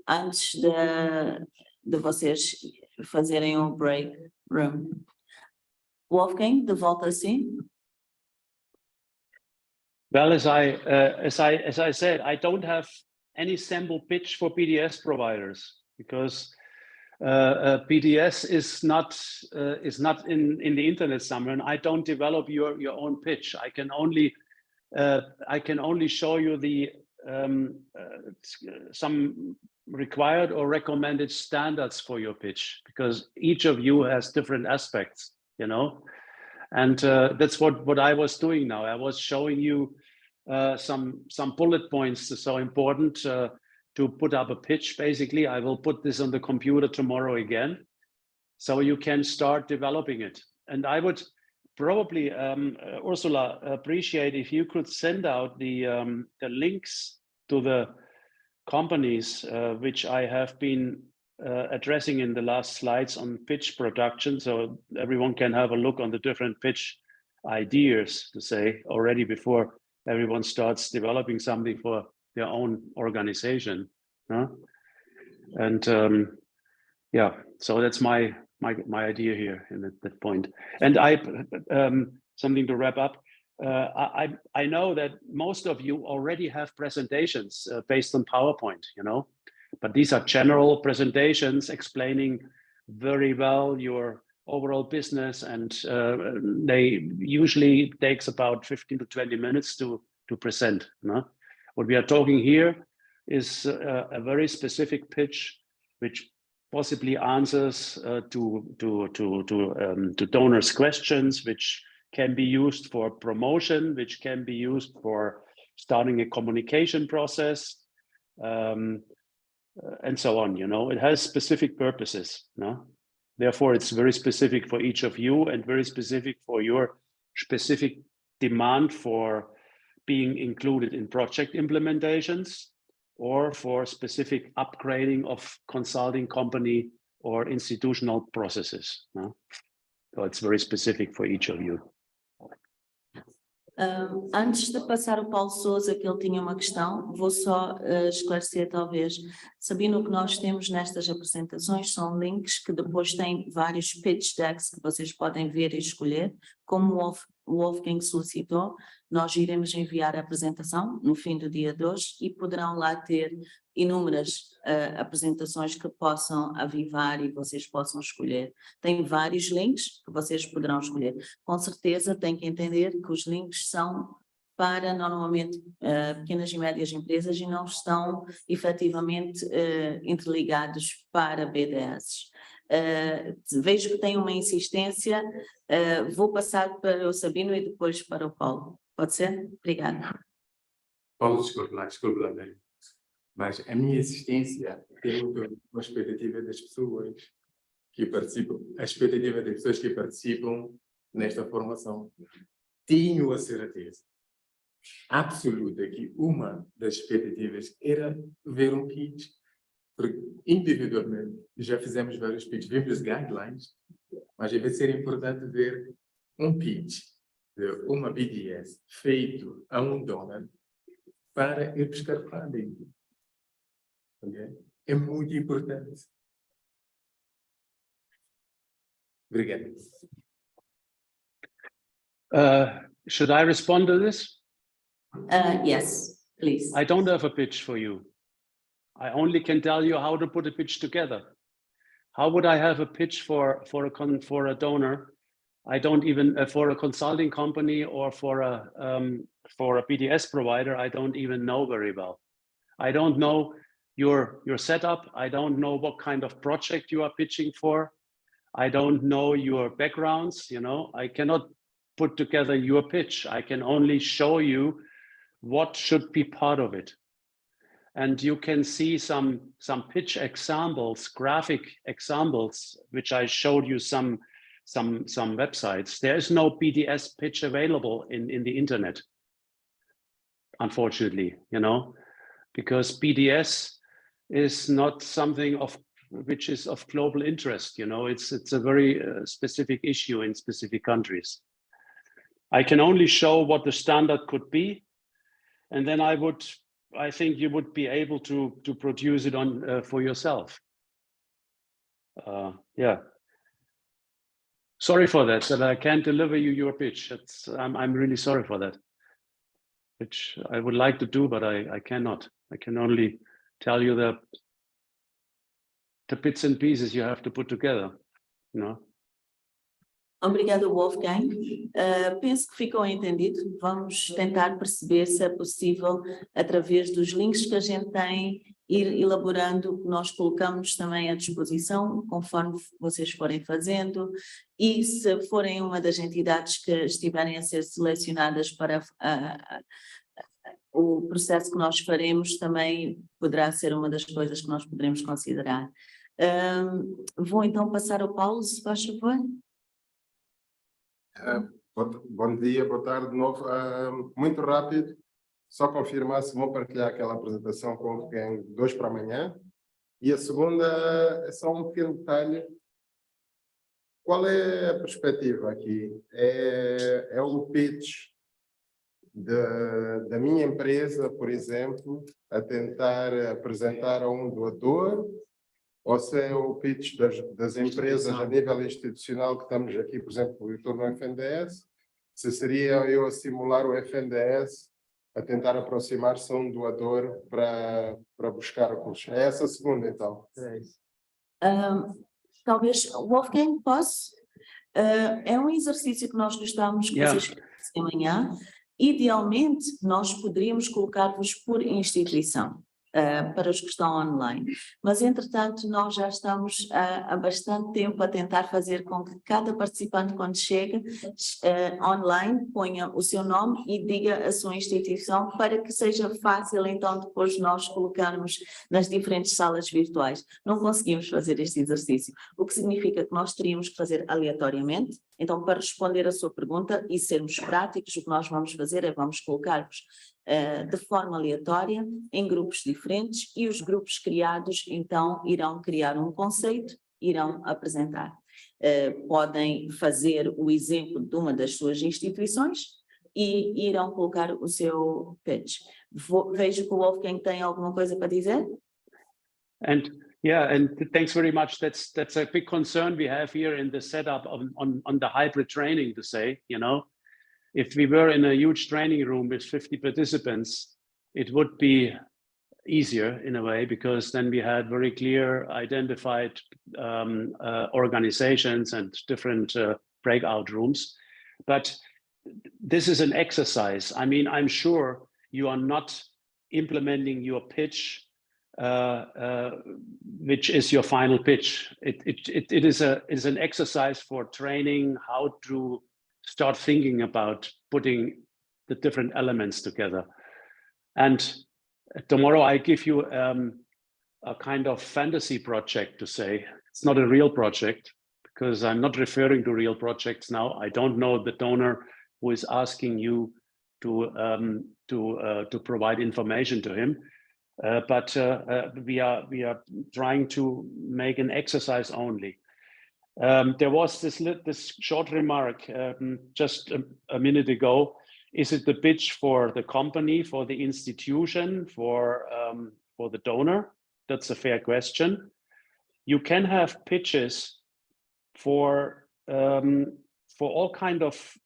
S2: antes de vocês fazerem um break room. Wolfgang, de volta assim.
S1: Well, as I said, I don't have any sample pitch for BDS providers because BDS is not in the internet somewhere, and I don't develop your own pitch. I can only show you the some required or recommended standards for your pitch, because each of you has different aspects, you know. And that's what I was doing now. I was showing you some bullet points that are so important to put up a pitch. Basically, I will put this on the computer tomorrow again, so you can start developing it. And I would probably, Ursula, appreciate if you could send out the links to the companies which I have been addressing in the last slides on pitch production, so everyone can have a look on the different pitch ideas, to say, already before everyone starts developing something for their own organization. And yeah, so that's my my idea here in that point. And something to wrap up. I know that most of you already have presentations based on PowerPoint, you know, but these are general presentations explaining very well your overall business, and they usually takes about 15 to 20 minutes to present. No? What we are talking here is a very specific pitch, which possibly answers to donors' questions, which can be used for promotion, which can be used for starting a communication process, and so on. You know, it has specific purposes. No? Therefore, it's very specific for each of you and very specific for your specific demand for being included in project implementations or for specific upgrading of consulting company or institutional processes. No? So it's very specific for each of you.
S2: Antes de passar ao Paulo Sousa, que ele tinha uma questão, vou só esclarecer talvez. Sabendo o que nós temos nestas apresentações são links que depois têm vários pitch decks que vocês podem ver e escolher. Como o Wolfgang solicitou, nós iremos enviar a apresentação no fim do dia de hoje e poderão lá ter inúmeras apresentações que possam avivar e vocês possam escolher. Tem vários links que vocês poderão escolher. Com certeza têm que entender que os links são para normalmente pequenas e médias empresas e não estão efetivamente interligados para BDS. Vejo que tem uma insistência, vou passar para o Sabino e depois para o Paulo. Pode ser? Obrigada.
S4: Paulo, desculpe lá, mas a minha existência tem muito uma expectativa das pessoas que participam, a expectativa das pessoas que participam nesta formação. Tenho a certeza absoluta que uma das expectativas era ver um pitch, porque individualmente já fizemos vários pitches, vimos as guidelines, mas vai ser importante ver um pitch de uma BDS feito a um donor para ir buscar funding. Okay? É muito importante. Obrigado.
S1: Should I respond to this?
S2: Yes, please.
S1: I don't have a pitch for you. I only can tell you how to put a pitch together. How would I have a pitch for a donor? I don't even for a consulting company or for a BDS provider. I don't even know very well. I don't know your setup. I don't know what kind of project you are pitching for. I don't know your backgrounds. You know, I cannot put together your pitch. I can only show you what should be part of it. And you can see some pitch examples, graphic examples, which I showed you some websites. There is no BDS pitch available in the internet, unfortunately, you know, because BDS is not something which is of global interest. You know, it's a very specific issue in specific countries. I can only show what the standard could be, and then I think you would be able to produce it on for yourself. Yeah. Sorry for that I can't deliver you your pitch. I'm really sorry for that. Which I would like to do, but I cannot. I can only tell you the bits and pieces you have to put together. You know.
S2: Obrigada, Wolfgang. Penso que ficou entendido. Vamos tentar perceber se é possível, através dos links que a gente tem, ir elaborando. Nós colocamos também à disposição, conforme vocês forem fazendo. E se forem uma das entidades que estiverem a ser selecionadas para o processo que nós faremos, também poderá ser uma das coisas que nós poderemos considerar. Vou então passar ao Paulo, se faz favor.
S6: Bom dia, boa tarde de novo. Muito rápido, só confirmar se vão partilhar aquela apresentação com alguém 2 para amanhã. E a segunda é só um pequeno detalhe. Qual é a perspectiva aqui? É um pitch da minha empresa, por exemplo, a tentar apresentar a um doador ou se é o pitch das empresas a nível institucional que estamos aqui, por exemplo, eu estou no FNDS, se seria eu a simular o FNDS, a tentar aproximar-se a um doador para buscar recursos. É essa a segunda, então.
S2: Talvez, Wolfgang, posso? É um exercício que nós gostamos que vocês façam amanhã. Idealmente, nós poderíamos colocar-vos por instituição. Para os que estão online, mas entretanto nós já estamos há bastante tempo a tentar fazer com que cada participante, quando chega online, ponha o seu nome e diga a sua instituição, para que seja fácil então depois nós colocarmos nas diferentes salas virtuais. Não conseguimos fazer este exercício, o que significa que nós teríamos que fazer aleatoriamente. Então, para responder a sua pergunta e sermos práticos, o que nós vamos fazer é vamos colocar-vos de forma aleatória em grupos diferentes, e os grupos criados então irão criar um conceito, irão apresentar. Podem fazer o exemplo de uma das suas instituições e irão colocar o seu pitch. Vejo que o Wolfgang tem alguma coisa para dizer.
S1: And thanks very much. That's a big concern we have here in the setup on the hybrid training, to say, you know. If we were in a huge training room with 50 participants, it would be easier in a way, because then we had very clear identified organizations and different breakout rooms. But this is an exercise. I mean, I'm sure you are not implementing your pitch, which is your final pitch. It is an exercise for training how to start thinking about putting the different elements together. And tomorrow I give you a kind of fantasy project, to say. It's not a real project, because I'm not referring to real projects now. I don't know the donor who is asking you to provide information to him, but we are trying to make an exercise only. There was this short remark just a minute ago. Is it the pitch for the company, for the institution, for the donor? That's a fair question. You can have pitches for all kind of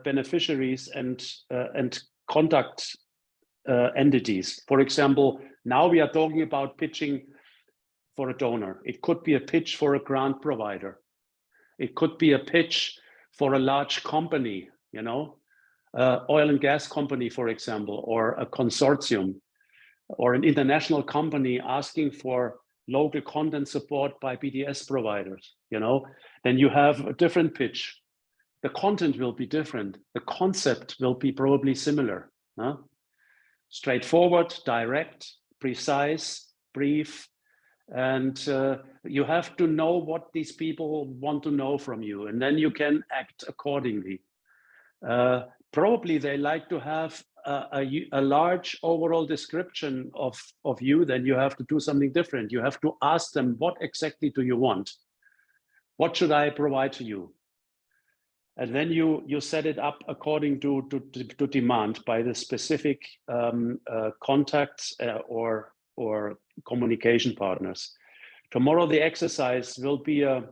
S1: beneficiaries and contact entities. For example, now we are talking about pitching for a donor. It could be a pitch for a grant provider. It could be a pitch for a large company, you know, oil and gas company, for example, or a consortium, or an international company asking for local content support by BDS providers, you know. Then you have a different pitch. The content will be different. The concept will be probably similar. Straightforward, direct, precise, brief. And you have to know what these people want to know from you, and then you can act accordingly. Probably they like to have a large overall description of you. Then you have to do something different. You have to ask them, what exactly do you want? What should I provide to you? And then you set it up according to demand by the specific contacts or communication partners. Tomorrow the exercise will be a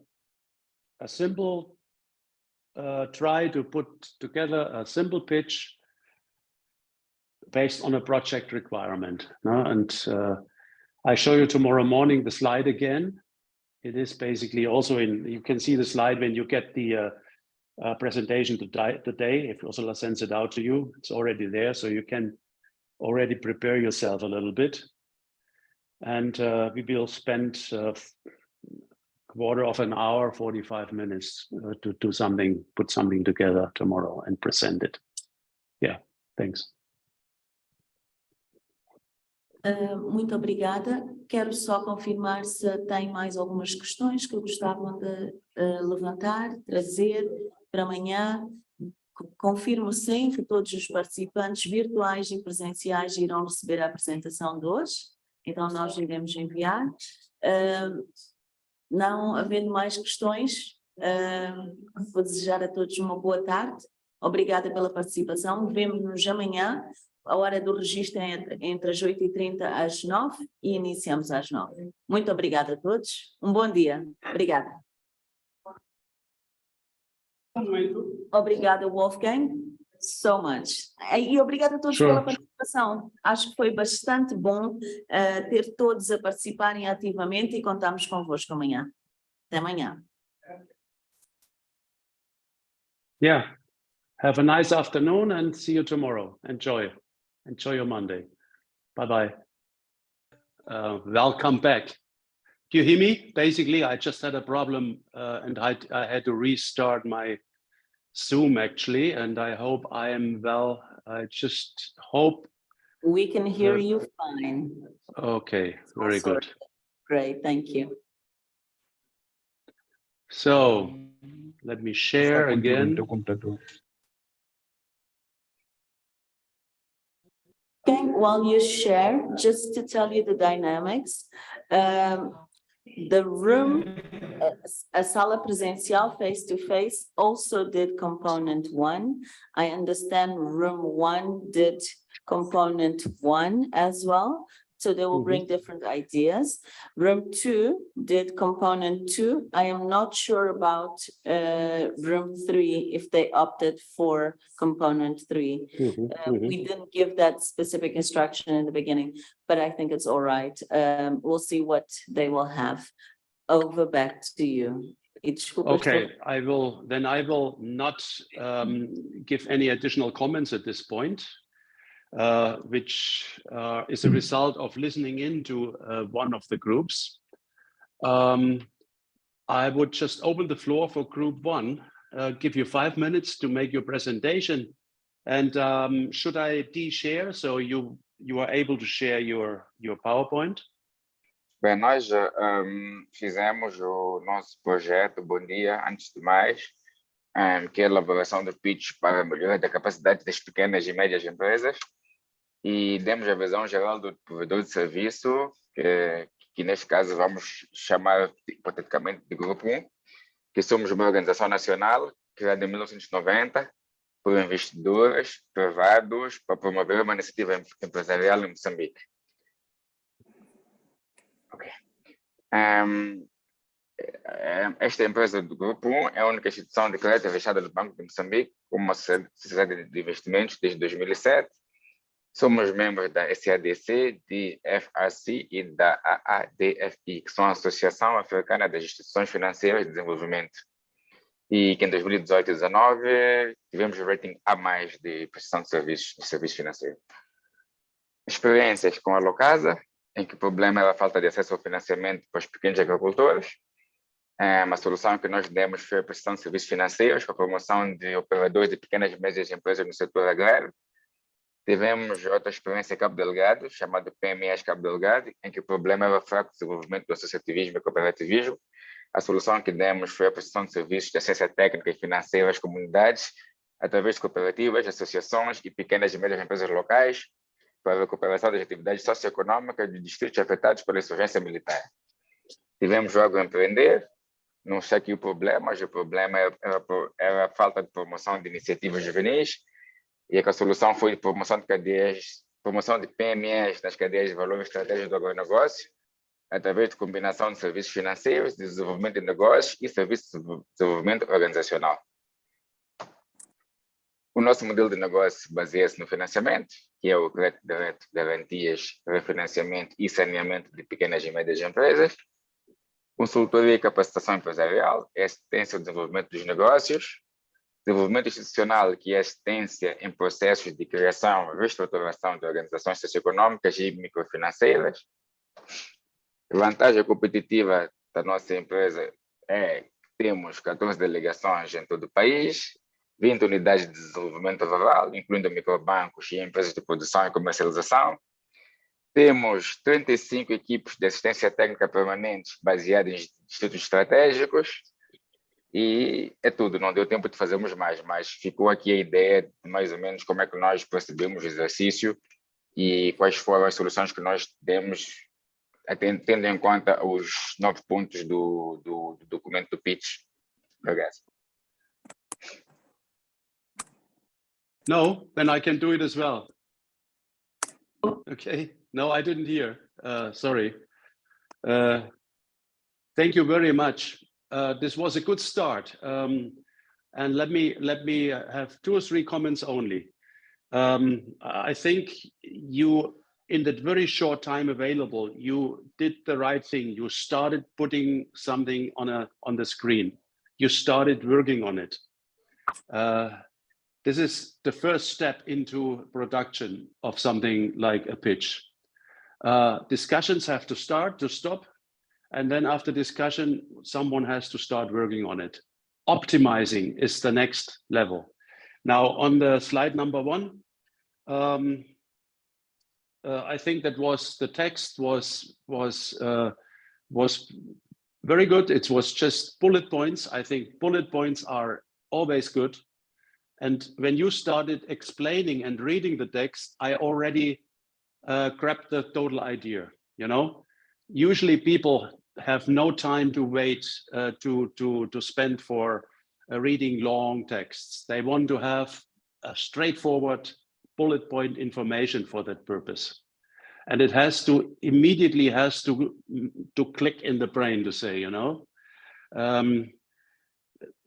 S1: simple try to put together a simple pitch based on a project requirement. And I show you tomorrow morning the slide again. It is basically also you can see the slide when you get the presentation today. If Ursula sends it out to you, it's already there, so you can already prepare yourself a little bit. And we will spend a quarter of an hour, 45 minutes to do something, put something together tomorrow and present it. Yeah, thanks.
S2: Muito obrigada. Quero só confirmar se tem mais algumas questões que gostavam de levantar, trazer para amanhã. Confirmo sim que todos os participantes virtuais e presenciais irão receber a apresentação de hoje. Então nós iremos enviar. Não havendo mais questões, vou desejar a todos uma boa tarde. Obrigada pela participação. Vemo-nos amanhã a hora do registro é entre as 8h30 às 9h e iniciamos às 9h. Muito obrigada a todos. Um bom dia. Obrigada. Obrigada, Wolfgang, so much. E obrigada a todos pela participação. Acho que foi bastante bom ter todos a participarem ativamente e contamos convosco amanhã. Até amanhã.
S1: Yeah. Have a nice afternoon and see you tomorrow. Enjoy your Monday. Bye-bye. Welcome back. Do you hear me? Basically, I just had a problem and I had to restart my Zoom actually, and I hope I am well. I just hope.
S2: We can hear you fine.
S1: Okay, very good.
S2: Great, thank you.
S1: So, let me share again.
S2: Okay, while you share, just to tell you the dynamics, the room, a sala presencial face-to-face also did component 1. I understand room 1 did component 1 as well. So they will bring different ideas. Room 2 did component 2. I am not sure about room 3, if they opted for component 3. We didn't give that specific instruction in the beginning, but I think it's all right. We'll see what they will have. Over back to you.
S1: Okay, I will not give any additional comments at this point. Which is a result of listening into one of the groups. I would just open the floor for group 1, give you 5 minutes to make your presentation. And should I de-share so you are able to share your PowerPoint?
S7: Bem, nós fizemos o nosso projeto, bom dia, antes de mais, que é a elaboração de pitch para a melhoria da capacidade das pequenas e médias empresas. E demos a visão geral do provedor de serviço, que neste caso vamos chamar hipoteticamente de Grupo 1, que somos uma organização nacional criada em 1990 por investidores privados para promover uma iniciativa empresarial em Moçambique. Okay. Esta empresa do Grupo 1 é a única instituição de crédito fechada do Banco de Moçambique, como uma sociedade de investimentos desde 2007. Somos membros da SADC, DFRC e da AADFI, que são a Associação Africana das Instituições Financeiras de Desenvolvimento. E que em 2018 e 2019 tivemos o rating A+, de prestação de serviços financeiros. Experiências com a Locasa, em que o problema era a falta de acesso ao financiamento para os pequenos agricultores. Uma solução que nós demos foi a prestação de serviços financeiros com a promoção de operadores de pequenas e médias empresas no setor agrário. Tivemos outra experiência em Cabo Delgado, chamada PMEs Cabo Delgado, em que o problema era o fraco desenvolvimento do associativismo e cooperativismo. A solução que demos foi a prestação de serviços de assistência técnica e financeira às comunidades, através de cooperativas, associações e pequenas e médias empresas locais, para a recuperação das atividades socioeconômicas de distritos afetados pela insurgência militar. Tivemos o agroempreender, não sei aqui o problema, mas o problema era a falta de promoção de iniciativas juvenis, e a solução foi promoção de PMEs nas cadeias de valor e estratégias do agronegócio, através de combinação de serviços financeiros, desenvolvimento de negócios e serviços de desenvolvimento organizacional. O nosso modelo de negócio baseia-se no financiamento, que é o crédito direto, garantias, refinanciamento e saneamento de pequenas e médias empresas. Consultoria e capacitação empresarial, é assistência ao desenvolvimento dos negócios. Desenvolvimento institucional, que é assistência em processos de criação e reestruturação de organizações socioeconômicas e microfinanceiras. A vantagem competitiva da nossa empresa é que temos 14 delegações em todo o país, 20 unidades de desenvolvimento rural, incluindo microbancos e empresas de produção e comercialização. Temos 35 equipes de assistência técnica permanentes baseadas em institutos estratégicos. E é tudo, não deu tempo de fazermos mais, mas ficou aqui a ideia de mais ou menos como é que nós percebemos o exercício e quais foram as soluções que nós demos, tendo em conta os 9 pontos do documento do pitch. Obrigado.
S1: No, then I can do it as well. Okay. No, I didn't hear. Sorry. Thank you very much. This was a good start. And let me have 2 or 3 comments only. I think you, in that very short time available, you did the right thing. You started putting something on the screen. You started working on it. This is the first step into production of something like a pitch. Discussions have to stop, and then after discussion, someone has to start working on it. Optimizing is the next level. Now, on the slide number 1, I think that the text was very good. It was just bullet points. I think bullet points are always good. And when you started explaining and reading the text, I already grabbed the total idea. You know, usually people have no time to wait to spend for reading long texts. They want to have a straightforward bullet point information for that purpose, and it has to immediately click in the brain to say, you know.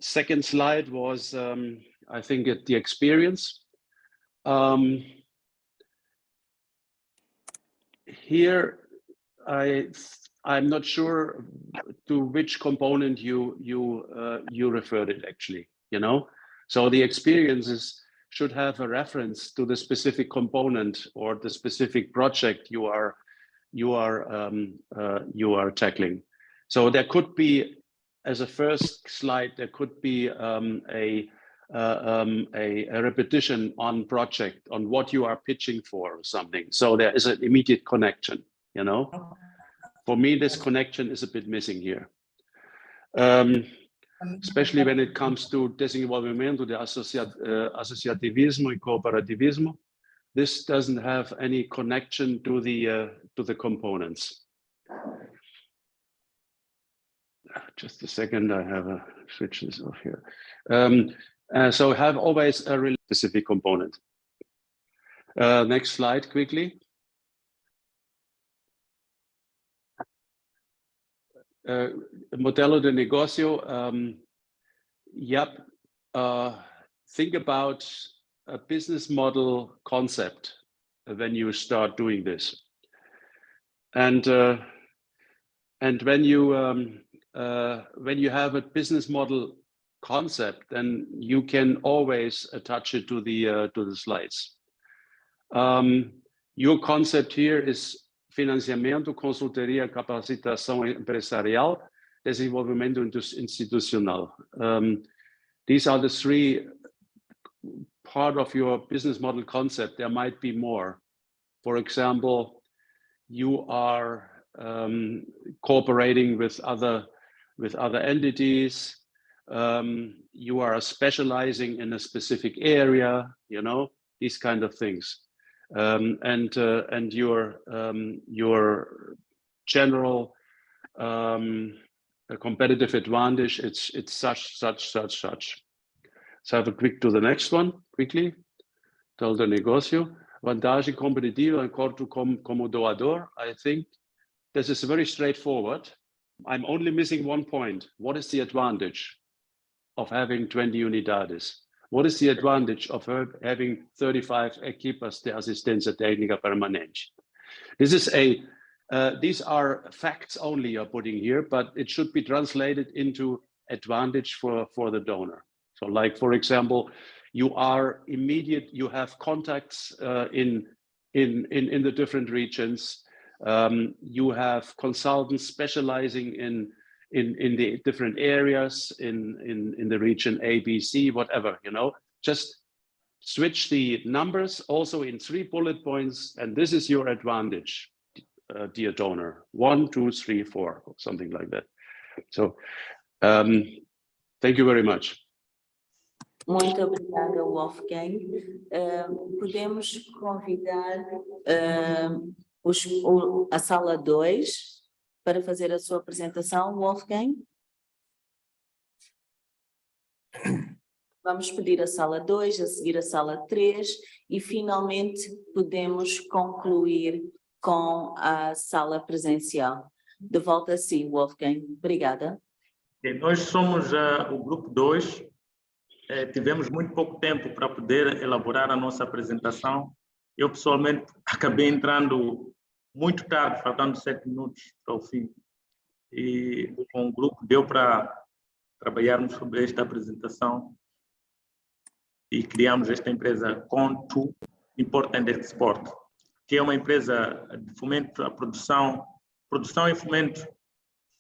S1: Second slide was I think the experience. Here I'm not sure to which component you referred it actually, you know. So the experiences should have a reference to the specific component or the specific project you are tackling. So there could be, as a first slide, there could be a repetition on project, on what you are pitching for or something. So there is an immediate connection, you know. For me, this connection is a bit missing here. Especially when it comes to Desenvolvimento, de associativismo and cooperativismo. This doesn't have any connection to the components. Just a second, I have a switch this off here. So have always a really specific component. Next slide, quickly. Modelo de negocio. Think about a business model concept when you start doing this, and when you have a business model concept, then you can always attach it to the slides. Your concept here is financiamento, consultoria, capacitação empresarial, desenvolvimento institucional. These are the 3 part of your business model concept. There might be more. For example, you are cooperating with other entities. You are specializing in a specific area, you know, these kind of things. And your general competitive advantage, it's such. So have a quick to the next one, quickly. Tell the negocio. Vantagem competitiva como doador. I think this is very straightforward. I'm only missing one point. What is the advantage of having 20 unidades? What is the advantage of having 35 equipas de asistencia técnica permanente? This is these are facts only you're putting here, but it should be translated into advantage for the donor. So, like for example, you have contacts in the different regions. You have consultants specializing in the different areas in the region A, B, C, whatever, you know. Just switch the numbers also in 3 bullet points, and this is your advantage, dear donor. 1, 2, 3, 4, something like that. So, thank you very much.
S2: Muito obrigada, Wolfgang. Podemos convidar a sala 2 para fazer a sua apresentação, Wolfgang? Vamos pedir a sala 2, a seguir a sala 3 e finalmente podemos concluir com a sala presencial. De volta a si, Wolfgang. Obrigada.
S8: Nós somos o grupo 2. Tivemos muito pouco tempo para poder elaborar a nossa apresentação. Eu, pessoalmente, acabei entrando muito tarde, faltando 7 minutos para o fim. E com o grupo deu para trabalharmos sobre esta apresentação e criamos esta empresa Conto Import and Export, que é uma empresa de fomento à produção e fomento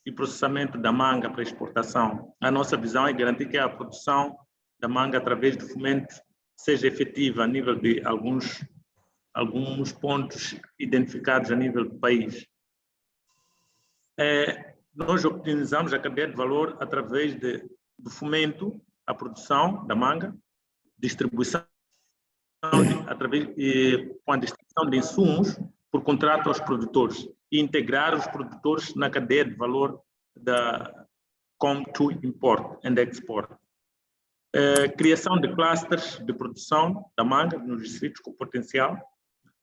S8: e processamento da manga para exportação. A nossa visão é garantir que a produção da manga, através do fomento, seja efetiva a nível de alguns pontos identificados a nível do país. Nós optimizamos a cadeia de valor através do fomento à produção da manga, distribuição, com a distribuição de insumos por contrato aos produtores e integrar os produtores na cadeia de valor da Come-to Import and Export. Criação de clusters de produção da manga nos distritos com potencial,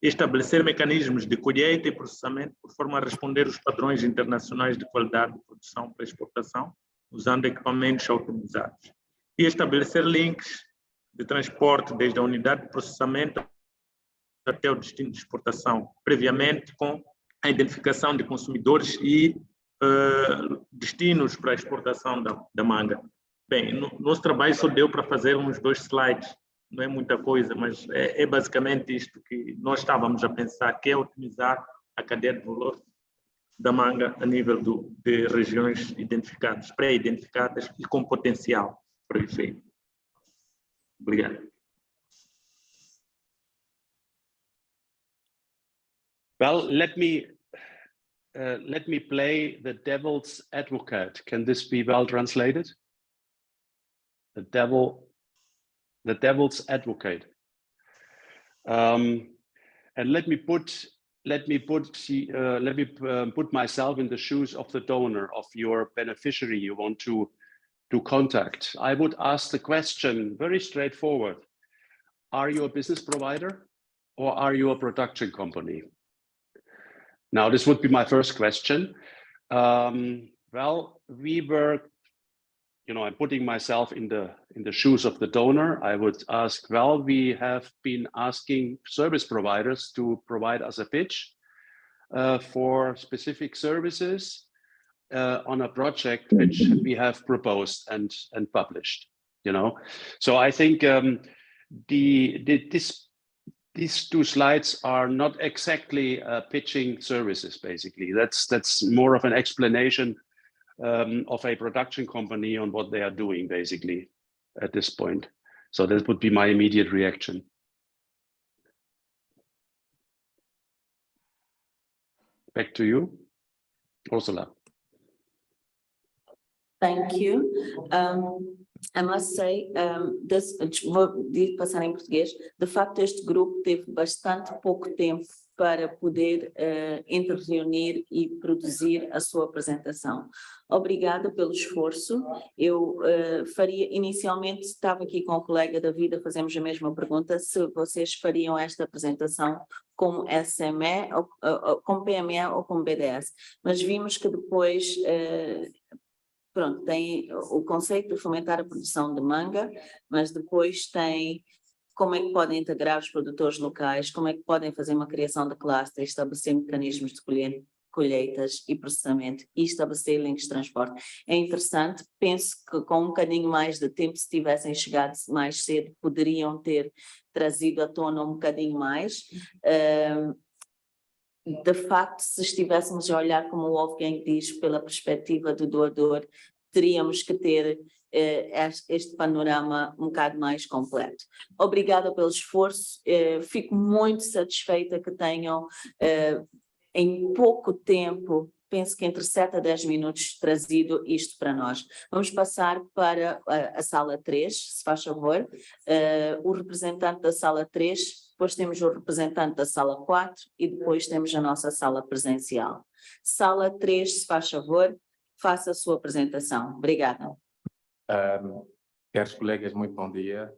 S8: estabelecer mecanismos de colheita e processamento por forma a responder aos padrões internacionais de qualidade de produção para exportação, usando equipamentos automatizados, e estabelecer links de transporte desde a unidade de processamento até o destino de exportação, previamente com a identificação de consumidores e destinos para a exportação da manga. Bem, nosso trabalho só deu para fazer uns 2 slides, não é muita coisa, mas é basicamente isto que nós estávamos a pensar, que é otimizar a cadeia de valor da manga a nível de regiões identificadas, pré-identificadas e com potencial para efeito. Obrigado.
S1: Well, let me play the devil's advocate. Can this be well translated? The devil's advocate. And let me put myself in the shoes of the donor, of your beneficiary you want to contact. I would ask the question very straightforward. Are you a business provider or are you a production company? Now, this would be my first question. Well, we were, I'm putting myself in the shoes of the donor. I would ask, well, we have been asking service providers to provide us a pitch for specific services on a project which we have proposed and published. So I think these 2 slides are not exactly pitching services. Basically, that's more of an explanation of a production company on what they are doing, basically, at this point. So that would be my immediate reaction. Back to you, Ursula.
S2: Thank you. I must say, vou passar em português, de facto este grupo teve bastante pouco tempo para poder interreunir e produzir a sua apresentação. Obrigada pelo esforço. Eu inicialmente estava aqui com o colega da Vida, fazemos a mesma pergunta, se vocês fariam esta apresentação como SME, com PME ou com BDS, mas vimos que depois pronto, tem o conceito de fomentar a produção de manga, mas depois tem como é que podem integrar os produtores locais, como é que podem fazer uma criação de cluster, estabelecer mecanismos de colheitas e processamento e estabelecer links de transporte. É interessante, penso que com um bocadinho mais de tempo, se tivessem chegado mais cedo, poderiam ter trazido à tona um bocadinho mais. De facto, se estivéssemos a olhar, como o Wolfgang diz, pela perspectiva do doador, teríamos que ter este panorama um bocado mais completo. Obrigada pelo esforço, fico muito satisfeita que tenham, em pouco tempo, penso que entre 7 a 10 minutos, trazido isto para nós. Vamos passar para a sala 3, se faz favor. O representante da sala 3, depois temos o representante da sala 4 e depois temos a nossa sala presencial. Sala 3, se faz favor, faça a sua apresentação. Obrigada.
S4: Caros colegas, muito bom dia.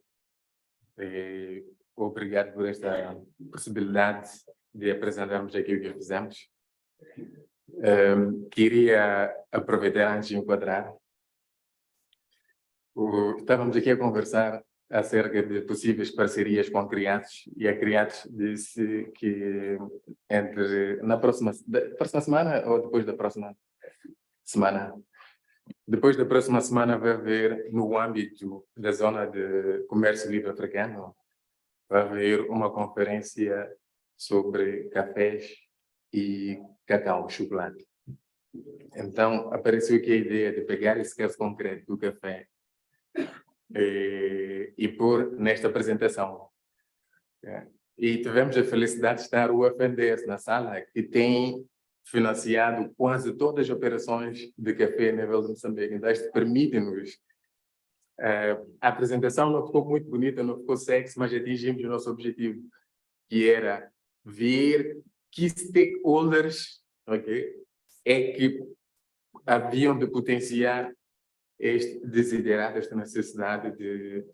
S4: Obrigado por esta possibilidade de apresentarmos aqui o que fizemos. Queria aproveitar antes de enquadrar. Estávamos aqui a conversar acerca de possíveis parcerias com criados, e a Criados disse que na próxima semana ou depois da próxima semana? Depois da próxima semana vai haver, no âmbito da Zona de Comércio Livre Africano, vai haver uma conferência sobre cafés e cacau, chocolate. Então, apareceu aqui a ideia de pegar esse caso concreto do café e pôr nesta apresentação. E tivemos a felicidade de estar o FNDS na sala, que tem financiado quase todas as operações de café a nível de Moçambique. Então, isto permite-nos. A apresentação não ficou muito bonita, não ficou sexy, mas atingimos o nosso objetivo, que era ver que stakeholders, é que haviam de potenciar este desiderado, esta necessidade de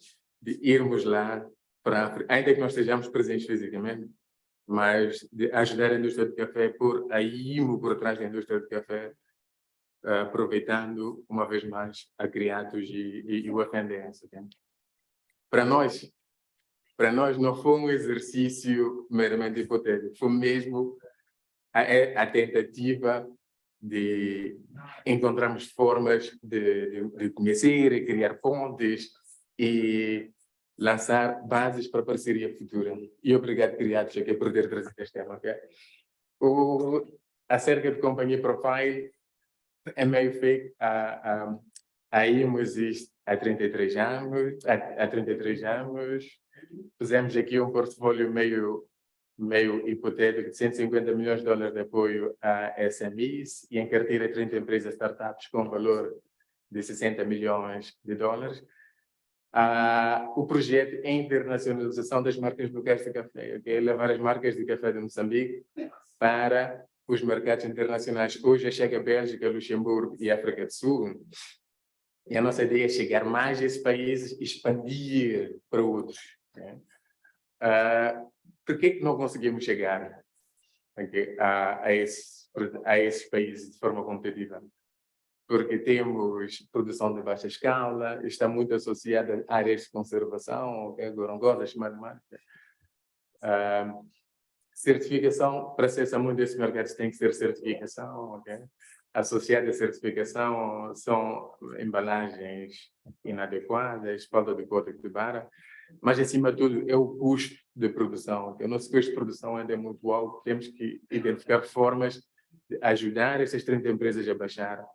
S4: irmos lá para a África, ainda que nós estejamos presentes fisicamente, mas de ajudar a indústria de café por trás da indústria de café, aproveitando uma vez mais a Criados e o FNDS. Para nós não foi um exercício meramente hipotético, foi mesmo a tentativa de encontrarmos formas de conhecer e criar pontes e lançar bases para a parceria futura. E obrigado, Criados, aqui por ter trazido este tema. Acerca de companhia Profile, é meio fake. A IMO existe há 33 anos. Fizemos aqui um portfólio meio hipotético de $150 milhões de apoio a SMEs e em carteira 30 empresas startups com valor de $60 milhões. O projeto é internacionalização das marcas locais de café, é levar as marcas de café de Moçambique para os mercados internacionais. Hoje chega a Bélgica, Luxemburgo e África do Sul. E a nossa ideia é chegar mais a esses países e expandir para outros. Por que não conseguimos chegar a esses países de forma competitiva? Porque temos produção de baixa escala, está muito associada a áreas de conservação, gorongosa, marca. Certificação, para acessar muito desses mercados tem que ser certificação. Associada à certificação são embalagens inadequadas, falta de código de barra, mas acima de tudo é o custo de produção. O nosso custo de produção ainda é muito alto, temos que identificar formas de ajudar essas 30 empresas a baixar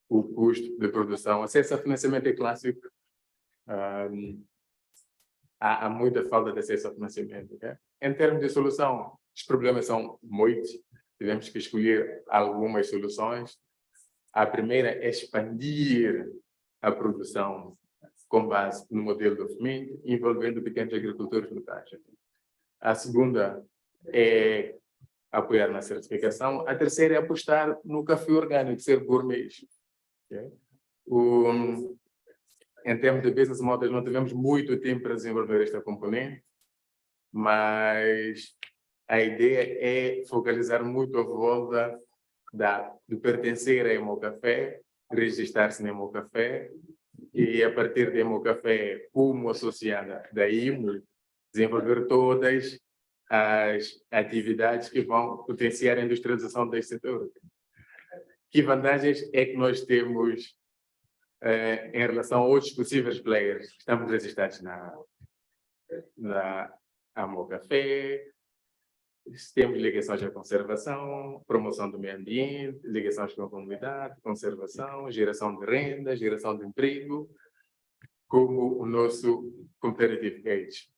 S4: o custo de produção. Acesso a financiamento é clássico. Há muita falta de acesso a financiamento. Em termos de solução, os problemas são muitos. Tivemos que escolher algumas soluções. A primeira é expandir a produção com base no modelo do fomento, envolvendo pequenos agricultores locais. A segunda é apoiar na certificação. A terceira é apostar no café orgânico, ser gourmet. Em termos de business models, não tivemos muito tempo para desenvolver esta componente, mas a ideia é focalizar muito a volta de pertencer a Emocafé, registrar-se na Emocafé e, a partir de Emocafé, como associada da IMO, desenvolver todas as atividades que vão potenciar a industrialização deste setor. Que vantagens é que nós temos em relação a outros possíveis players que estamos registrados na Amocafé? Temos ligações à conservação, promoção do meio ambiente, ligações com a comunidade, conservação, geração de renda, geração de emprego, como o nosso competitive edge.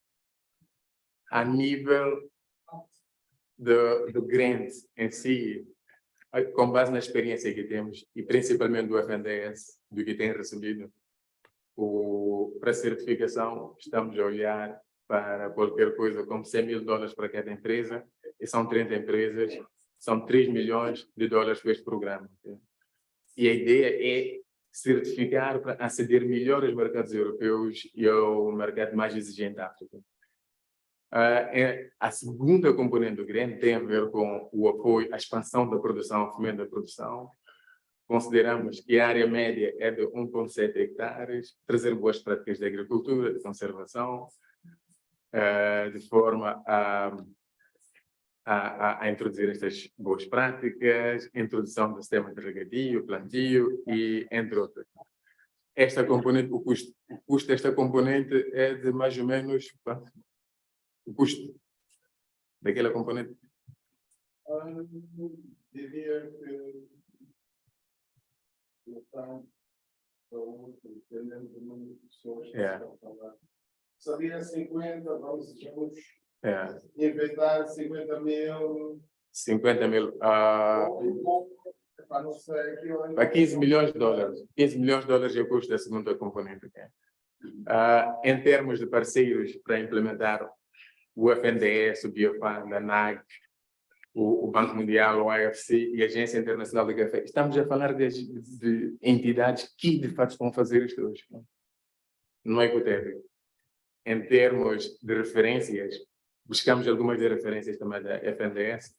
S4: A nível do grant em si, com base na experiência que temos, e principalmente do FNDS, do que tem recebido, para a certificação, estamos a olhar para qualquer coisa como $100 mil para cada empresa, e são 30 empresas, são $3 milhões para este programa. E a ideia é certificar para aceder melhor aos mercados europeus e ao mercado mais exigente da África. A segunda componente grande tem a ver com o apoio à expansão da produção, fomento da produção. Consideramos que a área média é de 1,7 hectares, trazer boas práticas de agricultura, de conservação, de forma a introduzir estas boas práticas, introdução do sistema de regadio, plantio e entre outras. Esta componente, o custo desta componente é de mais ou menos, o custo daquela componente.
S6: Diria que dependendo do número de pessoas que estão a falar. Seria 50, vamos inventar 50 mil.
S4: 50 mil.
S6: Não sei,
S4: Para 15 milhões de dólares. 15 milhões de dólares é o custo da segunda componente. Em termos de parceiros para implementar o FNDES, o Biofan, a NAG, o Banco Mundial, o IFC e a Agência Internacional de Café. Estamos a falar de entidades que, de fato, estão a fazer isto hoje. Não é hipotético. Em termos de referências, buscamos algumas de referências também da FNDES.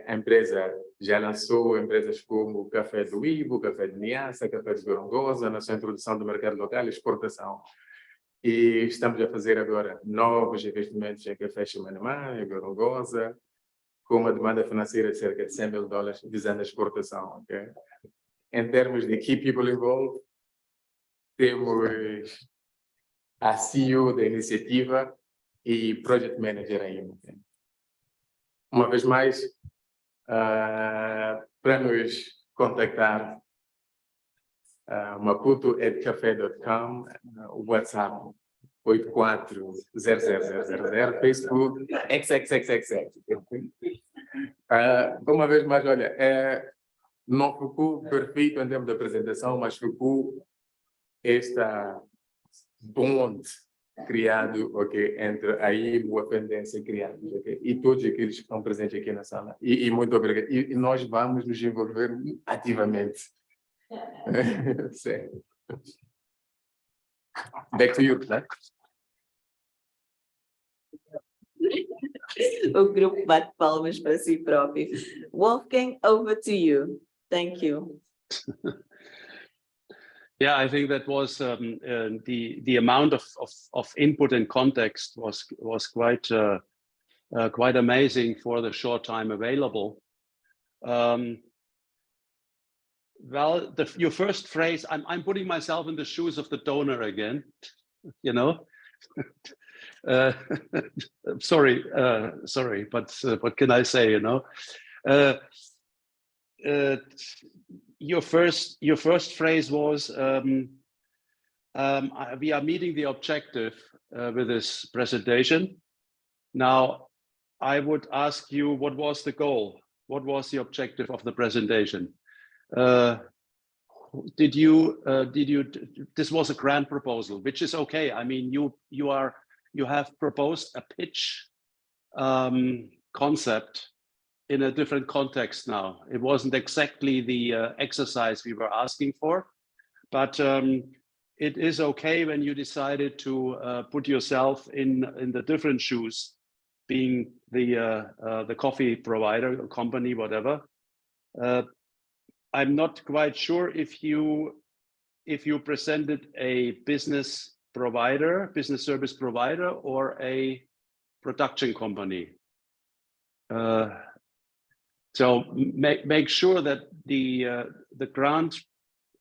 S4: A empresa já lançou empresas como o Café do Ibo, o Café de Niassa, Café de Gorongosa, na sua introdução do mercado local e exportação. E estamos a fazer agora novos investimentos em Café Xumanamã, em Gorongosa, com uma demanda financeira de cerca de 100 mil dólares, visando a exportação. Okay? Em termos de key people involved, temos a CEO da iniciativa e Project Manager ainda. Okay? Uma vez mais, para nos contactar, maputo@café.com, o WhatsApp 840000, Facebook xxxxx. Uma vez mais, olha, não ficou perfeito em termos de apresentação, mas ficou esta ponte criado, okay, entre a IBO, a pendência criada, okay, e todos aqueles que estão presentes aqui na sala. E muito obrigado. E nós vamos nos envolver ativamente. Sério. Back to you, né?
S2: O grupo bate palmas para si próprio. Wolfgang, over to you. Thank you.
S1: Yeah, I think that was the amount of input and context was quite amazing for the short time available. Well, your first phrase, I'm putting myself in the shoes of the donor again, you know. Sorry, but what can I say, you know? Your first phrase was, we are meeting the objective with this presentation. Now, I would ask you, what was the goal? What was the objective of the presentation? Did you this was a grant proposal, which is okay. I mean, you have proposed a pitch concept in a different context now. It wasn't exactly the exercise we were asking for, but it is okay when you decided to put yourself in the different shoes, being the coffee provider or company, whatever. I'm not quite sure if you presented a business provider, business service provider, or a production company. So make sure that the grant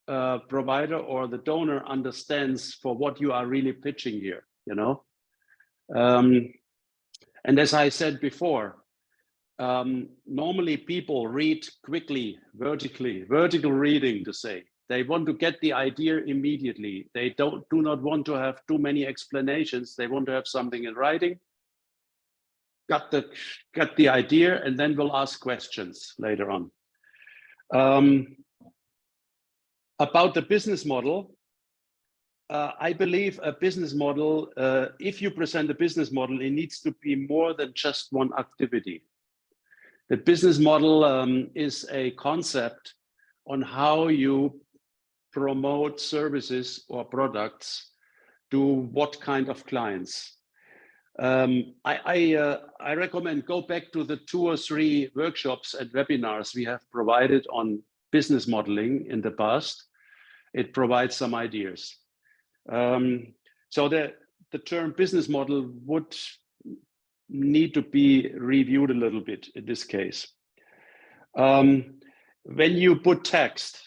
S1: provider or the donor understands for what you are really pitching here, you know. And as I said before, normally people read quickly, vertical reading to say. They want to get the idea immediately. They do not want to have too many explanations. They want to have something in writing. Got the idea, and then we'll ask questions later on. About the business model, I believe a business model, if you present a business model, it needs to be more than just one activity. The business model is a concept on how you promote services or products to what kind of clients? I recommend go back to the 2 or 3 workshops and webinars we have provided on business modeling in the past. It provides some ideas. So the term business model would need to be reviewed a little bit in this case. When you put text,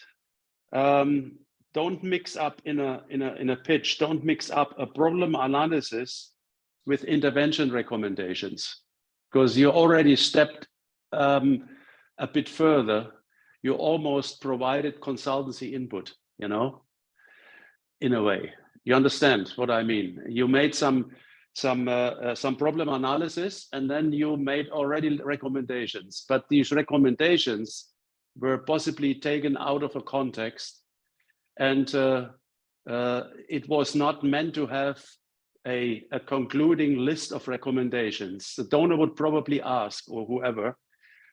S1: don't mix up in a pitch. Don't mix up a problem analysis with intervention recommendations, because you already stepped a bit further. You almost provided consultancy input, you know, in a way. You understand what I mean? You made some problem analysis, and then you made already recommendations, but these recommendations were possibly taken out of a context, and it was not meant to have a concluding list of recommendations. The donor would probably ask, or whoever,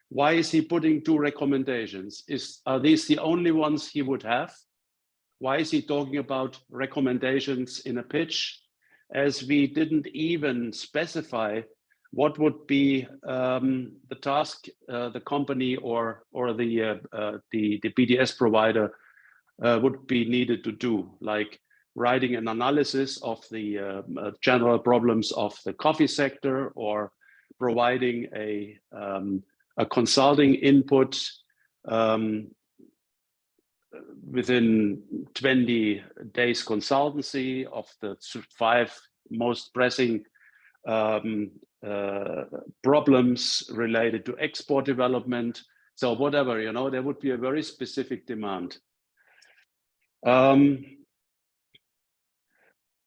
S1: why is he putting 2 recommendations? Are these the only ones he would have? Why is he talking about recommendations in a pitch, as we didn't even specify what would be the task the company or the BDS provider would be needed to do, like writing an analysis of the general problems of the coffee sector, or providing a consulting input within 20 days consultancy of the 5 most pressing problems related to export development. So whatever, you know, there would be a very specific demand.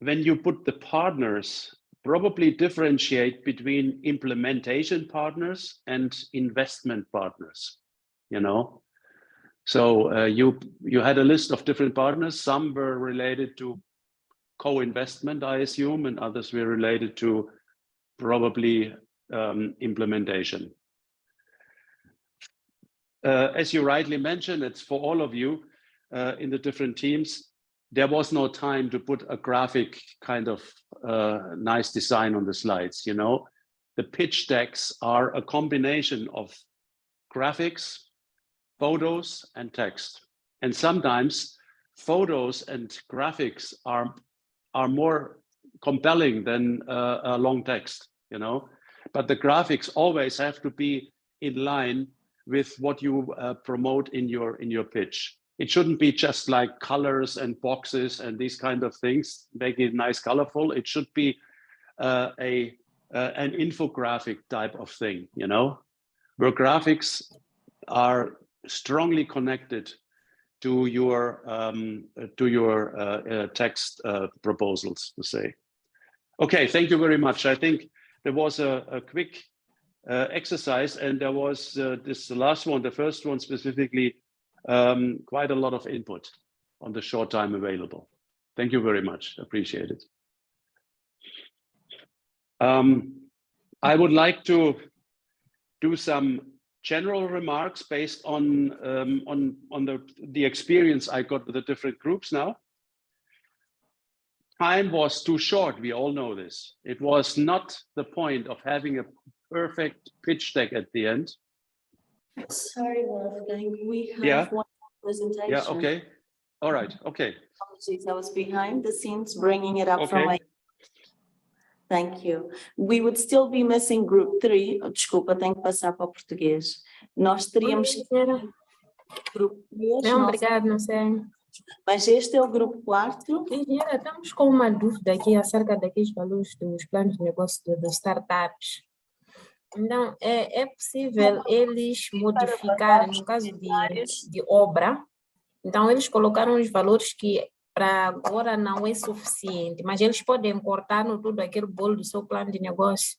S1: When you put the partners, probably differentiate between implementation partners and investment partners, you know. So you had a list of different partners. Some were related to co-investment, I assume, and others were related to probably implementation. As you rightly mentioned, it's for all of you in the different teams. There was no time to put a graphic kind of nice design on the slides, you know. The pitch decks are a combination of graphics, photos, and text. And sometimes photos and graphics are more compelling than a long text, you know. But the graphics always have to be in line with what you promote in your pitch. It shouldn't be just like colors and boxes and these kind of things, make it nice, colorful. It should be an infographic type of thing, you know, where graphics are strongly connected to your text proposals, to say. Okay, thank you very much. I think there was a quick exercise, and there was this last one, the first one specifically, quite a lot of input on the short time available. Thank you very much. Appreciate it. I would like to do some general remarks based on the experience I got with the different groups now. Time was too short, we all know this. It was not the point of having a perfect pitch deck at the end.
S2: Sorry, Wolfgang, we have
S1: Yeah.
S2: one presentation.
S1: Yeah, okay. All right, okay.
S2: Apologies, I was behind the scenes bringing it up from
S1: Okay.
S2: my... Thank you. We would still be missing group 3. Desculpa, tenho que passar para o português. Nós teríamos grupo 3.
S9: Não, obrigado, não sei.
S2: Mas este é o grupo 4.
S9: Engenheira, estamos com uma dúvida aqui acerca daqueles valores dos planos de negócio das startups. Então, é possível eles modificarem, no caso de obra, então eles colocaram os valores que para agora não é suficiente, mas eles podem cortar no tudo aquele bolo do seu plano de negócio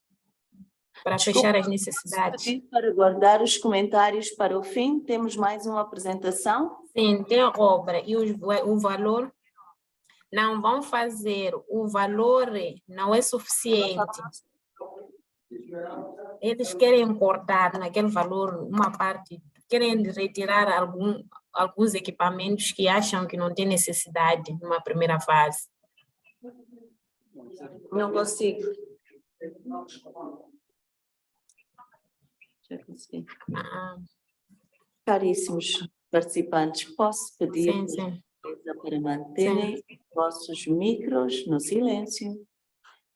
S9: para fechar as necessidades.
S2: Para guardar os comentários para o fim, temos mais uma apresentação.
S9: Sim, tem a obra e o valor não vão fazer, o valor não é suficiente. Eles querem cortar naquele valor uma parte, querem retirar alguns equipamentos que acham que não tem necessidade numa primeira fase.
S2: Não consigo. Já consegui. Caríssimos participantes, posso pedir para manterem vossos micros no silêncio?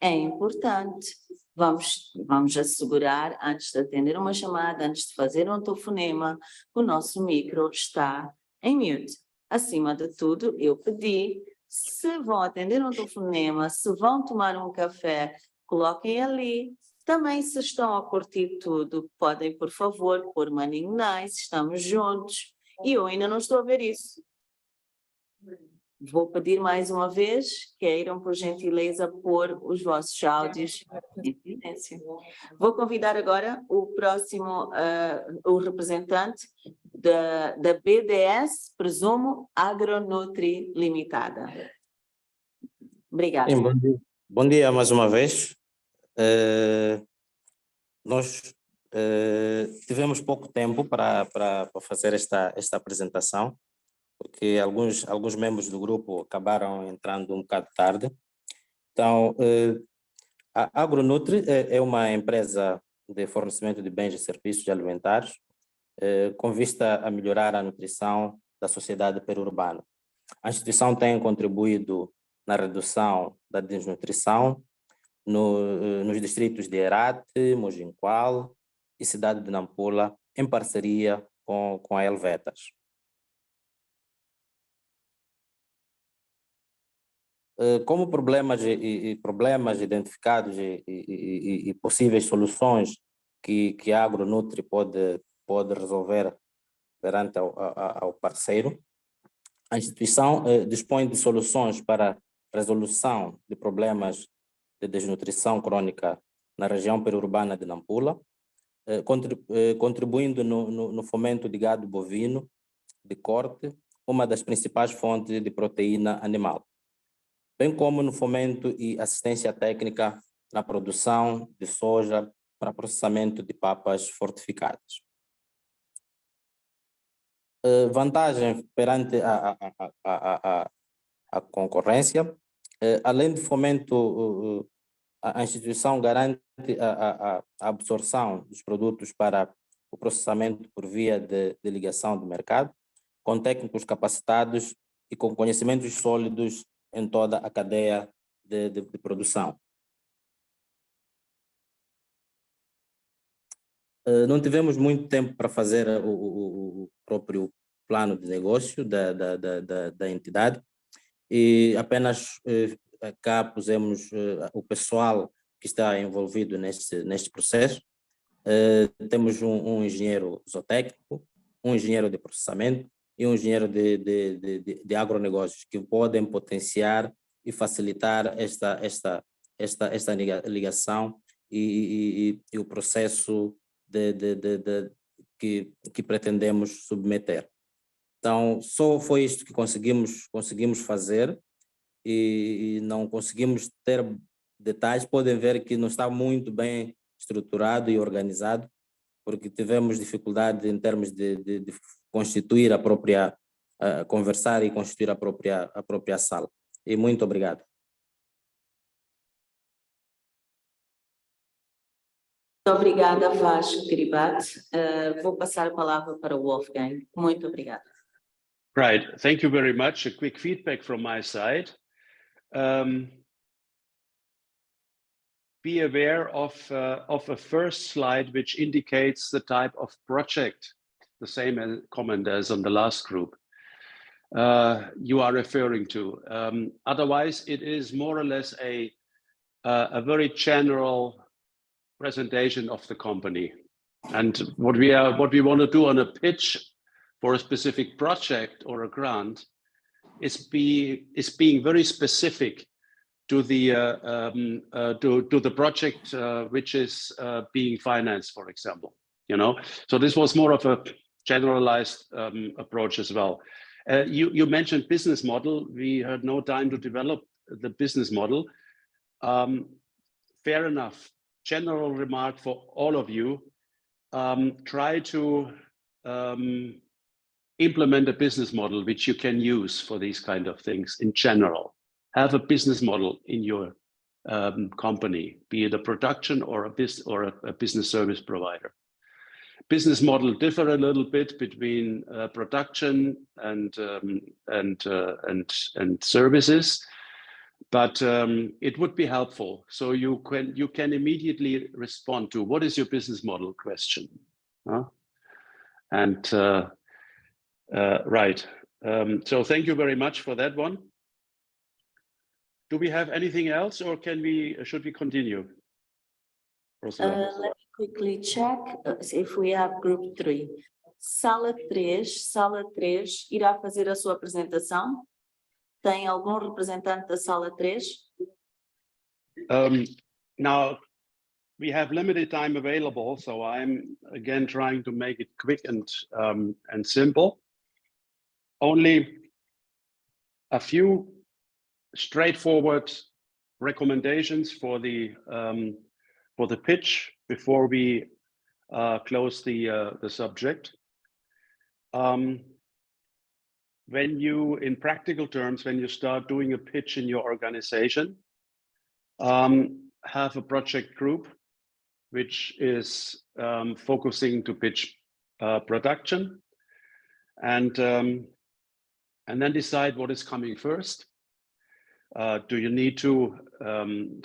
S2: É importante. Vamos assegurar, antes de atender uma chamada, antes de fazer um telefonema, o nosso micro está em mute. Acima de tudo, eu pedi, se vão atender um telefonema, se vão tomar um café, coloquem ali. Também, se estão a curtir tudo, podem, por favor, pôr maninho nice, estamos juntos. E eu ainda não estou a ver isso. Vou pedir mais uma vez, queiram, por gentileza, pôr os vossos áudios em evidência. Vou convidar agora o próximo, o representante da BDS, presumo, Agronutri Limitada. Obrigada.
S10: Bom dia mais uma vez. Nós tivemos pouco tempo para fazer esta apresentação, porque alguns membros do grupo acabaram entrando um bocado tarde. Então, a Agronutri é uma empresa de fornecimento de bens e serviços alimentares com vista a melhorar a nutrição da sociedade periurbana. A instituição tem contribuído na redução da desnutrição nos distritos de Herate, Mojinqual e cidade de Nampula, em parceria com a Helvetas. Como problemas identificados e possíveis soluções que a Agronutri pode resolver perante ao parceiro, a instituição dispõe de soluções para resolução de problemas de desnutrição crônica na região periurbana de Nampula, contribuindo no fomento de gado bovino de corte, uma das principais fontes de proteína animal, bem como no fomento e assistência técnica na produção de soja para processamento de papas fortificadas. Vantagem perante a concorrência, além do fomento, a instituição garante a absorção dos produtos para o processamento por via de ligação do mercado, com técnicos capacitados e com conhecimentos sólidos em toda a cadeia de produção. Não tivemos muito tempo para fazer o próprio plano de negócio da entidade e apenas cá pusemos o pessoal que está envolvido neste processo. Temos um engenheiro zootécnico, um engenheiro de processamento e um engenheiro de agronegócios que podem potenciar e facilitar esta ligação e o processo que pretendemos submeter. Então, só foi isto que conseguimos fazer e não conseguimos ter detalhes. Podem ver que não está muito bem estruturado e organizado, porque tivemos dificuldade em termos de constituir a própria, conversar e constituir a própria sala. E muito obrigado.
S2: Muito obrigada, Vasco Kiribati. Vou passar a palavra para o Wolfgang. Muito obrigada.
S1: Right, thank you very much. A quick feedback from my side. Be aware of a first slide which indicates the type of project, the same comment as on the last group, you are referring to. Otherwise, it is more or less a very general presentation of the company. And what we want to do on a pitch for a specific project or a grant is being very specific to the project which is being financed, for example. So this was more of a generalized approach as well. You mentioned business model. We had no time to develop the business model. Fair enough. General remark for all of you. Try to implement a business model which you can use for these kind of things in general. Have a business model in your company, be it a production or a business service provider. Business model differ a little bit between production and services, but it would be helpful. So you can immediately respond to what is your business model question, and right. So thank you very much for that one. Do we have anything else, or should we continue?
S2: Let me quickly check if we have group 3. Sala 3 irá fazer a sua apresentação. Tem algum representante da sala 3?
S1: Now, we have limited time available, so I'm again trying to make it quick and simple. Only a few straightforward recommendations for the pitch before we close the subject. When you, in practical terms, when you start doing a pitch in your organization, have a project group which is focusing to pitch production, and then decide what is coming first. Do you need to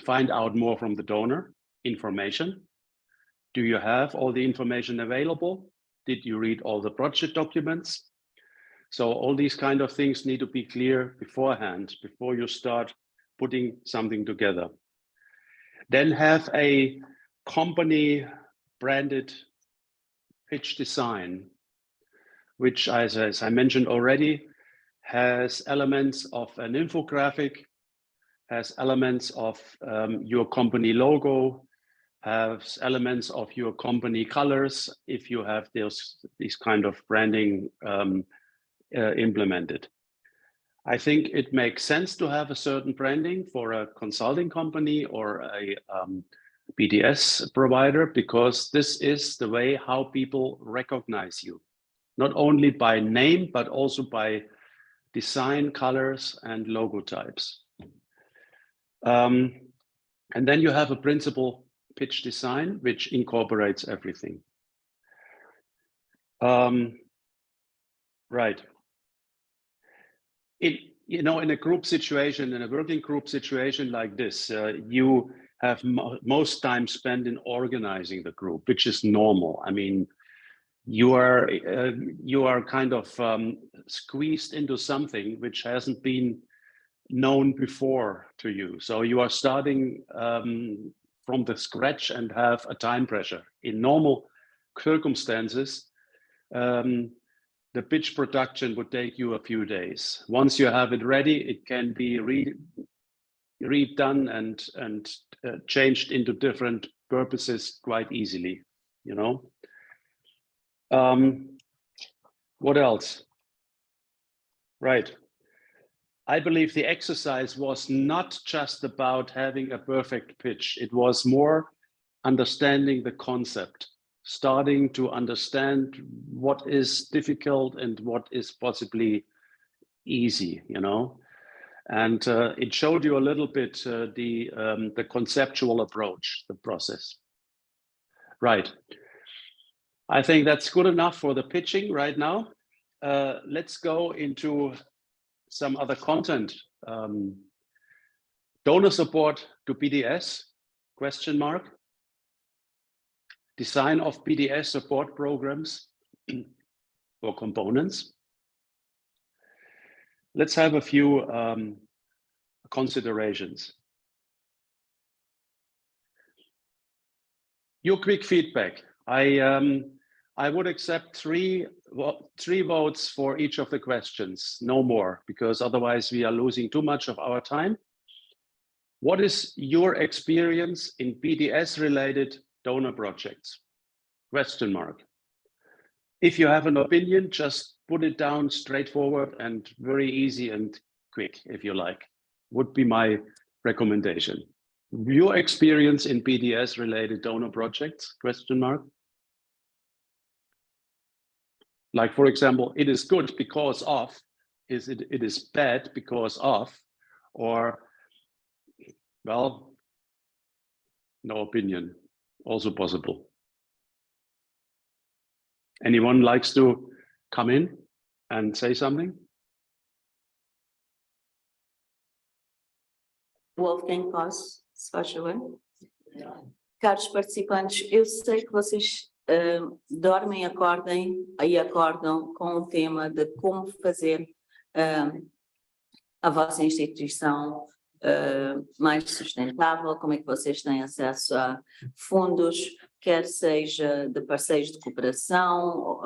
S1: find out more from the donor? Information. Do you have all the information available? Did you read all the project documents? So all these kind of things need to be clear beforehand, before you start putting something together. Then have a company branded pitch design, which, as I mentioned already, has elements of an infographic, has elements of your company logo, has elements of your company colors, if you have these kind of branding implemented. I think it makes sense to have a certain branding for a consulting company or a BDS provider, because this is the way how people recognize you, not only by name, but also by design, colors, and logo types. And then you have a principal pitch design, which incorporates everything. Right. In a group situation, in a working group situation like this, you have most time spent in organizing the group, which is normal. I mean, you are kind of squeezed into something which hasn't been known before to you. So you are starting from the scratch and have a time pressure. In normal circumstances, the pitch production would take you a few days. Once you have it ready, it can be redone and changed into different purposes quite easily, you know. What else? Right. I believe the exercise was not just about having a perfect pitch. It was more understanding the concept, starting to understand what is difficult and what is possibly easy, you know. And it showed you a little bit the conceptual approach, the process. Right. I think that's good enough for the pitching right now. Let's go into some other content. Donor support to BDS, question mark. Design of BDS support programs or components. Let's have a few considerations. Your quick feedback. I would accept three votes for each of the questions, no more, because otherwise we are losing too much of our time. What is your experience in BDS-related donor projects? Question mark. If you have an opinion, just put it down straightforward and very easy and quick, if you like, would be my recommendation. Your experience in BDS-related donor projects? Question mark. Like, for example, it is good because of, it is bad because of, or, well, no opinion, also possible. Anyone likes to come in and say something?
S2: Wolfgang, posso, se faz favor? Caros participantes, eu sei que vocês dormem e acordam com o tema de como fazer a vossa instituição mais sustentável, como é que vocês têm acesso a fundos, quer seja de parceiros de cooperação,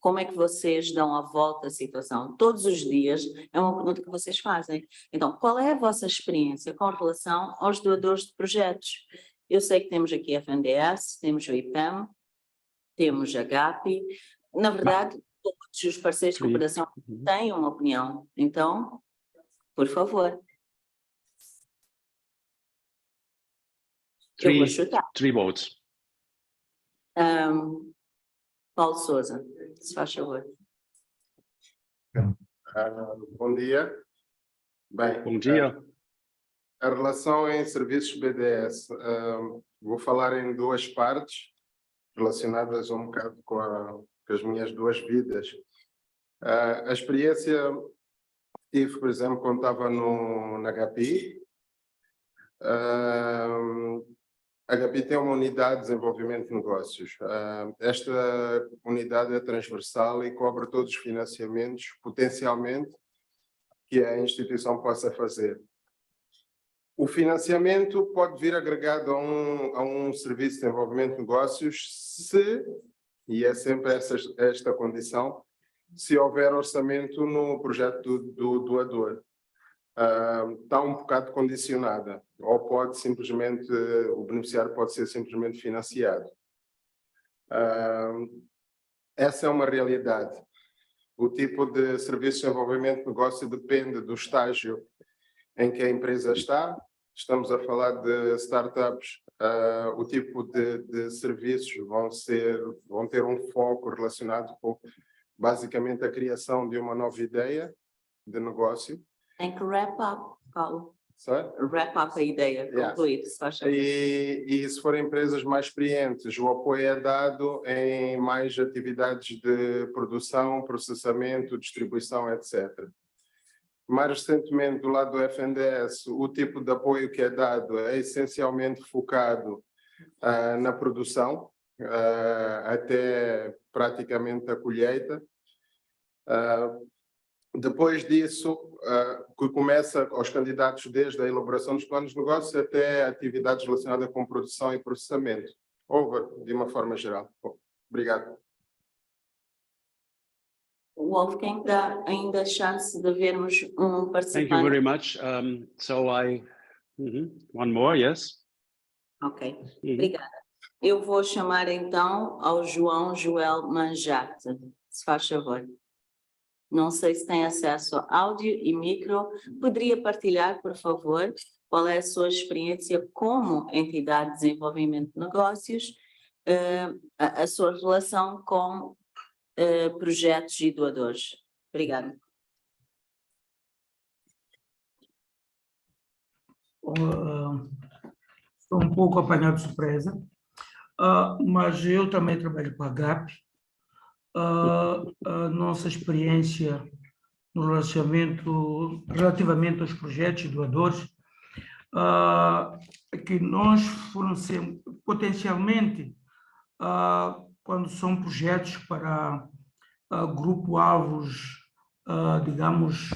S2: como é que vocês dão a volta à situação? Todos os dias é uma pergunta que vocês fazem. Então, qual é a vossa experiência com relação aos doadores de projetos? Eu sei que temos aqui a FNDS, temos o IPEM, temos a GAPI. Na verdade, todos os parceiros de cooperação têm uma opinião. Então, por favor. Eu vou chutar.
S1: 3 votes.
S2: Paulo Sousa, se faz favor.
S6: Bom dia. Bem,
S1: Bom dia.
S6: A relação em serviços BDS, vou falar em 2 partes relacionadas um bocado com as minhas 2 vidas. A experiência que tive, por exemplo, quando estava na HPI. A HPI tem uma unidade de desenvolvimento de negócios. Esta unidade é transversal e cobre todos os financiamentos, potencialmente, que a instituição possa fazer. O financiamento pode vir agregado a um serviço de desenvolvimento de negócios e é sempre esta condição, se houver orçamento no projeto do doador. Está um bocado condicionada, ou pode simplesmente, o beneficiário pode ser simplesmente financiado. Essa é uma realidade. O tipo de serviço de desenvolvimento de negócio depende do estágio em que a empresa está. Estamos a falar de startups, o tipo de serviços vão ter um foco relacionado com, basicamente, a criação de uma nova ideia de negócio.
S2: Tem que wrap up, Paulo.
S6: Certo?
S2: Wrap up a ideia, concluir, se faz favor.
S6: E se forem empresas mais experientes, o apoio é dado em mais atividades de produção, processamento, distribuição, etc. Mais recentemente, do lado do FNDS, o tipo de apoio que é dado é essencialmente focado na produção, até praticamente a colheita. Depois disso, que começa aos candidatos desde a elaboração dos planos de negócio até atividades relacionadas com produção e processamento. De uma forma geral. Obrigado.
S2: Wolfgang, dá ainda a chance de vermos um participante.
S1: Thank you very much. One more, yes.
S2: Ok, obrigada. Eu vou chamar então ao Joel Manjate, se faz favor. Não sei se tem acesso a áudio e micro. Poderia partilhar, por favor, qual é a sua experiência como entidade de desenvolvimento de negócios, a sua relação com projetos e doadores. Obrigada.
S11: Estou um pouco apanhado de surpresa, mas eu também trabalho com a GAP. A nossa experiência no relativamente aos projetos e doadores, que nós fornecemos potencialmente, quando são projetos para grupo-alvos, digamos,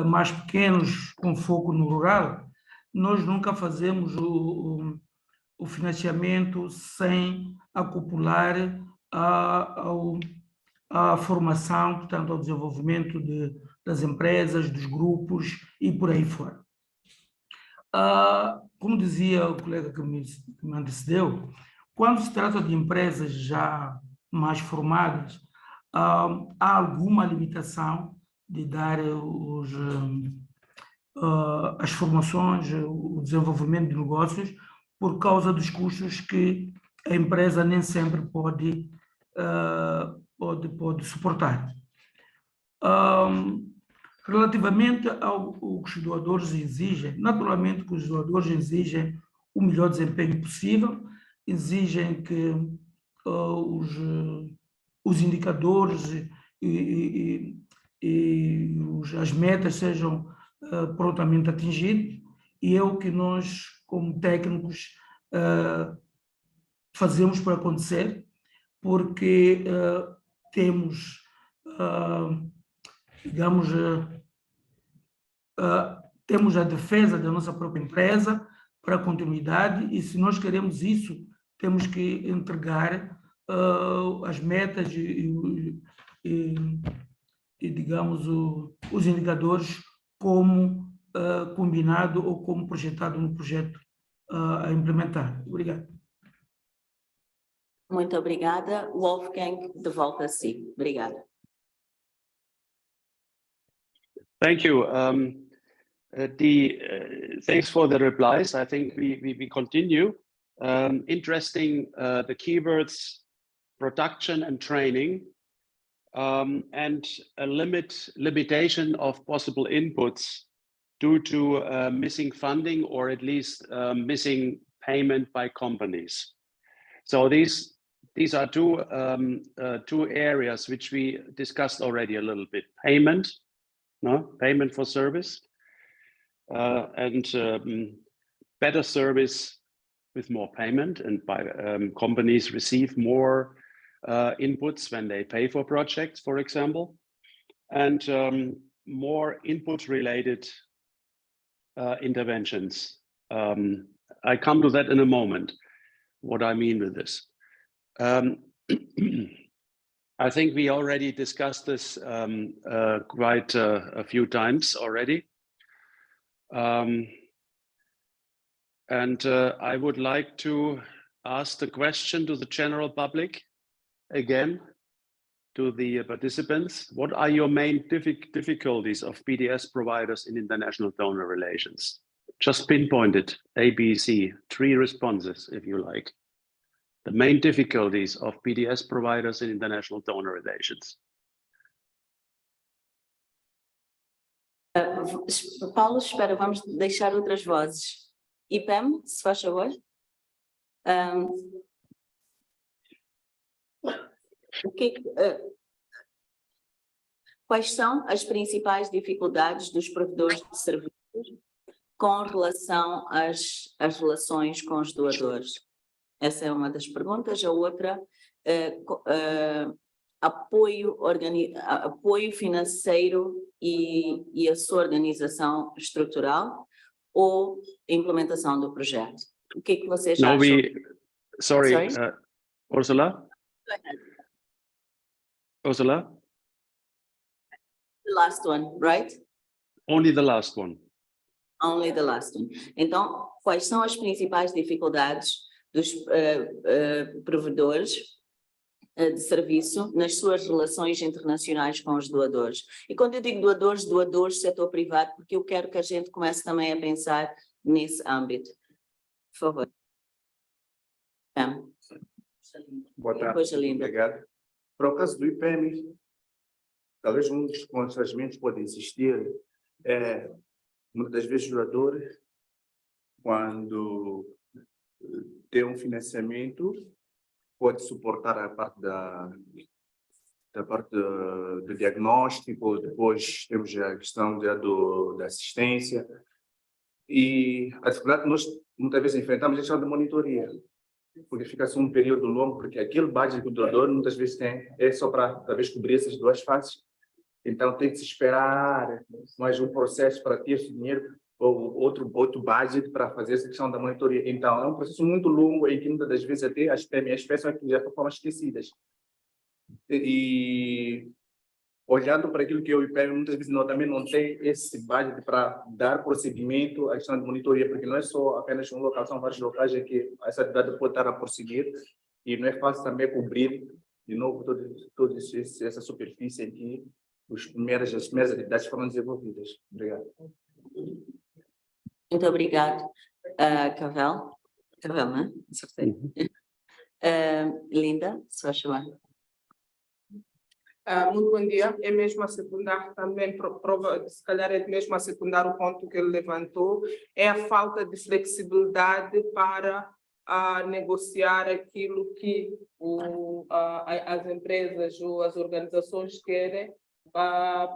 S11: mais pequenos, com foco no rural, nós nunca fazemos o financiamento sem acoplar a formação, portanto, ao desenvolvimento das empresas, dos grupos e por aí fora. Como dizia o colega que me antecedeu, quando se trata de empresas já mais formadas, há alguma limitação de dar as formações, o desenvolvimento de negócios, por causa dos custos que a empresa nem sempre pode pode suportar. Relativamente ao que os doadores exigem, naturalmente que os doadores exigem o melhor desempenho possível, exigem que os indicadores as metas sejam prontamente atingidas, e é o que nós, como técnicos, fazemos para acontecer, porque temos, digamos, temos a defesa da nossa própria empresa para a continuidade, e se nós queremos isso, temos que entregar as metas e digamos, os indicadores como combinado ou como projetado no projeto a implementar. Obrigado.
S2: Muito obrigada. Wolfgang, de volta a si. Obrigada.
S1: Thank you. Thanks for the replies. I think we continue. Interesting, the keywords, production and training, and a limitation of possible inputs due to missing funding, or at least missing payment by companies. So these are two areas which we discussed already a little bit: payment for service, and better service with more payment, and by companies receive more inputs when they pay for projects, for example, and more input-related interventions. I come to that in a moment, what I mean with this. I think we already discussed this quite a few times already. And I would like to ask the question to the general public again, to the participants. What are your main difficulties of BDS providers in international donor relations? Just pinpoint it, A, B, C, 3 responses if you like. The main difficulties of BDS providers in international donor relations.
S2: Paulo, espera, vamos deixar outras vozes. IPEM, se faz favor. Quais são as principais dificuldades dos provedores de serviços com relação às relações com os doadores? Essa é uma das perguntas. A outra, apoio financeiro e a sua organização estrutural ou implementação do projeto? O que é que vocês acham?
S1: Sorry. Ursula? Ursula?
S2: The last one, right?
S1: Only the last one.
S2: Only the last one. Então, quais são as principais dificuldades dos provedores de serviço nas suas relações internacionais com os doadores? E quando eu digo doadores, setor privado, porque eu quero que a gente comece também a pensar nesse âmbito. Por favor.
S12: Boa tarde, obrigado. Para o caso do IPM, talvez um dos constrangimentos pode existir muitas das vezes o doador, quando tem um financiamento, pode suportar a parte do diagnóstico, depois temos a questão da assistência, e a dificuldade que nós muitas vezes enfrentamos é a questão da monitoria, porque fica assim um período longo, porque aquele budget que o doador muitas vezes tem é só para talvez cobrir essas duas fases, então tem que se esperar mais um processo para ter esse dinheiro, ou outro budget para fazer essa questão da monitoria. Então, é um processo muito longo em que muitas das vezes até as SMMEs pensam que já foram esquecidas. E olhando para aquilo que é o IPM, muitas vezes também não tem esse budget para dar prosseguimento à questão de monitoria, porque não é só apenas um local, são vários locais em que essa atividade pode estar a prosseguir, e não é fácil também cobrir de novo toda essa superfície em que as primeiras atividades foram desenvolvidas. Obrigado.
S2: Muito obrigado, Cavell, né? Acertei. Linda, se faz chamar.
S3: Muito bom dia. É mesmo a secundar também, se calhar é mesmo a secundar o ponto que ele levantou, é a falta de flexibilidade para negociar aquilo que as empresas ou as organizações querem,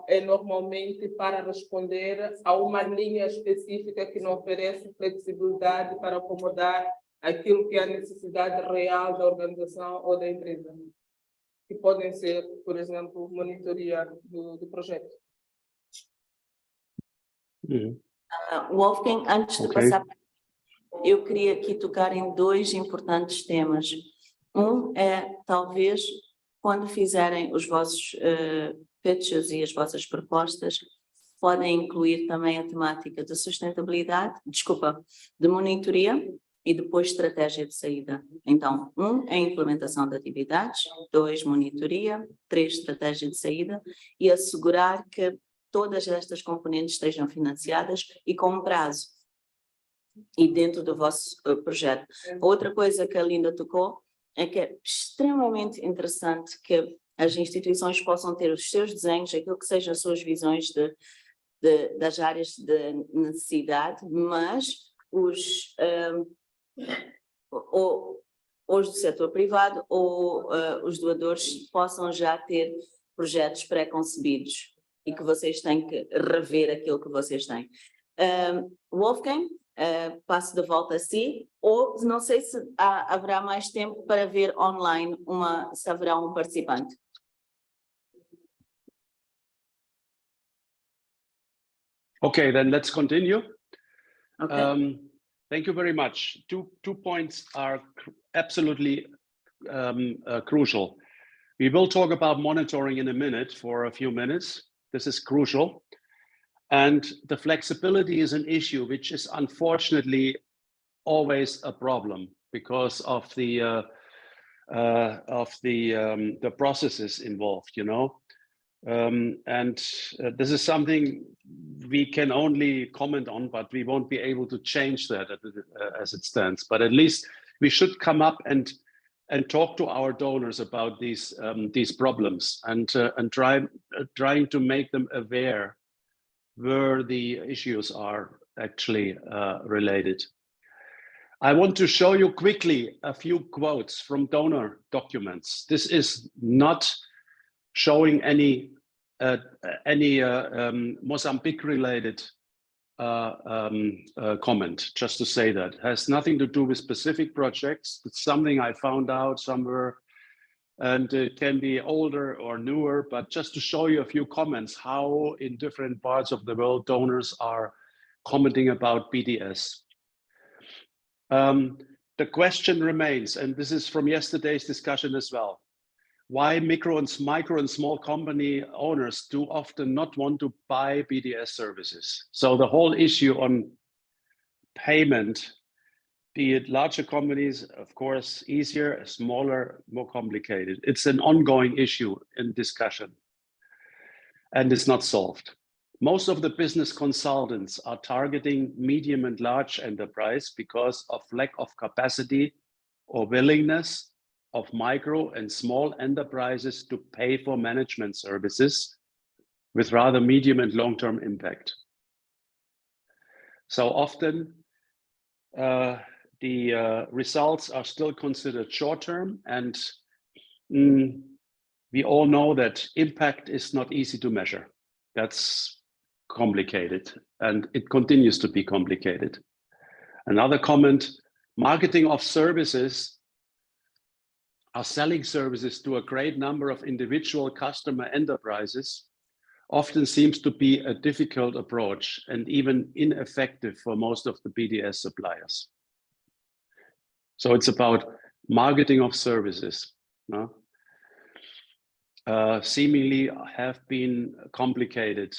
S3: é normalmente para responder a uma linha específica que não oferece flexibilidade para acomodar aquilo que é a necessidade real da organização ou da empresa, que podem ser, por exemplo, monitoria do projeto.
S2: Wolfgang, antes de passar, eu queria aqui tocar em dois importantes temas. Um é, talvez, quando fizerem os vossos pitches e as vossas propostas, podem incluir também a temática de sustentabilidade, de monitoria e depois estratégia de saída. Então, 1, a implementação de atividades, 2, monitoria, 3, estratégia de saída, e assegurar que todas estas componentes estejam financiadas e com um prazo e dentro do vosso projeto. Outra coisa que a Linda tocou é que é extremamente interessante que as instituições possam ter os seus desenhos, aquilo que sejam as suas visões das áreas de necessidade, mas os do setor privado ou os doadores possam já ter projetos pré-concebidos e que vocês têm que rever aquilo que vocês têm. Wolfgang, passo de volta a si, ou não sei se haverá mais tempo para ver online se haverá um participante.
S1: Okay, then let's continue.
S2: Okay.
S1: Thank you very much. Two points are absolutely crucial. We will talk about monitoring in a minute for a few minutes. This is crucial. And the flexibility is an issue, which is unfortunately always a problem because of the processes involved, you know. This is something we can only comment on, but we won't be able to change that as it stands. But at least we should come up and talk to our donors about these problems and trying to make them aware where the issues are actually related. I want to show you quickly a few quotes from donor documents. This is not showing any Mozambique-related comment, just to say that. It has nothing to do with specific projects. It's something I found out somewhere, and it can be older or newer, but just to show you a few comments, how in different parts of the world donors are commenting about BDS. The question remains, and this is from yesterday's discussion as well, why micro and small company owners do often not want to buy BDS services. So the whole issue on payment, be it larger companies, of course, easier, smaller, more complicated. It's an ongoing issue in discussion, and it's not solved. Most of the business consultants are targeting medium and large enterprise because of lack of capacity or willingness of micro and small enterprises to pay for management services with rather medium and long-term impact. So often the results are still considered short-term, and we all know that impact is not easy to measure. That's complicated, and it continues to be complicated. Another comment, marketing of services are selling services to a great number of individual customer enterprises often seems to be a difficult approach and even ineffective for most of the BDS suppliers. So it's about marketing of services, no? Seemingly have been complicated.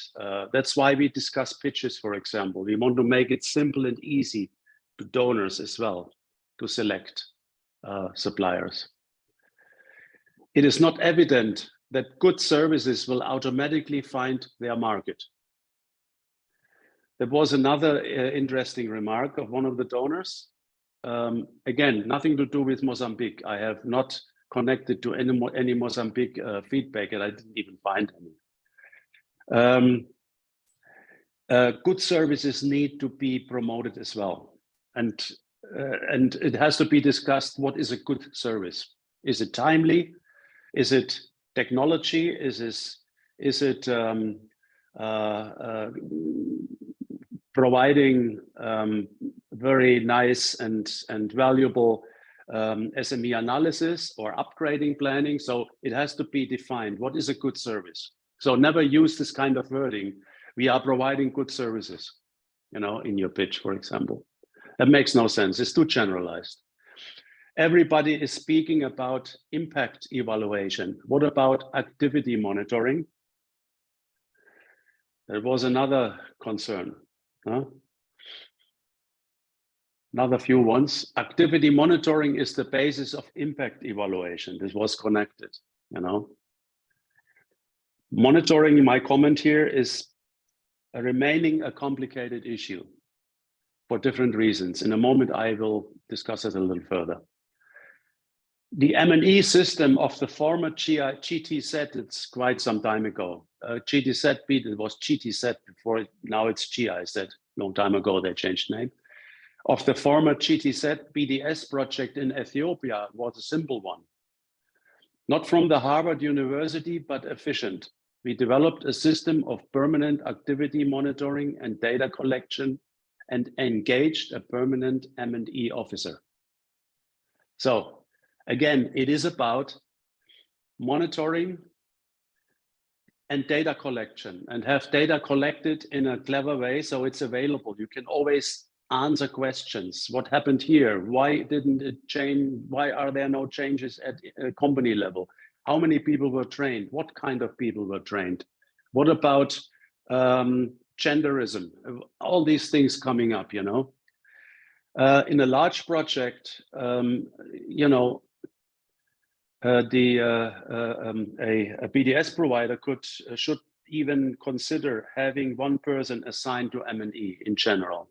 S1: That's why we discuss pitches, for example. We want to make it simple and easy to donors as well to select suppliers. It is not evident that good services will automatically find their market. There was another interesting remark of one of the donors. Again, nothing to do with Mozambique. I have not connected to any Mozambique feedback, and I didn't even find any. Good services need to be promoted as well, and it has to be discussed. What is a good service? Is it timely? Is it technology? Is it providing very nice and valuable SME analysis or upgrading planning? So it has to be defined. What is a good service? So never use this kind of wording. We are providing good services, you know, in your pitch, for example. That makes no sense. It's too generalized. Everybody is speaking about impact evaluation. What about activity monitoring? There was another concern. Huh? Another few ones. Activity monitoring is the basis of impact evaluation. This was connected, you know. Monitoring, my comment here, is remaining a complicated issue for different reasons. In a moment, I will discuss it a little further. The M&E system of the former GTZ, it's quite some time ago. GTZ, it was GTZ before, now it's GIZ. Long time ago, they changed name. Of the former GTZ BDS project in Ethiopia was a simple one. Not from the Harvard University, but efficient. We developed a system of permanent activity monitoring and data collection and engaged a permanent M&E officer. So again, it is about monitoring and data collection, and have data collected in a clever way so it's available. You can always answer questions. What happened here? Why didn't it change? Why are there no changes at a company level? How many people were trained? What kind of people were trained? What about genderism? All these things coming up, you know. In a large project, you know, a BDS provider should even consider having one person assigned to M&E in general.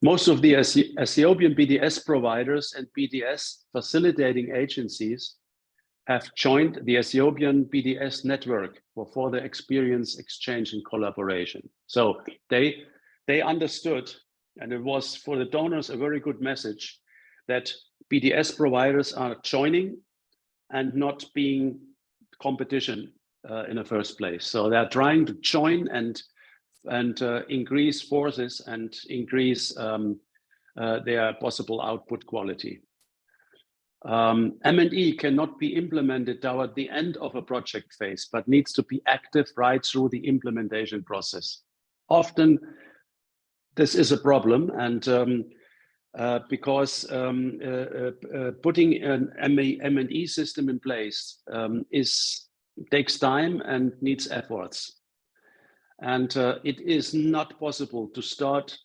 S1: Most of the Ethiopian BDS providers and BDS facilitating agencies have joined the Ethiopian BDS network for further experience exchange and collaboration. So they understood, and it was for the donors a very good message, that BDS providers are joining and not being competition in the first place. So they're trying to join and increase forces and increase their possible output quality. M&E cannot be implemented toward the end of a project phase, but needs to be active right through the implementation process. Often this is a problem, and because putting an M&E system in place takes time and needs efforts. And it is not possible to start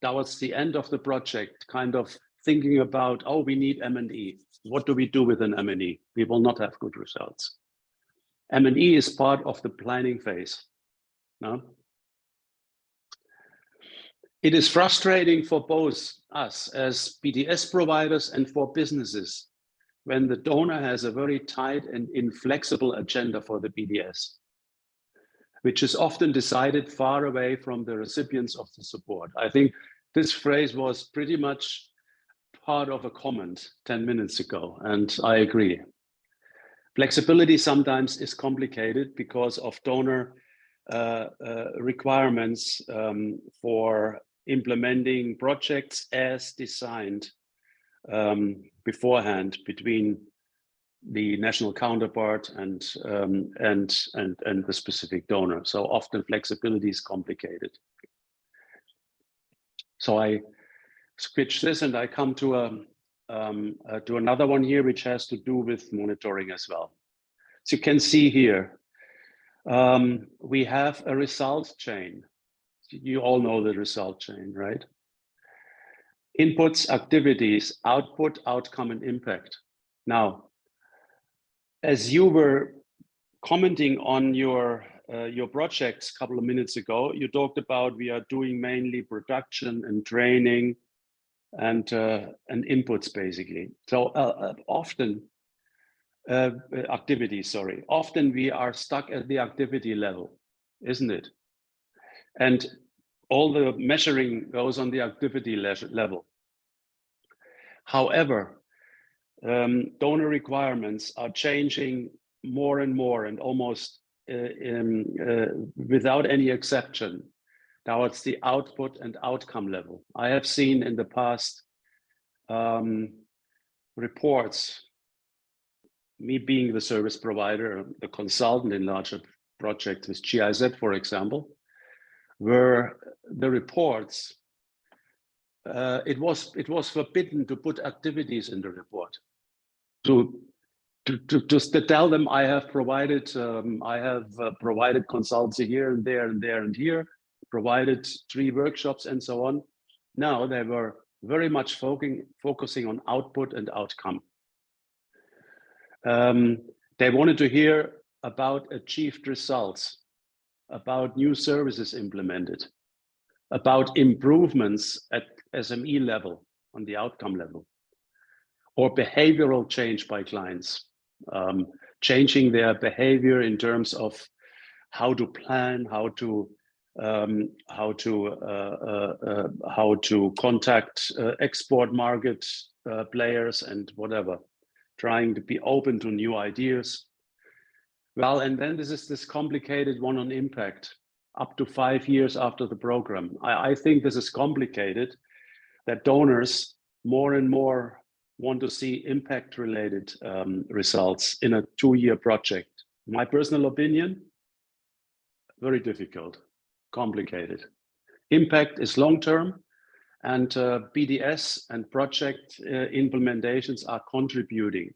S1: towards the end of the project kind of thinking about, oh, we need M&E. What do we do with an M&E? We will not have good results. M&E is part of the planning phase. No? It is frustrating for both us as BDS providers and for businesses when the donor has a very tight and inflexible agenda for the BDS, which is often decided far away from the recipients of the support. I think this phrase was pretty much part of a comment 10 minutes ago, and I agree. Flexibility sometimes is complicated because of donor requirements for implementing projects as designed beforehand between the national counterpart and the specific donor. So often flexibility is complicated. So I switch this and I come to another one here, which has to do with monitoring as well. So you can see here, we have a result chain. You all know the result chain, right? Inputs, activities, output, outcome, and impact. Now, as you were commenting on your projects a couple of minutes ago, you talked about we are doing mainly production and training and inputs basically. So often activities, sorry. Often we are stuck at the activity level, isn't it? And all the measuring goes on the activity level. However, donor requirements are changing more and more, and almost without any exception, towards the output and outcome level. I have seen in the past reports, me being the service provider, the consultant in larger projects with GIZ, for example, where the reports, it was forbidden to put activities in the report. To tell them I have provided consultancy here and there and there and here, provided 3 workshops and so on. Now they were very much focusing on output and outcome. They wanted to hear about achieved results, about new services implemented, about improvements at SME level, on the outcome level, or behavioral change by clients, changing their behavior in terms of how to plan, how to contact export market players and whatever, trying to be open to new ideas. Well, and then this complicated one on impact, up to 5 years after the program. I think this is complicated, that donors more and more want to see impact-related results in a 2-year project. My personal opinion, very difficult, complicated. Impact is long-term, and BDS and project implementations are contributing.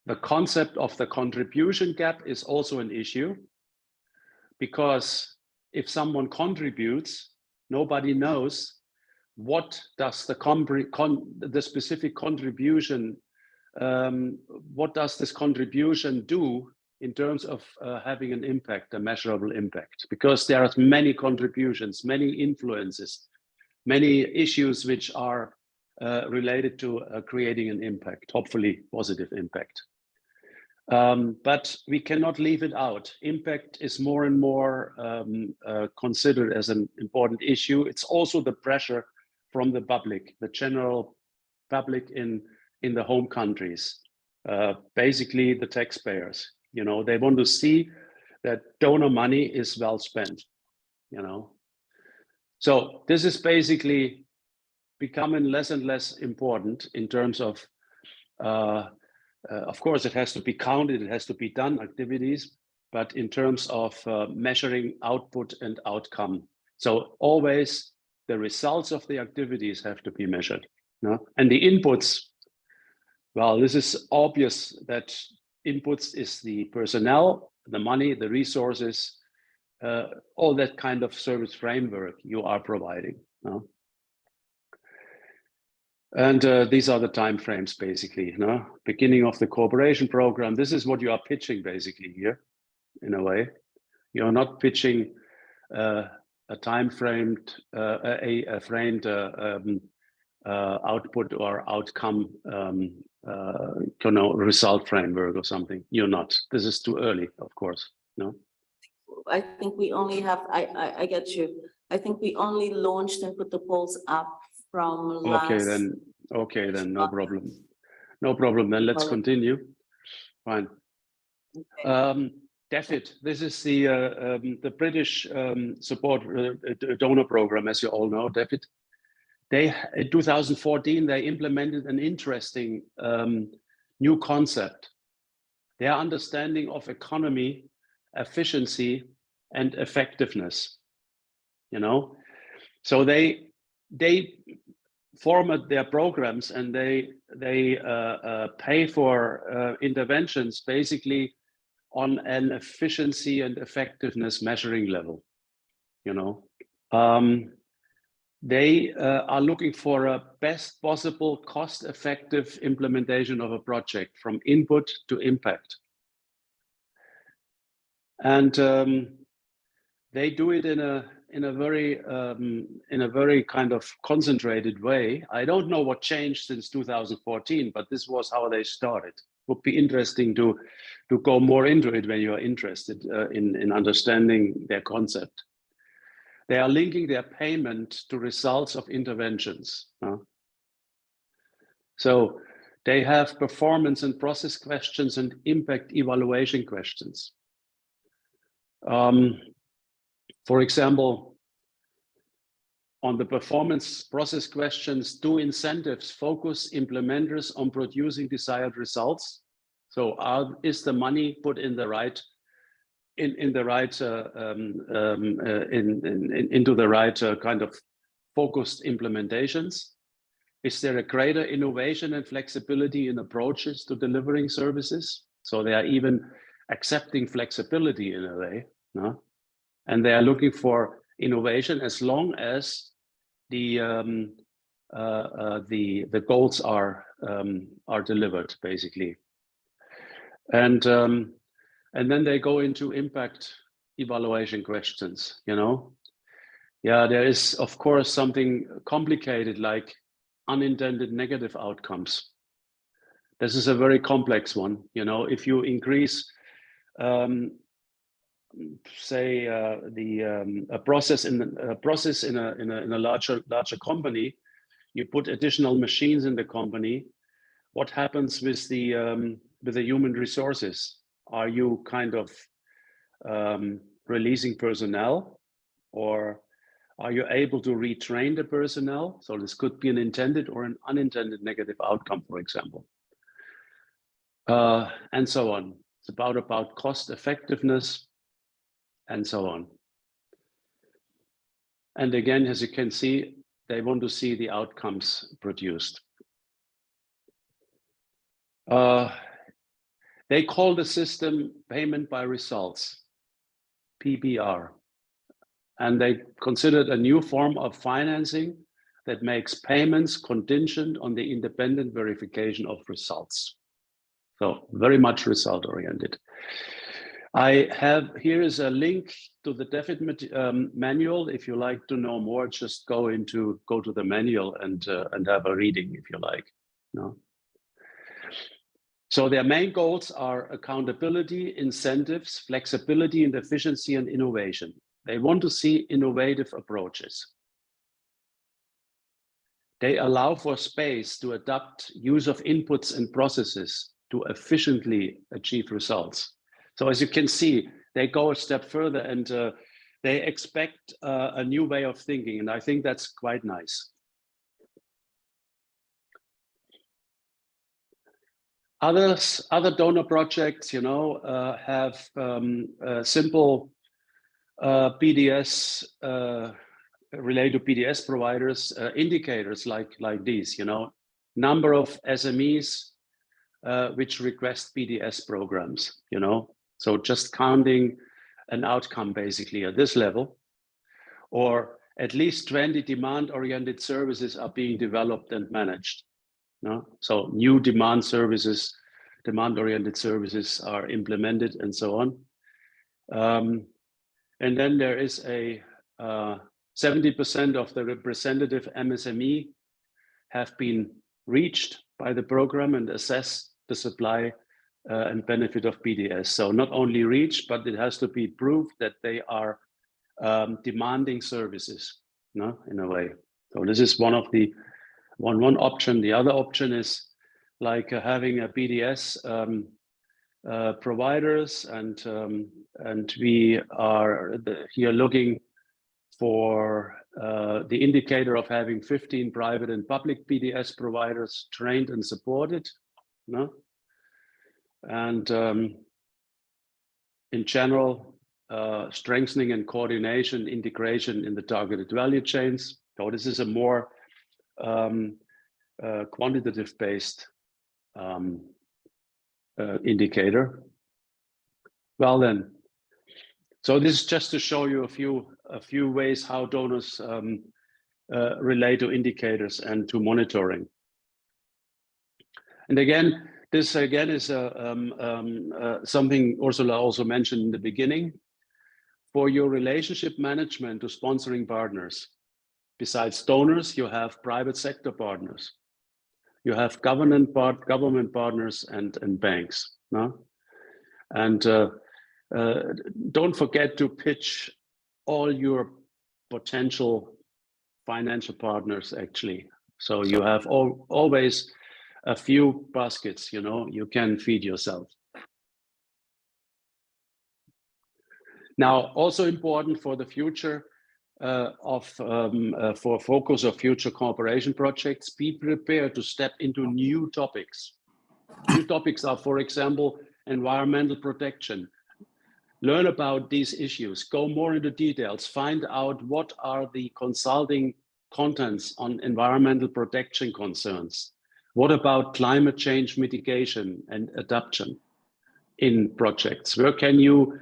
S1: The concept of the contribution gap is also an issue, because if someone contributes, nobody knows what does the specific contribution, what does this contribution do in terms of having an impact, a measurable impact, because there are many contributions, many influences, many issues which are related to creating an impact, hopefully positive impact. But we cannot leave it out. Impact is more and more considered as an important issue. It's also the pressure from the public, the general public in the home countries, basically the taxpayers. You know, they want to see that donor money is well spent, you know. So this is basically becoming less and less important in terms of course, it has to be counted, it has to be done, activities, but in terms of measuring output and outcome. So always the results of the activities have to be measured. No? And the inputs, well, this is obvious that inputs is the personnel, the money, the resources, all that kind of service framework you are providing. No? And these are the time frames, basically. No? Beginning of the cooperation program. This is what you are pitching, basically, here, in a way. You're not pitching a time framed, a framed output or outcome, result framework or something. You're not. This is too early, of course. No.
S2: I think we only have. I get you. I think we only launched and put the polls up from last.
S1: Okay, then no problem. No problem. Then let's continue. Fine.
S2: Okay.
S1: DFID. This is the British support donor program, as you all know. DFID. In 2014 they implemented an interesting new concept. Their understanding of economy, efficiency, and effectiveness. You know, so they format their programs and they pay for interventions basically on an efficiency and effectiveness measuring level. You know, they are looking for a best possible cost-effective implementation of a project from input to impact. And they do it in in a very kind of concentrated way. I don't know what changed since 2014, but this was how they started. Would be interesting to go more into it when you are interested in understanding their concept. They are linking their payment to results of interventions. So they have performance and process questions and impact evaluation questions. For example, on the performance process questions, do incentives focus implementers on producing desired results? So is the money put in the right, into the right kind of focused implementations? Is there a greater innovation and flexibility in approaches to delivering services? So they are even accepting flexibility in a way, no? And they are looking for innovation as long as the goals are delivered, basically. And then they go into impact evaluation questions. You know, yeah, there is of course something complicated like unintended negative outcomes. This is a very complex one. You know, if you increase say a process in a larger company, you put additional machines in the company. What happens with the human resources? Are you kind of releasing personnel, or are you able to retrain the personnel? So this could be an intended or an unintended negative outcome, for example, and so on. It's about cost effectiveness, and so on. And again, as you can see, they want to see the outcomes produced. They call the system payment by results, PBR. And they considered a new form of financing that makes payments contingent on the independent verification of results. So very much result oriented. Here is a link to the definite manual. If you like to know more, just go to the manual and have a reading if you like. No. So their main goals are accountability, incentives, flexibility, and efficiency and innovation. They want to see innovative approaches. They allow for space to adapt use of inputs and processes to efficiently achieve results. So as you can see, they go a step further and they expect a new way of thinking. And I think that's quite nice. Other donor projects, you know, have simple BDS related to BDS providers indicators like these, you know, number of SMEs which request BDS programs, you know, so just counting an outcome basically at this level, or at least 20 demand-oriented services are being developed and managed. No? So new demand-oriented services are implemented and so on. And then there is a 70% of the representative MSME have been reached by the program and assess the supply and benefit of BDS. So not only reached, but it has to be proved that they are demanding services, no, in a way. So this is one of the one option. The other option is like having a BDS providers, and we are here looking for the indicator of having 15 private and public BDS providers trained and supported, no? And in general, strengthening and coordination, integration in the targeted value chains. So this is a more quantitative based indicator. Well then, so this is just to show you a few ways how donors relate to indicators and to monitoring. And again, this again is something Ursula also mentioned in the beginning. Of for your relationship management to sponsoring partners. Besides donors, you have private sector partners. You have government partners and banks. No? And don't forget to pitch all your potential financial partners, actually. So you have always a few baskets, you know, you can feed yourself. Now, also important for the future for focus of future cooperation projects, be prepared to step into new topics. New topics are, for example, environmental protection. Learn about these issues, go more into details, find out what are the consulting contents on environmental protection concerns. What about climate change mitigation and adaptation in projects? Where can you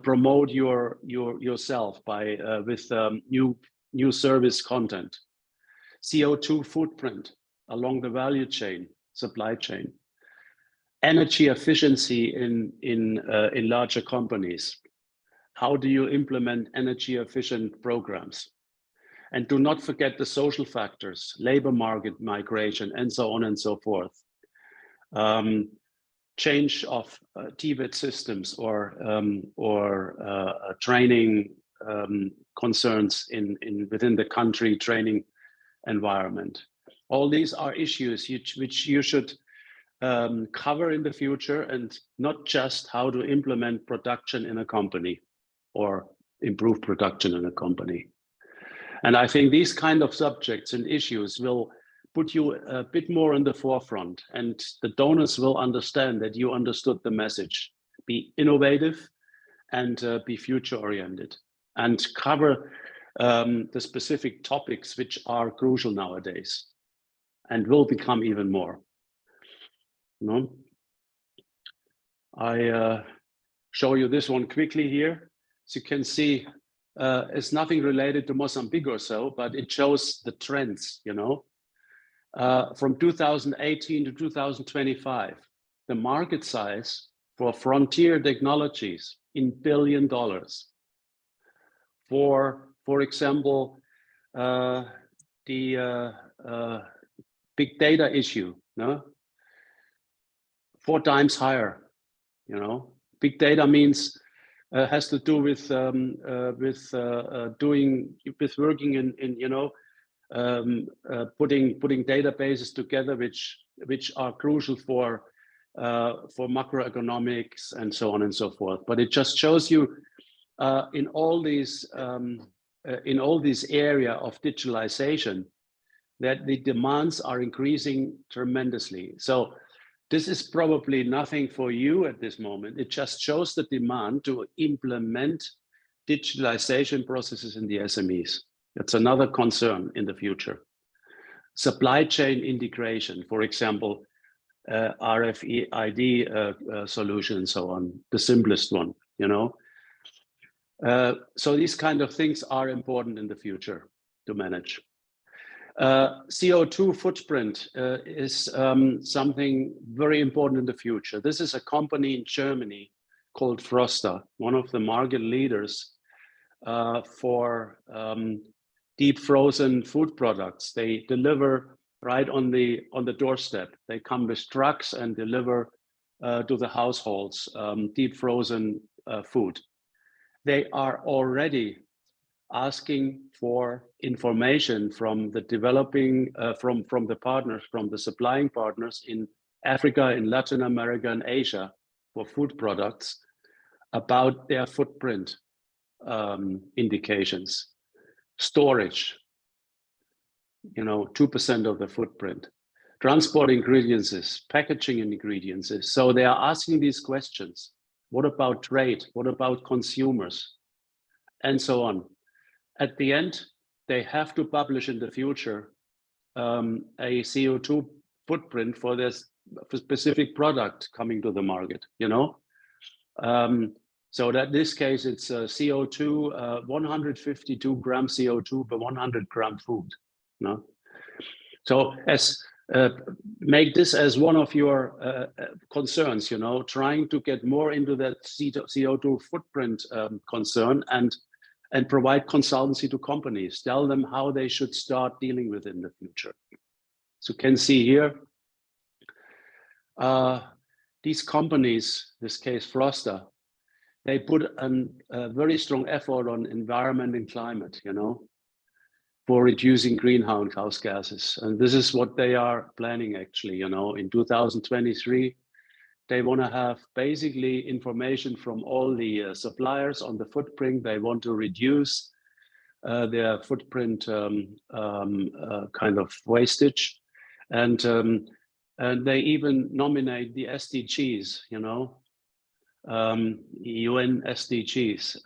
S1: promote yourself by with new service content? CO2 footprint along the value chain, supply chain. Energy efficiency in larger companies. How do you implement energy efficient programs? And do not forget the social factors, labor market migration, and so on and so forth. Change of TVET systems or training concerns within the country training environment. All these are issues which you should cover in the future, and not just how to implement production in a company or improve production in a company. And I think these kind of subjects and issues will put you a bit more in the forefront, and the donors will understand that you understood the message. Be innovative and be future oriented, and cover the specific topics which are crucial nowadays and will become even more. No? I show you this one quickly here. As you can see, it's nothing related to Mozambique or so, but it shows the trends, you know. From 2018 to 2025, the market size for frontier technologies in $1 billion. For example, the big data issue, no? 4 times higher, you know. Big data means has to do with working in you know, putting databases together which are crucial for macroeconomics and so on and so forth. But it just shows you in all these area of digitalization that the demands are increasing tremendously. So this is probably nothing for you at this moment. It just shows the demand to implement digitalization processes in the SMEs. That's another concern in the future. Supply chain integration, for example, RFID solution and so on, the simplest one, you know. So these kind of things are important in the future to manage. CO2 footprint is something very important in the future. This is a company in Germany called Froster, one of the market leaders for deep frozen food products. They deliver right on the doorstep. They come with trucks and deliver to the households deep frozen food. They are already asking for information from the developing, from the partners, from the supplying partners in Africa, in Latin America, and Asia for food products about their footprint indications. Storage, you know, 2% of the footprint. Transport ingredients, packaging ingredients. So they are asking these questions. What about trade? What about consumers? And so on. At the end, they have to publish in the future a CO2 footprint for this specific product coming to the market, you know? So that this case, it's CO2, 152 gram CO2 per 100 gram food, no? So as make this as one of your concerns, you know, trying to get more into that CO2 footprint concern and provide consultancy to companies, tell them how they should start dealing with it in the future. So you can see here, these companies, this case Froster, they put a very strong effort on environment and climate, you know, for reducing greenhouse gases. And this is what they are planning actually, you know, in 2023, they want to have basically information from all the suppliers on the footprint. They want to reduce their footprint kind of wastage. And they even nominate the SDGs, you know, UN SDGs,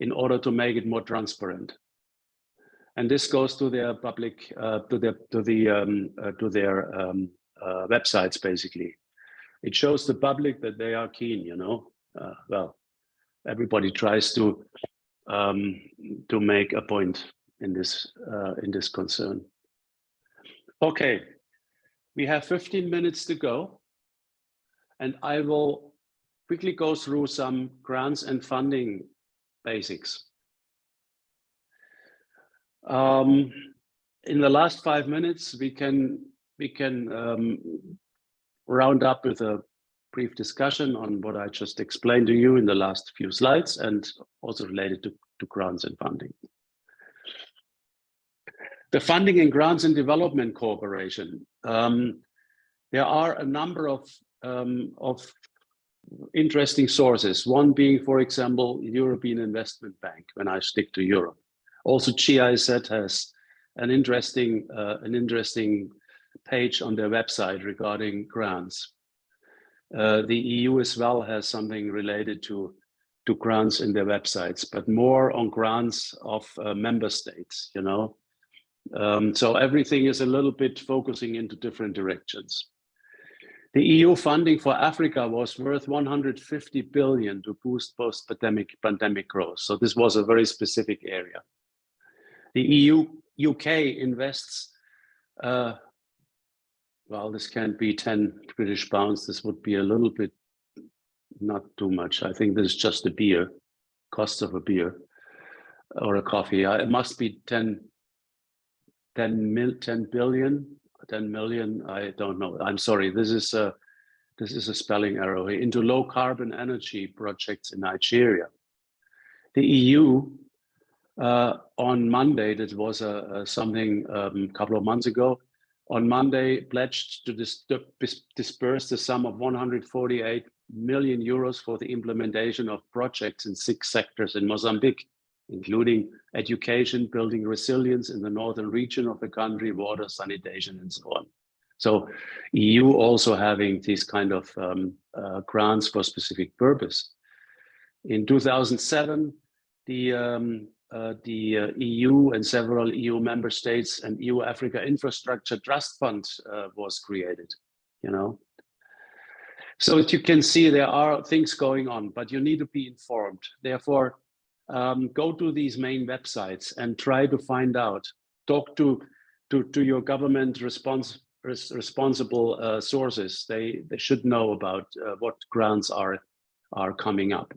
S1: in order to make it more transparent. And this goes to their public, to their websites basically. It shows the public that they are keen, you know. Well, everybody tries to make a point in this concern. Okay, we have 15 minutes to go, and I will quickly go through some grants and funding basics. In the last 5 minutes, we can round up with a brief discussion on what I just explained to you in the last few slides, and also related to grants and funding. The funding and grants and development cooperation. There are a number of interesting sources. One being, for example, European Investment Bank, when I stick to Europe. Also, GIZ has an interesting page on their website regarding grants. The EU as well has something related to grants in their websites, but more on grants of member states, you know. So everything is a little bit focusing into different directions. The EU funding for Africa was worth 150 billion to boost post-pandemic growth. So this was a very specific area. The UK invests, well, this can't be 10 British pounds. This would be a little bit, not too much. I think this is just a beer, cost of a beer or a coffee. It must be 10 million. I don't know. I'm sorry. This is a spelling error here. Into low carbon energy projects in Nigeria. The EU on Monday, that was something a couple of months ago, on Monday pledged to disperse the sum of 148 million euros for the implementation of projects in 6 sectors in Mozambique, including education, building resilience in the northern region of the country, water, sanitation, and so on. So EU also having these kind of grants for specific purpose. In 2007, the EU and several EU member states and EU Africa Infrastructure Trust Fund was created, you know. So as you can see, there are things going on, but you need to be informed. Therefore, go to these main websites and try to find out, talk to your government responsible sources. They should know about what grants are coming up.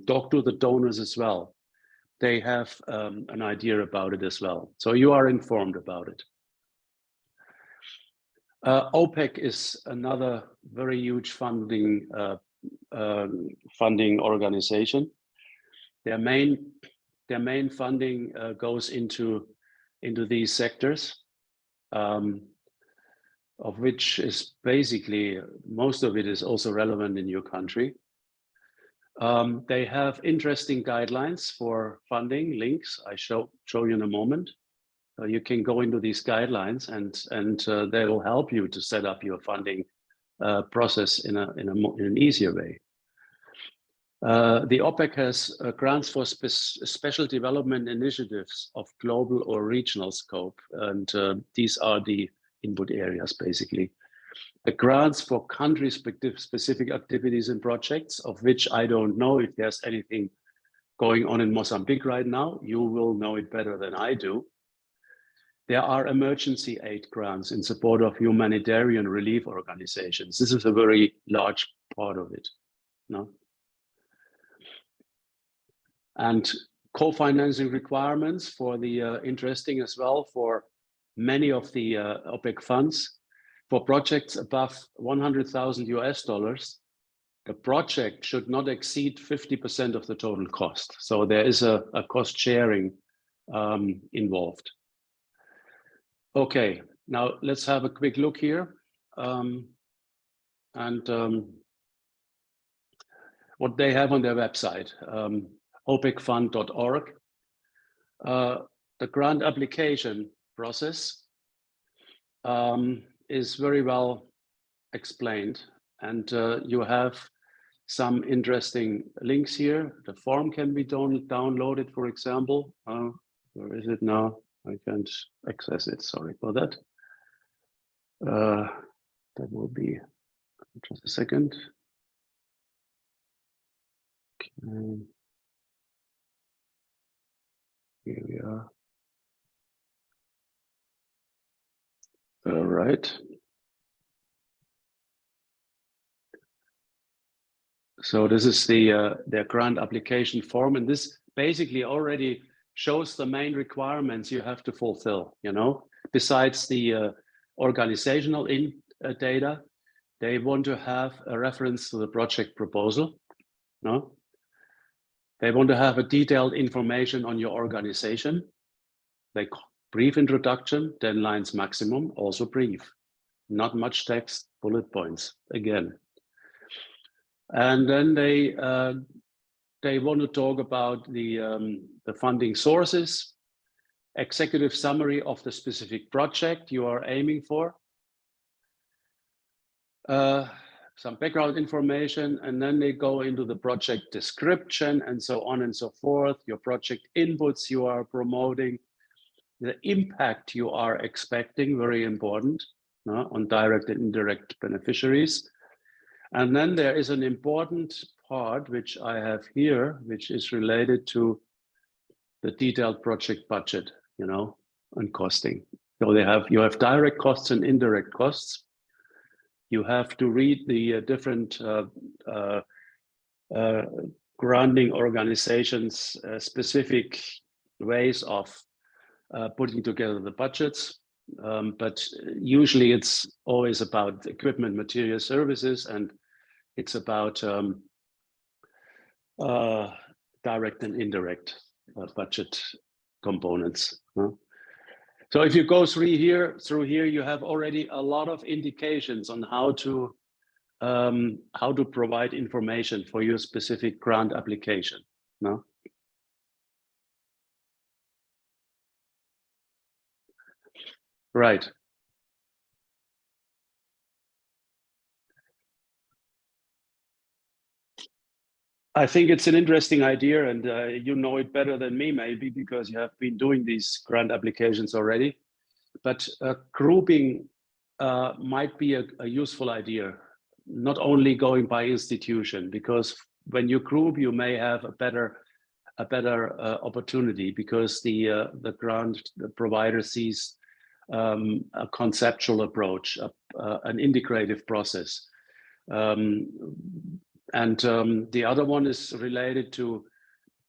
S1: Talk to the donors as well. They have an idea about it as well. So you are informed about it. OPEC is another very huge funding organization. Their main funding goes into these sectors, of which is basically most of it is also relevant in your country. They have interesting guidelines for funding links. I show you in a moment. You can go into these guidelines and they will help you to set up your funding process in an easier way. The OPEC has grants for special development initiatives of global or regional scope, and these are the input areas basically. The grants for country-specific activities and projects, of which I don't know if there's anything going on in Mozambique right now. You will know it better than I do. there are emergency aid grants in support of humanitarian relief organizations. This is a very large part of it. No? And co-financing requirements for the interesting as well for many of the OPEC funds. For projects above $100,000, the project should not exceed 50% of the total cost. So there is a cost sharing involved. Okay, now let's have a quick look here. What they have on their website, opecfund.org. The grant application process is very well explained, and you have some interesting links here. The form can be downloaded, for example. Where is it now? I can't access it, sorry for that. That will be just a second. Okay. Here we are. All right. So this is their grant application form, and this basically already shows the main requirements you have to fulfill. You know, besides the organizational data, they want to have a reference to the project proposal. No, they want to have a detailed information on your organization. Like brief introduction, 10 lines maximum, also brief, not much text, bullet points again. And then they want to talk about the funding sources, executive summary of the specific project you are aiming for, some background information, and then they go into the project description and so on and so forth, your project inputs you are promoting, the impact you are expecting, very important, on direct and indirect beneficiaries. And then there is an important part, which I have here, which is related to the detailed project budget, you know, and costing. So you have direct costs and indirect costs. You have to read the different granting organizations' specific ways of putting together the budgets. But usually it's always about equipment, material, services, and it's about direct and indirect budget components. So if you go through here, you have already a lot of indications on how to provide information for your specific grant application. No? Right. I think it's an interesting idea, and you know it better than me, maybe, because you have been doing these grant applications already. But grouping might be a useful idea, not only going by institution, because when you group, you may have a better opportunity, because the grant provider sees a conceptual approach, an integrative process. And the other one is related to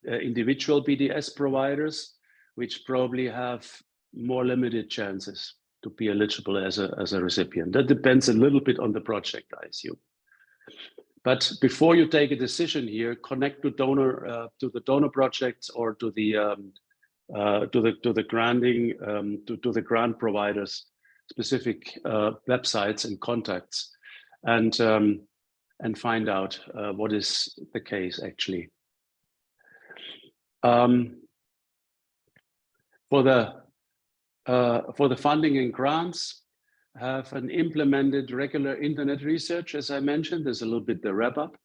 S1: individual BDS providers, which probably have more limited chances to be eligible as a recipient. That depends a little bit on the project, I assume. But before you take a decision here, connect to the donor projects or to the grant providers' specific websites and contacts, and find out what is the case actually. For the funding and grants, have an implemented regular internet research, as I mentioned. There's a little bit the wrap up.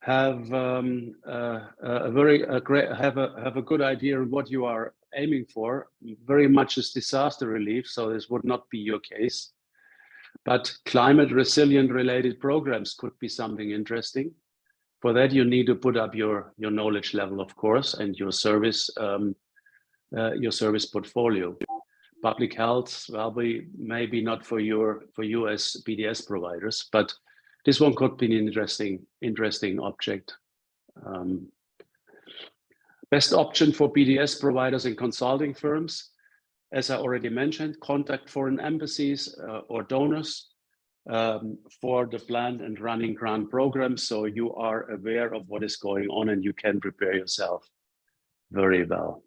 S1: Have a good idea of what you are aiming for. Very much is disaster relief, so this would not be your case. But climate resilient related programs could be something interesting. For that, you need to put up your knowledge level, of course, and your service portfolio. public health, well, maybe not for you as BDS providers, but this one could be an interesting object. Best option for BDS providers and consulting firms, as I already mentioned, contact foreign embassies or donors for the planned and running grant programs, so you are aware of what is going on and you can prepare yourself very well.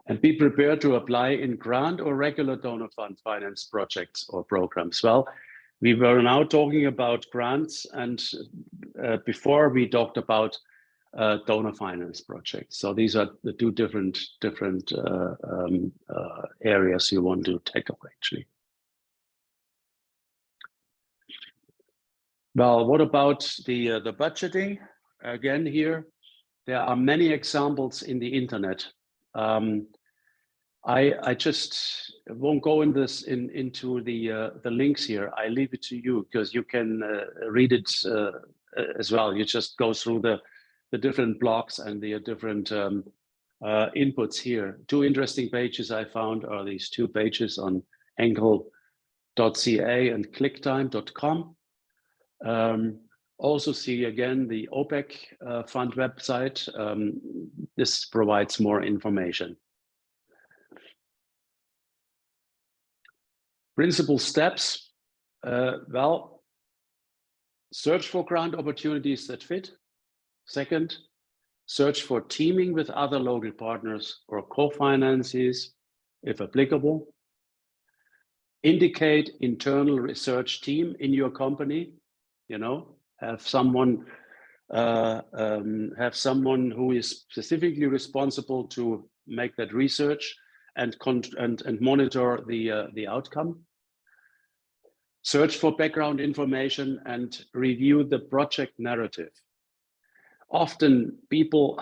S1: And be prepared to apply in grant or regular donor fund finance projects or programs. Well, we were now talking about grants, and before we talked about donor finance projects. So these are the two different areas you want to tackle, actually. Well, what about the budgeting? Again, here there are many examples in the internet. I just won't go into the links here. I leave it to you because you can read it as well. You just go through the different blogs and the different inputs here. Two interesting pages I found are these two pages on enkel.ca and clicktime.com. Also see again the OPEC fund website. This provides more information. Principal steps, well, search for grant opportunities that fit. Second, search for teaming with other local partners or co-finances, if applicable. Indicate internal research team in your company. You know, have someone who is specifically responsible to make that research and monitor the outcome. Search for background information and review the project narrative. Often people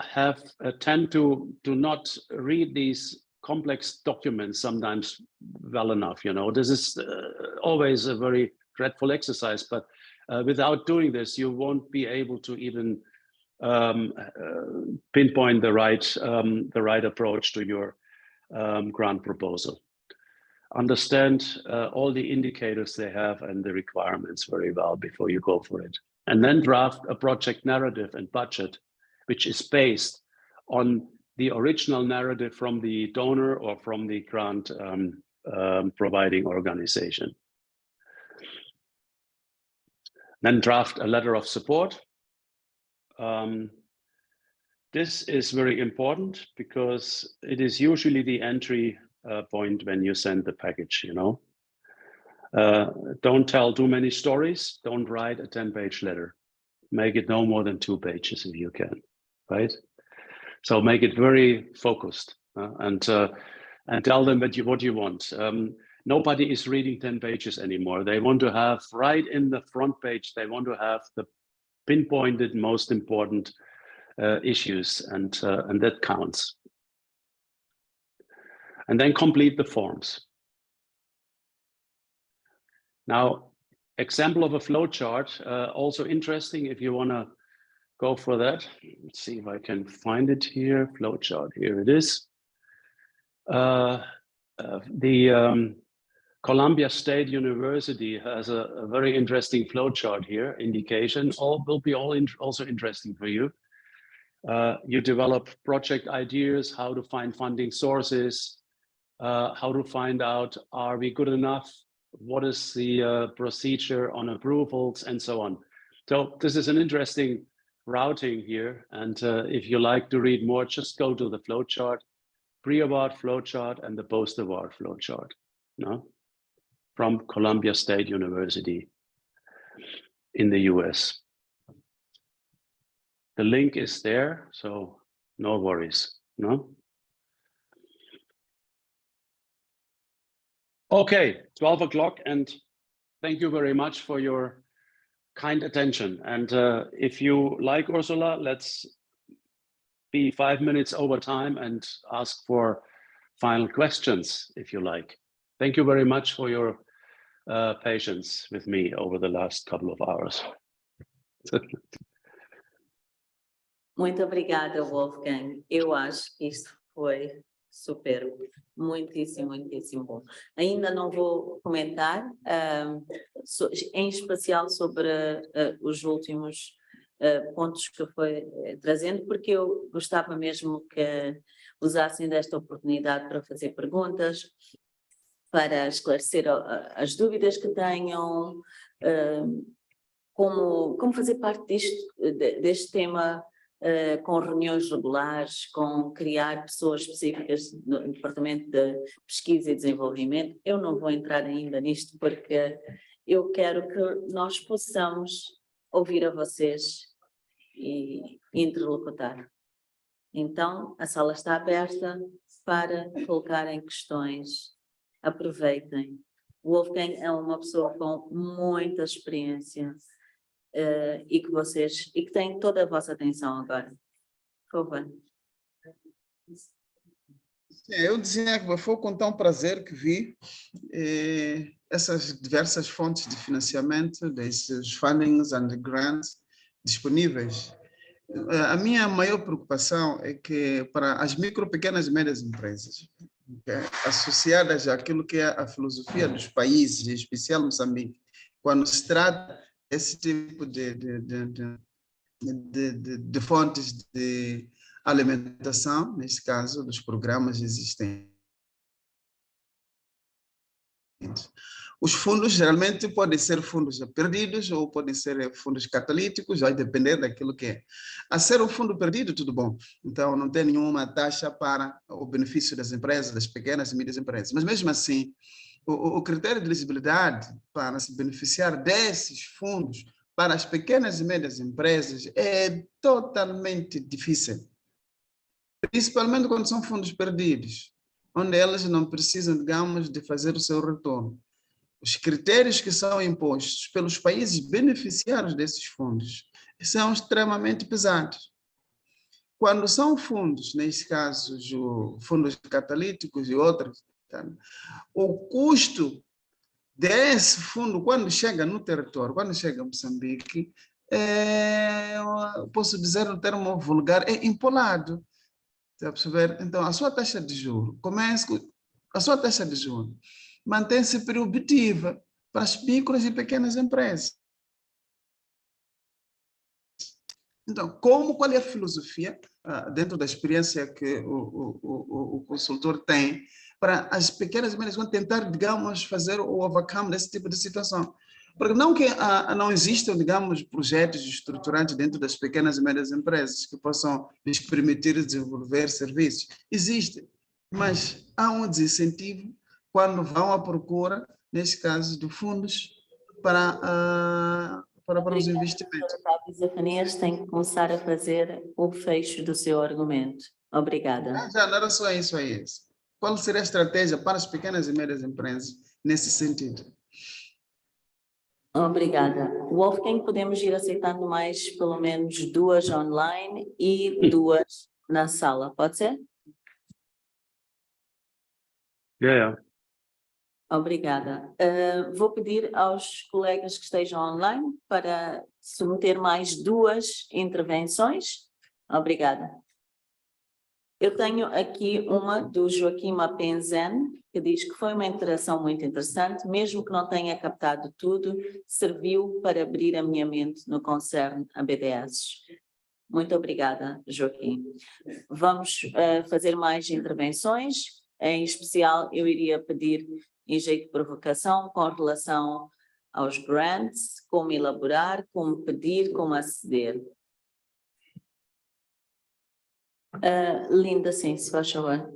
S1: tend to not read these complex documents sometimes well enough. You know, this is always a very dreadful exercise, but without doing this, you won't be able to even pinpoint the right approach to your grant proposal. Understand all the indicators they have and the requirements very well before you go for it. And then draft a project narrative and budget, which is based on the original narrative from the donor or from the grant providing organization. Then draft a letter of support. This is very important because it is usually the entry point when you send the package, you know. Don't tell too many stories. Don't write a 10-page letter. Make it no more than 2 pages if you can, right? So make it very focused and tell them what you want. Nobody is reading 10 pages anymore. They want to have right in the front page, they want to have the pinpointed most important issues, and that counts. And then complete the forms. Now, example of a flow chart, also interesting if you want to go for that. Let's see if I can find it here. Flow chart, here it is. The Columbia State University has a very interesting flow chart here, indication. All will be also interesting for you. You develop project ideas, how to find funding sources, how to find out, are we good enough? What is the procedure on approvals and so on. So this is an interesting routing here. And if you like to read more, just go to the flowchart, pre-award flowchart and the post-award flowchart, no? From Columbia State University in the US. The link is there, so no worries, no? Okay, 12 o'clock, and thank you very much for your kind attention. And if you like, Ursula, let's be 5 minutes over time and ask for final questions, if you like. Thank you very much for your patience with me over the last couple of hours.
S2: Muito obrigada, Wolfgang. Eu acho que isto foi superbo. Muitíssimo, muitíssimo bom. Ainda não vou comentar, em especial sobre os últimos pontos que foi trazendo, porque eu gostava mesmo que usassem desta oportunidade para fazer perguntas, para esclarecer as dúvidas que tenham, como fazer parte deste tema, com reuniões regulares, com criar pessoas específicas no Departamento de Pesquisa e Desenvolvimento. Eu não vou entrar ainda nisto porque eu quero que nós possamos ouvir a vocês e interlocutar. Então, a sala está aberta para colocarem questões. Aproveitem. O Wolfgang é uma pessoa com muita experiência e que tem toda a vossa atenção agora. Por favor.
S13: Eu dizia que foi com tão prazer que vi essas diversas fontes de financiamento, desses fundings and grants disponíveis. A minha maior preocupação é que para as micro, pequenas e médias empresas, associadas àquilo que é a filosofia dos países, em especial Moçambique, quando se trata desse tipo de fontes de alimentação, neste caso, dos programas existentes. Os fundos geralmente podem ser fundos perdidos ou podem ser fundos catalíticos, vai depender daquilo que é. A ser um fundo perdido, tudo bom. Então, não tem nenhuma taxa para o benefício das empresas, das pequenas e médias empresas. Mas, mesmo assim, o critério de elegibilidade para se beneficiar desses fundos para as pequenas e médias empresas é totalmente difícil. Principalmente quando são fundos perdidos, onde elas não precisam, digamos, de fazer o seu retorno. Os critérios que são impostos pelos países beneficiários desses fundos são extremamente pesados. Quando são fundos, nesse caso, fundos catalíticos e outros, tá? O custo desse fundo, quando chega no território, quando chega a Moçambique, posso dizer no termo vulgar, é empolado. Está a perceber? Então, a sua taxa de juros mantém-se proibitiva para as micros e pequenas empresas. Então, qual é a filosofia, dentro da experiência que o consultor tem, para as pequenas e médias vão tentar, digamos, fazer o overcome desse tipo de situação? Porque não que não existam, digamos, projetos estruturantes dentro das pequenas e médias empresas que possam lhes permitir desenvolver serviços. Existem, mas há um desincentivo quando vão à procura, neste caso, de fundos para os investimentos.
S2: Zafanias tem que começar a fazer o fecho do seu argumento. Obrigada.
S13: Já não era só isso aí. Qual seria a estratégia para as pequenas e médias empresas nesse sentido?
S2: Obrigada. Wolfgang, podemos ir aceitando mais pelo menos 2 online e 2 na sala, pode ser?
S1: Yeah.
S2: Obrigada. Vou pedir aos colegas que estejam online para submeter mais 2 intervenções. Obrigada. Eu tenho aqui uma do Joaquim Mapenzen, que diz que foi uma interação muito interessante, mesmo que não tenha captado tudo, serviu para abrir a minha mente no concerne a BDS. Muito obrigada, Joaquim. Vamos fazer mais intervenções. Em especial, eu iria pedir, em jeito de provocação, com relação aos grants, como elaborar, como pedir, como aceder. Linda, sim, se faz favor.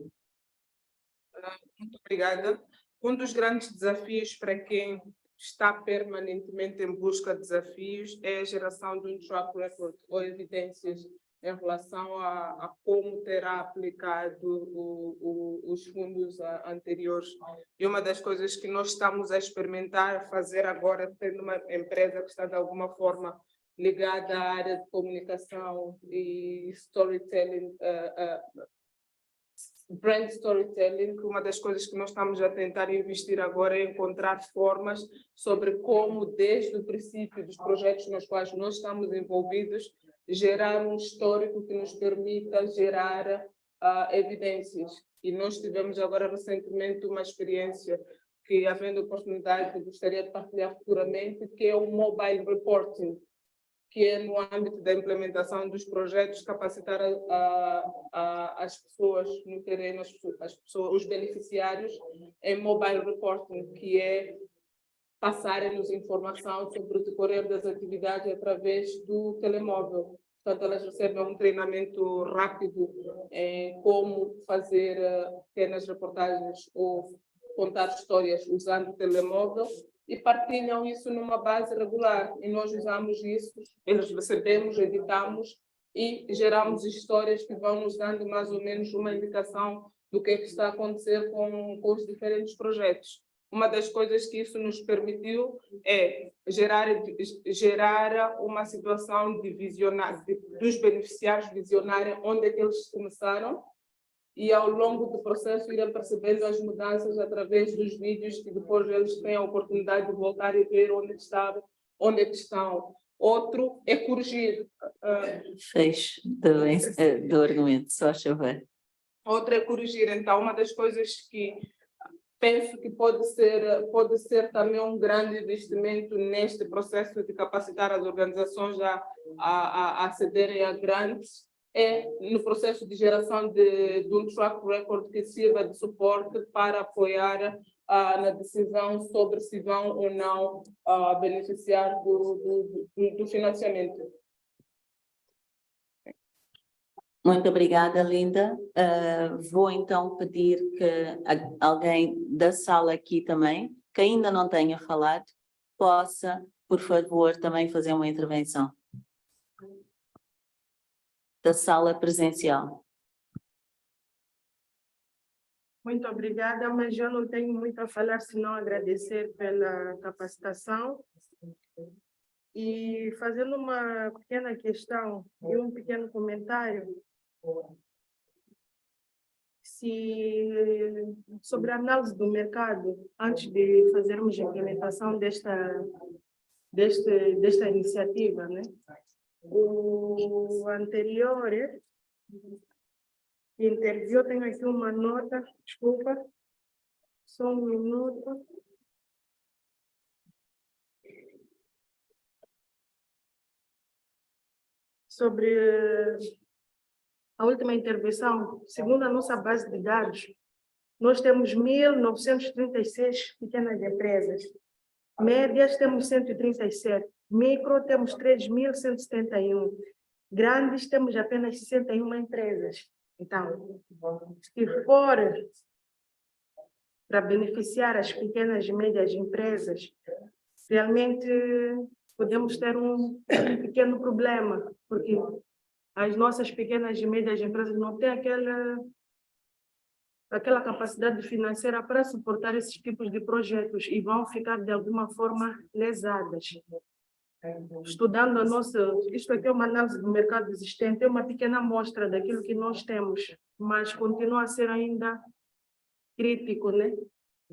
S3: Muito obrigada. Um dos grandes desafios para quem está permanentemente em busca de desafios é a geração de um track record ou evidências em relação a como terá aplicado os fundos anteriores. E uma das coisas que nós estamos a experimentar fazer agora, tendo uma empresa que está de alguma forma ligada à área de comunicação e storytelling, brand storytelling, uma das coisas que nós estamos a tentar investir agora é encontrar formas sobre como, desde o princípio dos projetos nos quais nós estamos envolvidos, gerar um histórico que nos permita gerar evidências. E nós tivemos agora recentemente uma experiência que, havendo oportunidade, gostaria de partilhar futuramente, que é o Mobile Reporting, que é no âmbito da implementação dos projetos, capacitar as pessoas no terreno, os beneficiários, em Mobile Reporting, que é passarem-nos informação sobre o decorrer das atividades através do telemóvel. Portanto, elas recebem um treinamento rápido em como fazer pequenas reportagens ou contar histórias usando o telemóvel e partilham isso numa base regular. E nós usamos isso, eles recebemos, editamos e geramos histórias que vão nos dando mais ou menos uma indicação do que está a acontecer com os diferentes projetos. Uma das coisas que isso nos permitiu é gerar uma situação de visionar, dos beneficiários visionarem onde é que eles começaram e, ao longo do processo, irem percebendo as mudanças através dos vídeos que depois eles têm a oportunidade de voltar e ver onde é que estão. Outro é corrigir.
S2: Fecho do argumento, só chover.
S3: Outro é corrigir. Então, uma das coisas que penso que pode ser também um grande investimento neste processo de capacitar as organizações a acederem a grandes, é no processo de geração de um track record que sirva de suporte para apoiar na decisão sobre se vão ou não beneficiar do financiamento.
S2: Muito obrigada, Linda. Vou então pedir que alguém da sala aqui também, que ainda não tenha falado, possa, por favor, também fazer uma intervenção. Da sala presencial.
S14: Muito obrigada, mas eu não tenho muito a falar, senão agradecer pela capacitação. E fazendo uma pequena questão e um pequeno comentário, sobre a análise do mercado, antes de fazermos a implementação desta iniciativa, né? O anterior interviu, tenho aqui uma nota, desculpa, só um minuto. Sobre a última intervenção, segundo a nossa base de dados, nós temos 1.936 pequenas empresas, médias temos 137, micro temos 3.171, grandes temos apenas 61 empresas. Então, se for para beneficiar as pequenas e médias empresas, realmente podemos ter um pequeno problema, porque as nossas pequenas e médias empresas não têm aquela capacidade financeira para suportar esses tipos de projetos e vão ficar, de alguma forma, lesadas. Estudando isto aqui é uma análise do mercado existente, é uma pequena amostra daquilo que nós temos, mas continua a ser ainda crítico, né?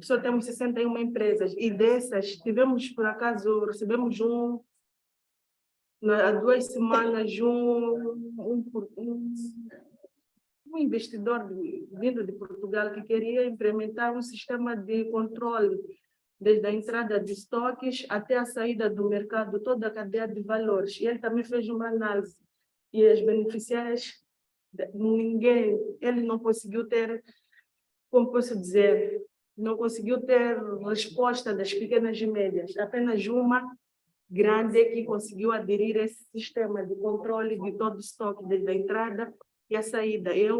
S14: Só temos 61 empresas e dessas tivemos, por acaso, recebemos há 2 semanas um investidor vindo de Portugal que queria implementar um sistema de controle desde a entrada de estoques até a saída do mercado, toda a cadeia de valores. E ele também fez uma análise e as beneficiárias, ele não conseguiu ter, como posso dizer, não conseguiu ter resposta das pequenas e médias. Apenas uma grande que conseguiu aderir a esse sistema de controle de todo o estoque, desde a entrada e a saída. É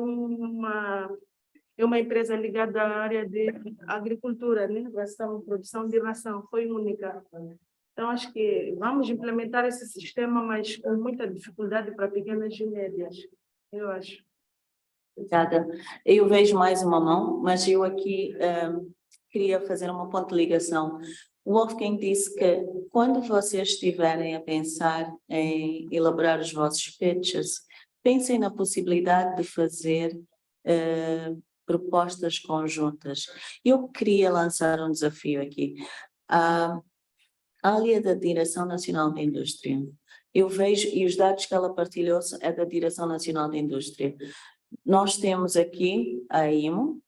S14: uma empresa ligada à área de agricultura, né? Ração, produção de ração, foi única. Então, acho que vamos implementar esse sistema, mas com muita dificuldade para pequenas e médias, eu acho.
S2: Obrigada. Eu vejo mais uma mão, mas eu aqui queria fazer uma ponte de ligação. O Wolfgang disse que quando vocês estiverem a pensar em elaborar os vossos pitches, pensem na possibilidade de fazer propostas conjuntas. Eu queria lançar um desafio aqui. A área da Direção Nacional da Indústria, eu vejo, e os dados que ela partilhou é da Direção Nacional da Indústria. Nós temos aqui a IMO,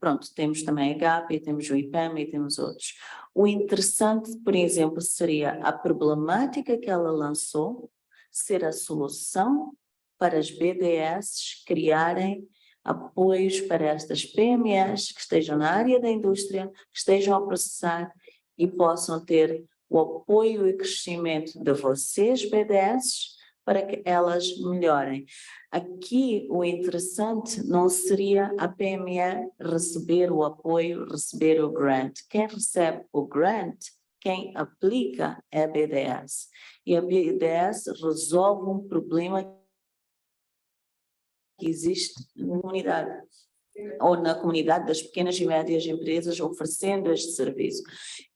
S2: pronto, temos também a GAP, temos o IPAM e temos outros. O interessante, por exemplo, seria a problemática que ela lançou ser a solução para as BDS criarem apoios para estas PMEs que estejam na área da indústria, que estejam a processar e possam ter o apoio e crescimento de vocês, BDS, para que elas melhorem. Aqui o interessante não seria a PME receber o apoio, receber o grant. Quem recebe o grant, quem aplica é a BDS. E a BDS resolve um problema que existe na comunidade, ou na comunidade das pequenas e médias empresas oferecendo este serviço.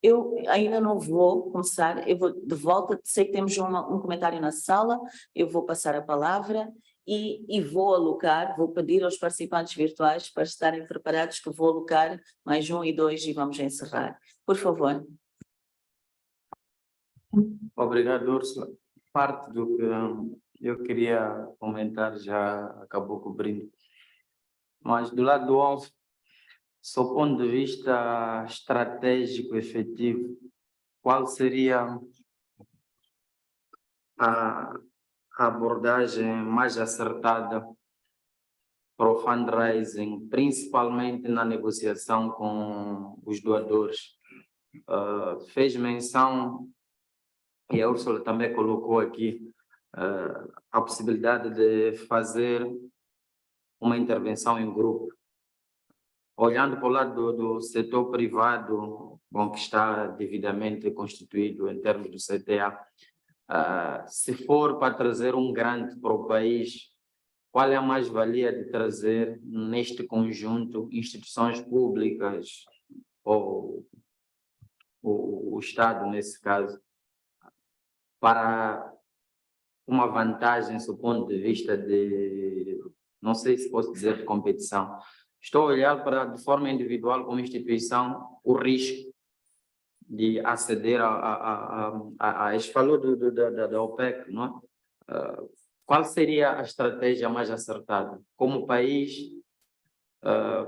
S2: Eu ainda não vou começar, eu vou de volta, sei que temos um comentário na sala, eu vou passar a palavra e vou alocar, vou pedir aos participantes virtuais para estarem preparados que vou alocar mais 1 e 2 e vamos encerrar. Por favor.
S5: Obrigado, Úrsula. Parte do que eu queria comentar já acabou cobrindo. Mas do lado do Alvo, sob o ponto de vista estratégico efetivo, qual seria a abordagem mais acertada para o fundraising, principalmente na negociação com os doadores? Fez menção, e a Úrsula também colocou aqui, a possibilidade de fazer uma intervenção em grupo. Olhando para o lado do setor privado, bom, que está devidamente constituído em termos do CTA, se for para trazer um grande para o país, qual é a mais-valia de trazer neste conjunto instituições públicas ou o Estado, nesse caso, para uma vantagem do ponto de vista de, não sei se posso dizer de competição. Estou a olhar para, de forma individual, como instituição, o risco de aceder a este falou da OPEC, não é? Qual seria a estratégia mais acertada? Como país,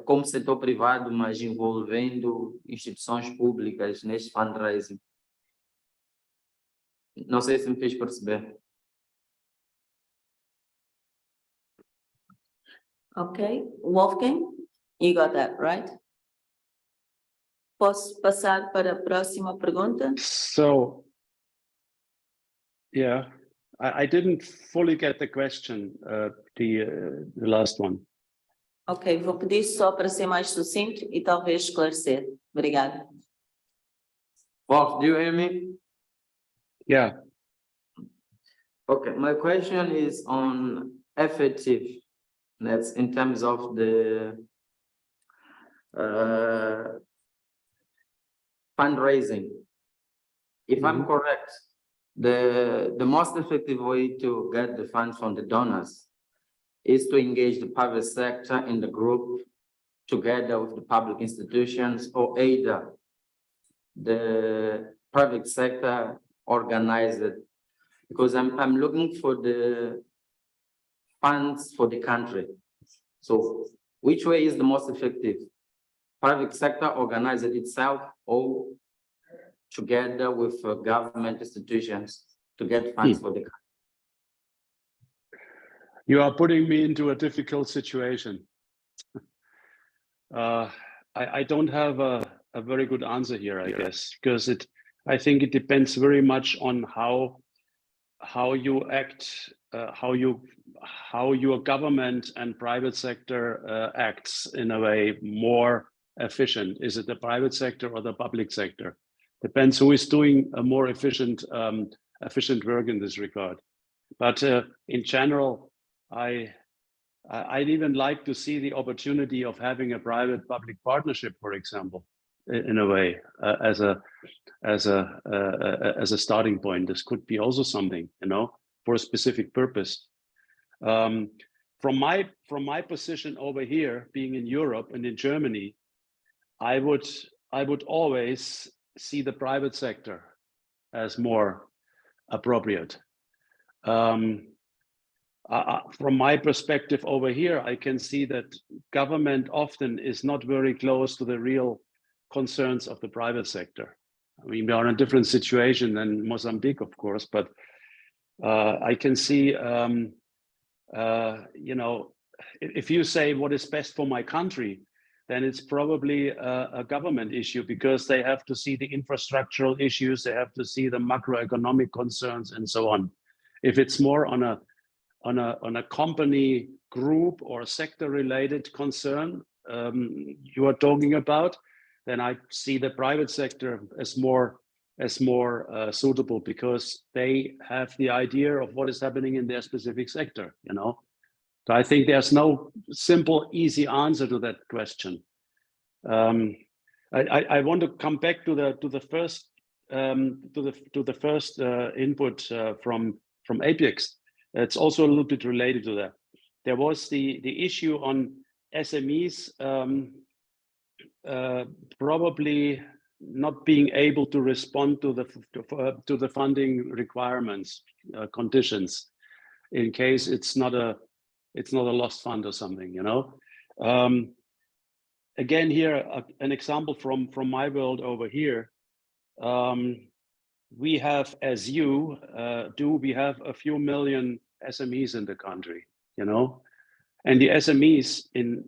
S5: como setor privado, mas envolvendo instituições públicas neste fundraising? Não sei se me fez perceber.
S2: Ok, Wolfgang, you got that, right? Posso passar para a próxima pergunta?
S1: So, yeah, I didn't fully get the question, the last one.
S2: Ok, vou pedir só para ser mais sucinto e talvez esclarecer. Obrigada.
S5: Wolf, do you hear me?
S1: Yeah.
S5: Okay, my question is on effective. That's in terms of the fundraising. If I'm correct, the most effective way to get the funds from the donors is to engage the private sector in the group together with the public institutions, or either the private sector organize it. Because I'm looking for the funds for the country. So which way is the most effective? Private sector organize it itself, or together with government institutions to get funds for the country?
S1: You are putting me into a difficult situation. I don't have a very good answer here, I guess, because I think it depends very much on how you act, how your government and private sector acts in a way more efficient. Is it the private sector or the public sector? Depends who is doing a more efficient work in this regard. But in general, I'd even like to see the opportunity of having a private-public partnership, for example, in a way, as a starting point. This could be also something, you know, for a specific purpose. From my position over here, being in Europe and in Germany, I would always see the private sector as more appropriate. From my perspective over here, I can see that government often is not very close to the real concerns of the private sector. I mean, we are in a different situation than Mozambique, of course, but I can see, you know, if you say what is best for my country, then it's probably a government issue, because they have to see the infrastructural issues, they have to see the macroeconomic concerns and so on. If it's more on a company group or sector related concern you are talking about, then I see the private sector as more suitable, because they have the idea of what is happening in their specific sector, you know. So I think there's no simple, easy answer to that question. I want to come back to the first input from Apex. It's also a little bit related to that. There was the issue on SMEs probably not being able to respond to the funding requirements, conditions, in case it's not a lost fund or something, you know. Again, here an example from my world over here. We have, as you do, we have a few million SMEs in the country, you know, and the SMEs in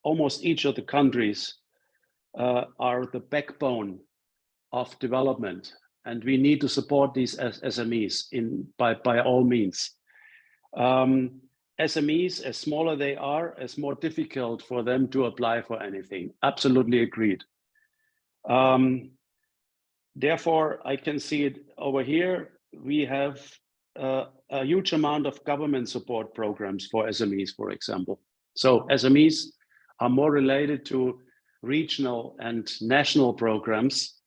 S1: almost each of the countries are the backbone of development, and we need to support these SMEs by all means. SMEs, as smaller they are, as more difficult for them to apply for anything. Absolutely agreed. Therefore, I can see it over here. We have a huge amount of government support programs for SMEs, for example. So SMEs are more related to regional and national programs,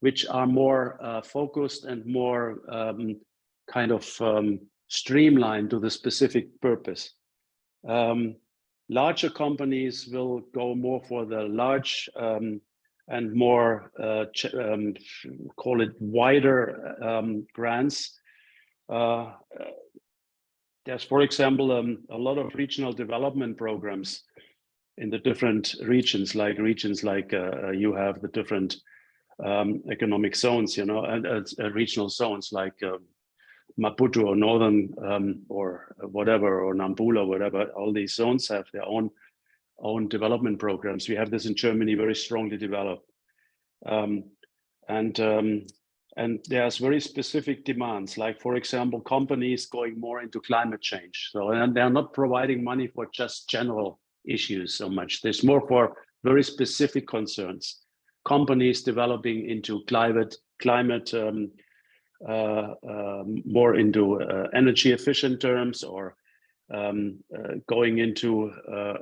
S1: which are more focused and more kind of streamlined to the specific purpose. Larger companies will go more for the large and more, call it wider grants. There's, for example, a lot of regional development programs in the different regions, like you have the different economic zones, you know, and regional zones like Maputo or Northern or whatever, or Nampula or whatever. All these zones have their own development programs. We have this in Germany very strongly developed. And there's very specific demands, like, for example, companies going more into climate change. So, and they're not providing money for just general issues so much. There's more for very specific concerns. Companies developing into climate more into energy efficient terms, or going into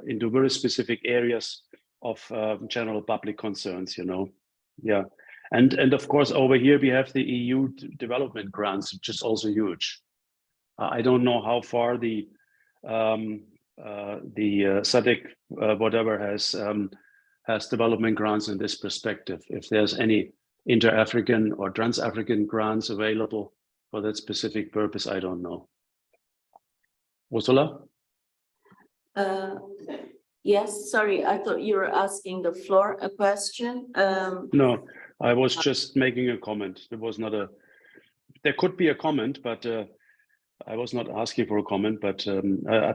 S1: very specific areas of general public concerns, you know. Yeah. And of course, over here we have the EU development grants, which is also huge. I don't know how far the SADC whatever has development grants in this perspective. If there's any inter-African or trans-African grants available for that specific purpose, I don't know. Ursula?
S2: Yes, sorry, I thought you were asking the floor a question.
S1: No, I was just making a comment. There was not a, there could be a comment, but I was not asking for a comment, but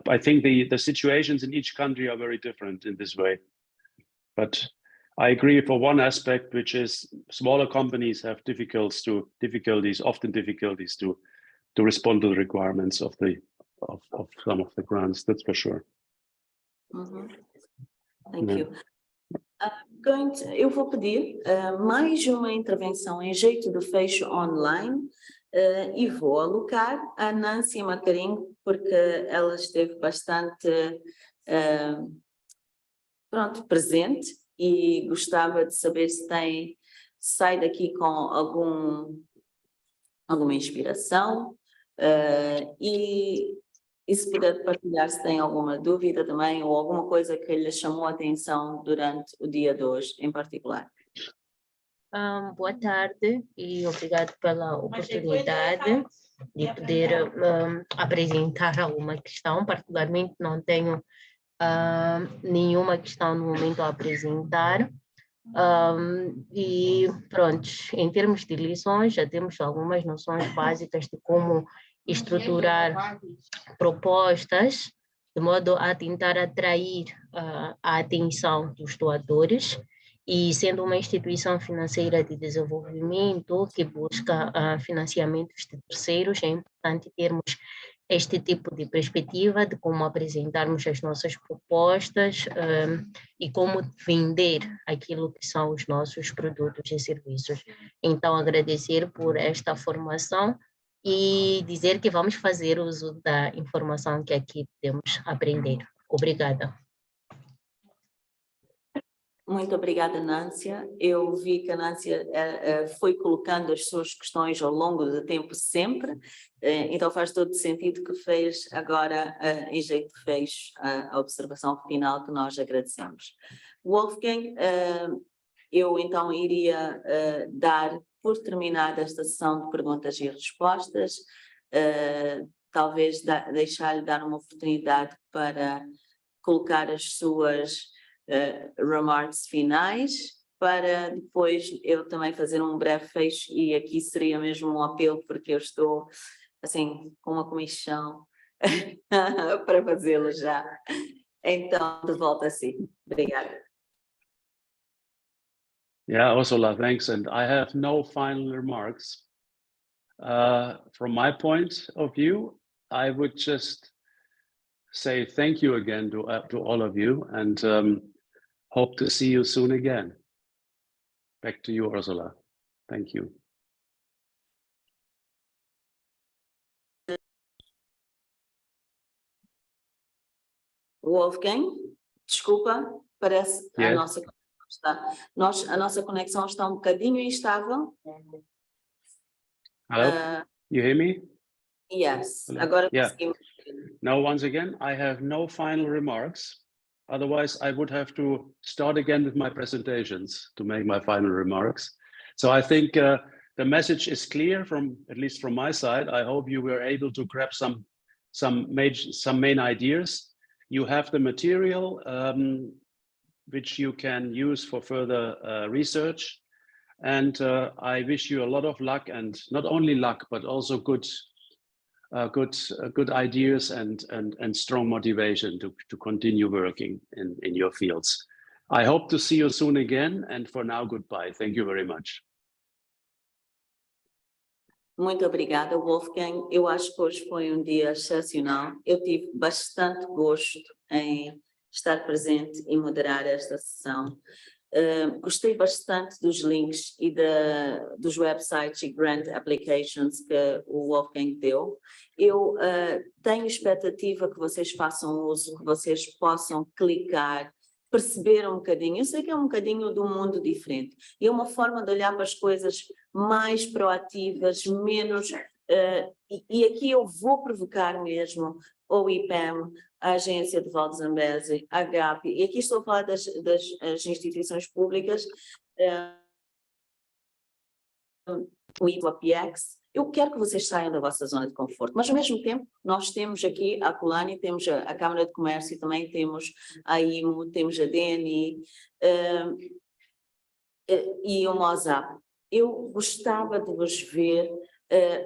S1: I think the situations in each country are very different in this way. But I agree for one aspect, which is smaller companies have often difficulties to respond to the requirements of some of the grants. That's for sure.
S2: Uhum. Thank you. Eu vou pedir mais uma intervenção em jeito de fecho online e vou alocar a Nancy Macarim, porque ela esteve bastante presente, e gostava de saber se sai daqui com alguma inspiração e se puder partilhar se tem alguma dúvida também, ou alguma coisa que lhe chamou a atenção durante o dia de hoje em particular.
S9: Boa tarde e obrigado pela oportunidade de poder apresentar alguma questão. Particularmente não tenho nenhuma questão no momento a apresentar. E pronto, em termos de lições, já temos algumas noções básicas de como estruturar propostas de modo a tentar atrair a atenção dos doadores. E sendo uma instituição financeira de desenvolvimento que busca financiamentos de terceiros, é importante termos este tipo de perspectiva de como apresentarmos as nossas propostas e como vender aquilo que são os nossos produtos e serviços. Então, agradecer por esta formação e dizer que vamos fazer uso da informação que aqui podemos aprender. Obrigada.
S2: Muito obrigada, Nância. Eu vi que a Nância foi colocando as suas questões ao longo do tempo sempre, então faz todo sentido que fez agora, em jeito de fecho, a observação final que nós agradecemos. Wolfgang, eu então iria dar por terminada esta sessão de perguntas e respostas, talvez deixar-lhe dar uma oportunidade para colocar as suas remarks finais, para depois eu também fazer um breve fecho, e aqui seria mesmo um apelo, porque eu estou assim com uma comissão para fazê-lo já. Então, de volta a si. Obrigada.
S1: Yeah, Ursula, thanks. And I have no final remarks. From my point of view, I would just say thank you again to all of you, and hope to see you soon again. Back to you, Ursula. Thank you.
S2: Wolfgang, desculpa, parece
S1: Yes.
S2: a nossa conexão está um bocadinho instável.
S1: Hello, you hear me?
S2: Yes,
S1: Hello?
S2: agora
S1: Yeah.
S2: conseguimos.
S1: Now, once again, I have no final remarks. Otherwise, I would have to start again with my presentations to make my final remarks. So I think the message is clear, at least from my side. I hope you were able to grab some main ideas. You have the material which you can use for further research. And I wish you a lot of luck, and not only luck, but also good ideas and strong motivation to continue working in your fields. I hope to see you soon again, and for now, goodbye. Thank you very much.
S2: Muito obrigada, Wolfgang. Eu acho que hoje foi um dia excepcional. Eu tive bastante gosto em estar presente e moderar esta sessão. Gostei bastante dos links e dos websites e grant applications que o Wolfgang deu. Eu tenho expectativa que vocês façam uso, que vocês possam clicar, perceber um bocadinho. Eu sei que é um bocadinho de um mundo diferente. E é uma forma de olhar para as coisas mais proativas, menos... e aqui eu vou provocar mesmo o IPEM, a Agência de Val de Zambeze, a GAP, e aqui estou a falar das instituições públicas, o IPAPX. Eu quero que vocês saiam da vossa zona de conforto, mas ao mesmo tempo nós temos aqui a Colani, temos a Câmara de Comércio, também temos a IMO, temos a DNI e o MOSAP. Eu gostava de vos ver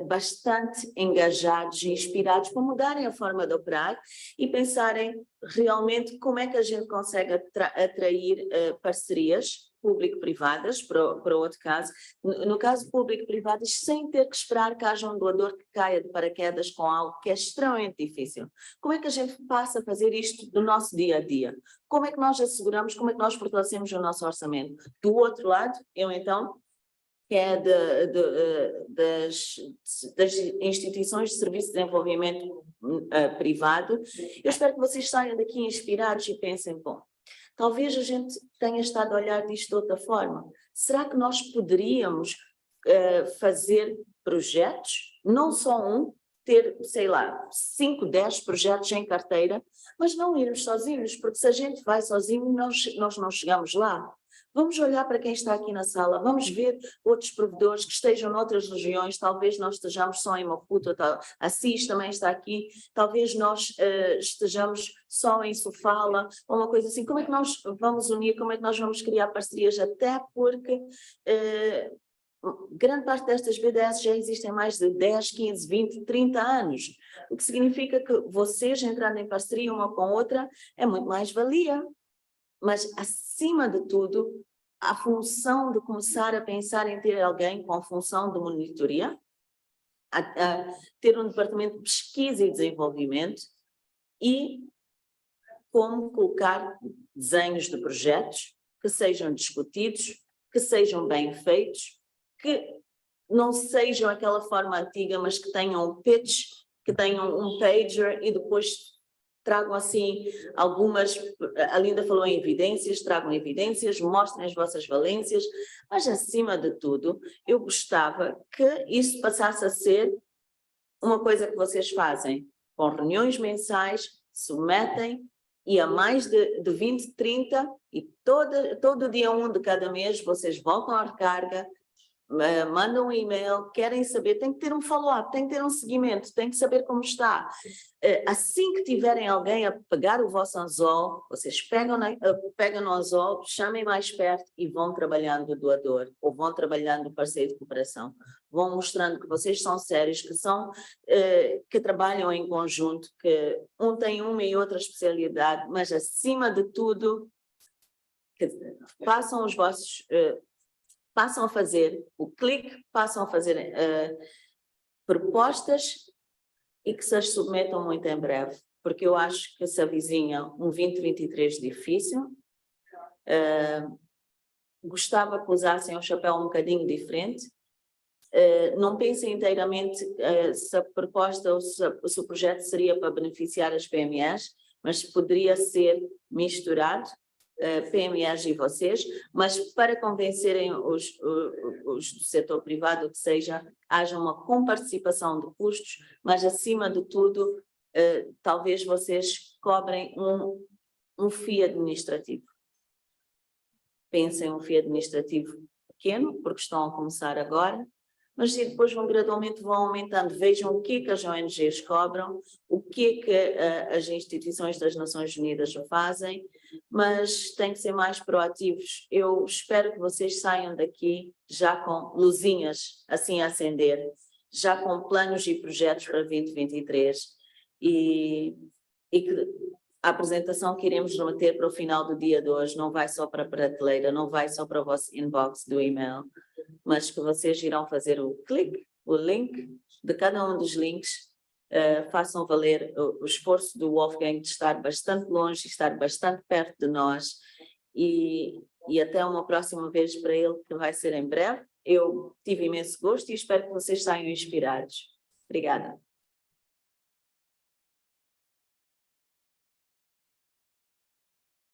S2: bastante engajados e inspirados para mudarem a forma de operar e pensarem realmente como é que a gente consegue atrair parcerias público-privadas, para outro caso, no caso público-privadas, sem ter que esperar que haja um doador que caia de paraquedas com algo que é extremamente difícil. Como é que a gente passa a fazer isto do nosso dia a dia? Como é que nós asseguramos, como é que nós fortalecemos o nosso orçamento? Do outro lado, eu então, que é das instituições de serviço de desenvolvimento privado, eu espero que vocês saiam daqui inspirados e pensem, bom, talvez a gente tenha estado a olhar disto de outra forma. Será que nós poderíamos fazer projetos, não só um, ter, sei lá, 5, 10 projetos em carteira, mas não irmos sozinhos, porque se a gente vai sozinho, nós não chegamos lá. Vamos olhar para quem está aqui na sala, vamos ver outros provedores que estejam noutras regiões, talvez nós estejamos só em Maputo, a Assis também está aqui, talvez nós estejamos só em Sofala, ou uma coisa assim. Como é que nós vamos unir, como é que nós vamos criar parcerias, até porque grande parte destas BDS já existem há mais de 10, 15, 20, 30 anos, o que significa que vocês entrando em parceria uma com outra é muito mais valia. Mas, acima de tudo, a função de começar a pensar em ter alguém com a função de monitoria, a ter um departamento de pesquisa e desenvolvimento e como colocar desenhos de projetos que sejam discutidos, que sejam bem feitos, que não sejam aquela forma antiga, mas que tenham um pitch, que tenham um pager e depois tragam assim algumas, a Linda falou em evidências, tragam evidências, mostrem as vossas valências, mas acima de tudo, eu gostava que isso passasse a ser uma coisa que vocês fazem, com reuniões mensais, submetem, e a mais de 20, 30, e todo dia 1 de cada mês vocês voltam à recarga, mandam um e-mail, querem saber, tem que ter um follow-up, tem que ter um seguimento, tem que saber como está. Assim que tiverem alguém a pegar o vosso anzol, vocês pegam no anzol, chamem mais perto e vão trabalhando o doador, ou vão trabalhando o parceiro de cooperação. Vão mostrando que vocês são sérios, que trabalham em conjunto, que um tem uma e outra especialidade, mas acima de tudo, que façam os vossos... passam a fazer o clique, passam a fazer propostas e que se as submetam muito em breve, porque eu acho que se avizinha um 2023 difícil. Gostava que usassem um chapéu um bocadinho diferente. Não pensem inteiramente se a proposta ou se o projeto seria para beneficiar as PMEs, mas poderia ser misturado. PMEs e vocês, mas para convencerem os do setor privado que seja, haja uma comparticipação de custos, mas acima de tudo, talvez vocês cobrem um FII administrativo. Pensem um FII administrativo pequeno, porque estão a começar agora, mas depois gradualmente vão aumentando. Vejam o que as ONGs cobram, o que as instituições das Nações Unidas fazem, mas têm que ser mais proativos. Eu espero que vocês saiam daqui já com luzinhas assim a acender, já com planos e projetos para 2023 e que a apresentação que iremos ter para o final do dia de hoje não vai só para a prateleira, não vai só para o vosso inbox do e-mail, mas que vocês irão fazer o clique, o link de cada um dos links, façam valer o esforço do Wolfgang de estar bastante longe, estar bastante perto de nós e até uma próxima vez para ele, que vai ser em breve. Eu tive imenso gosto e espero que vocês saiam inspirados. Obrigada.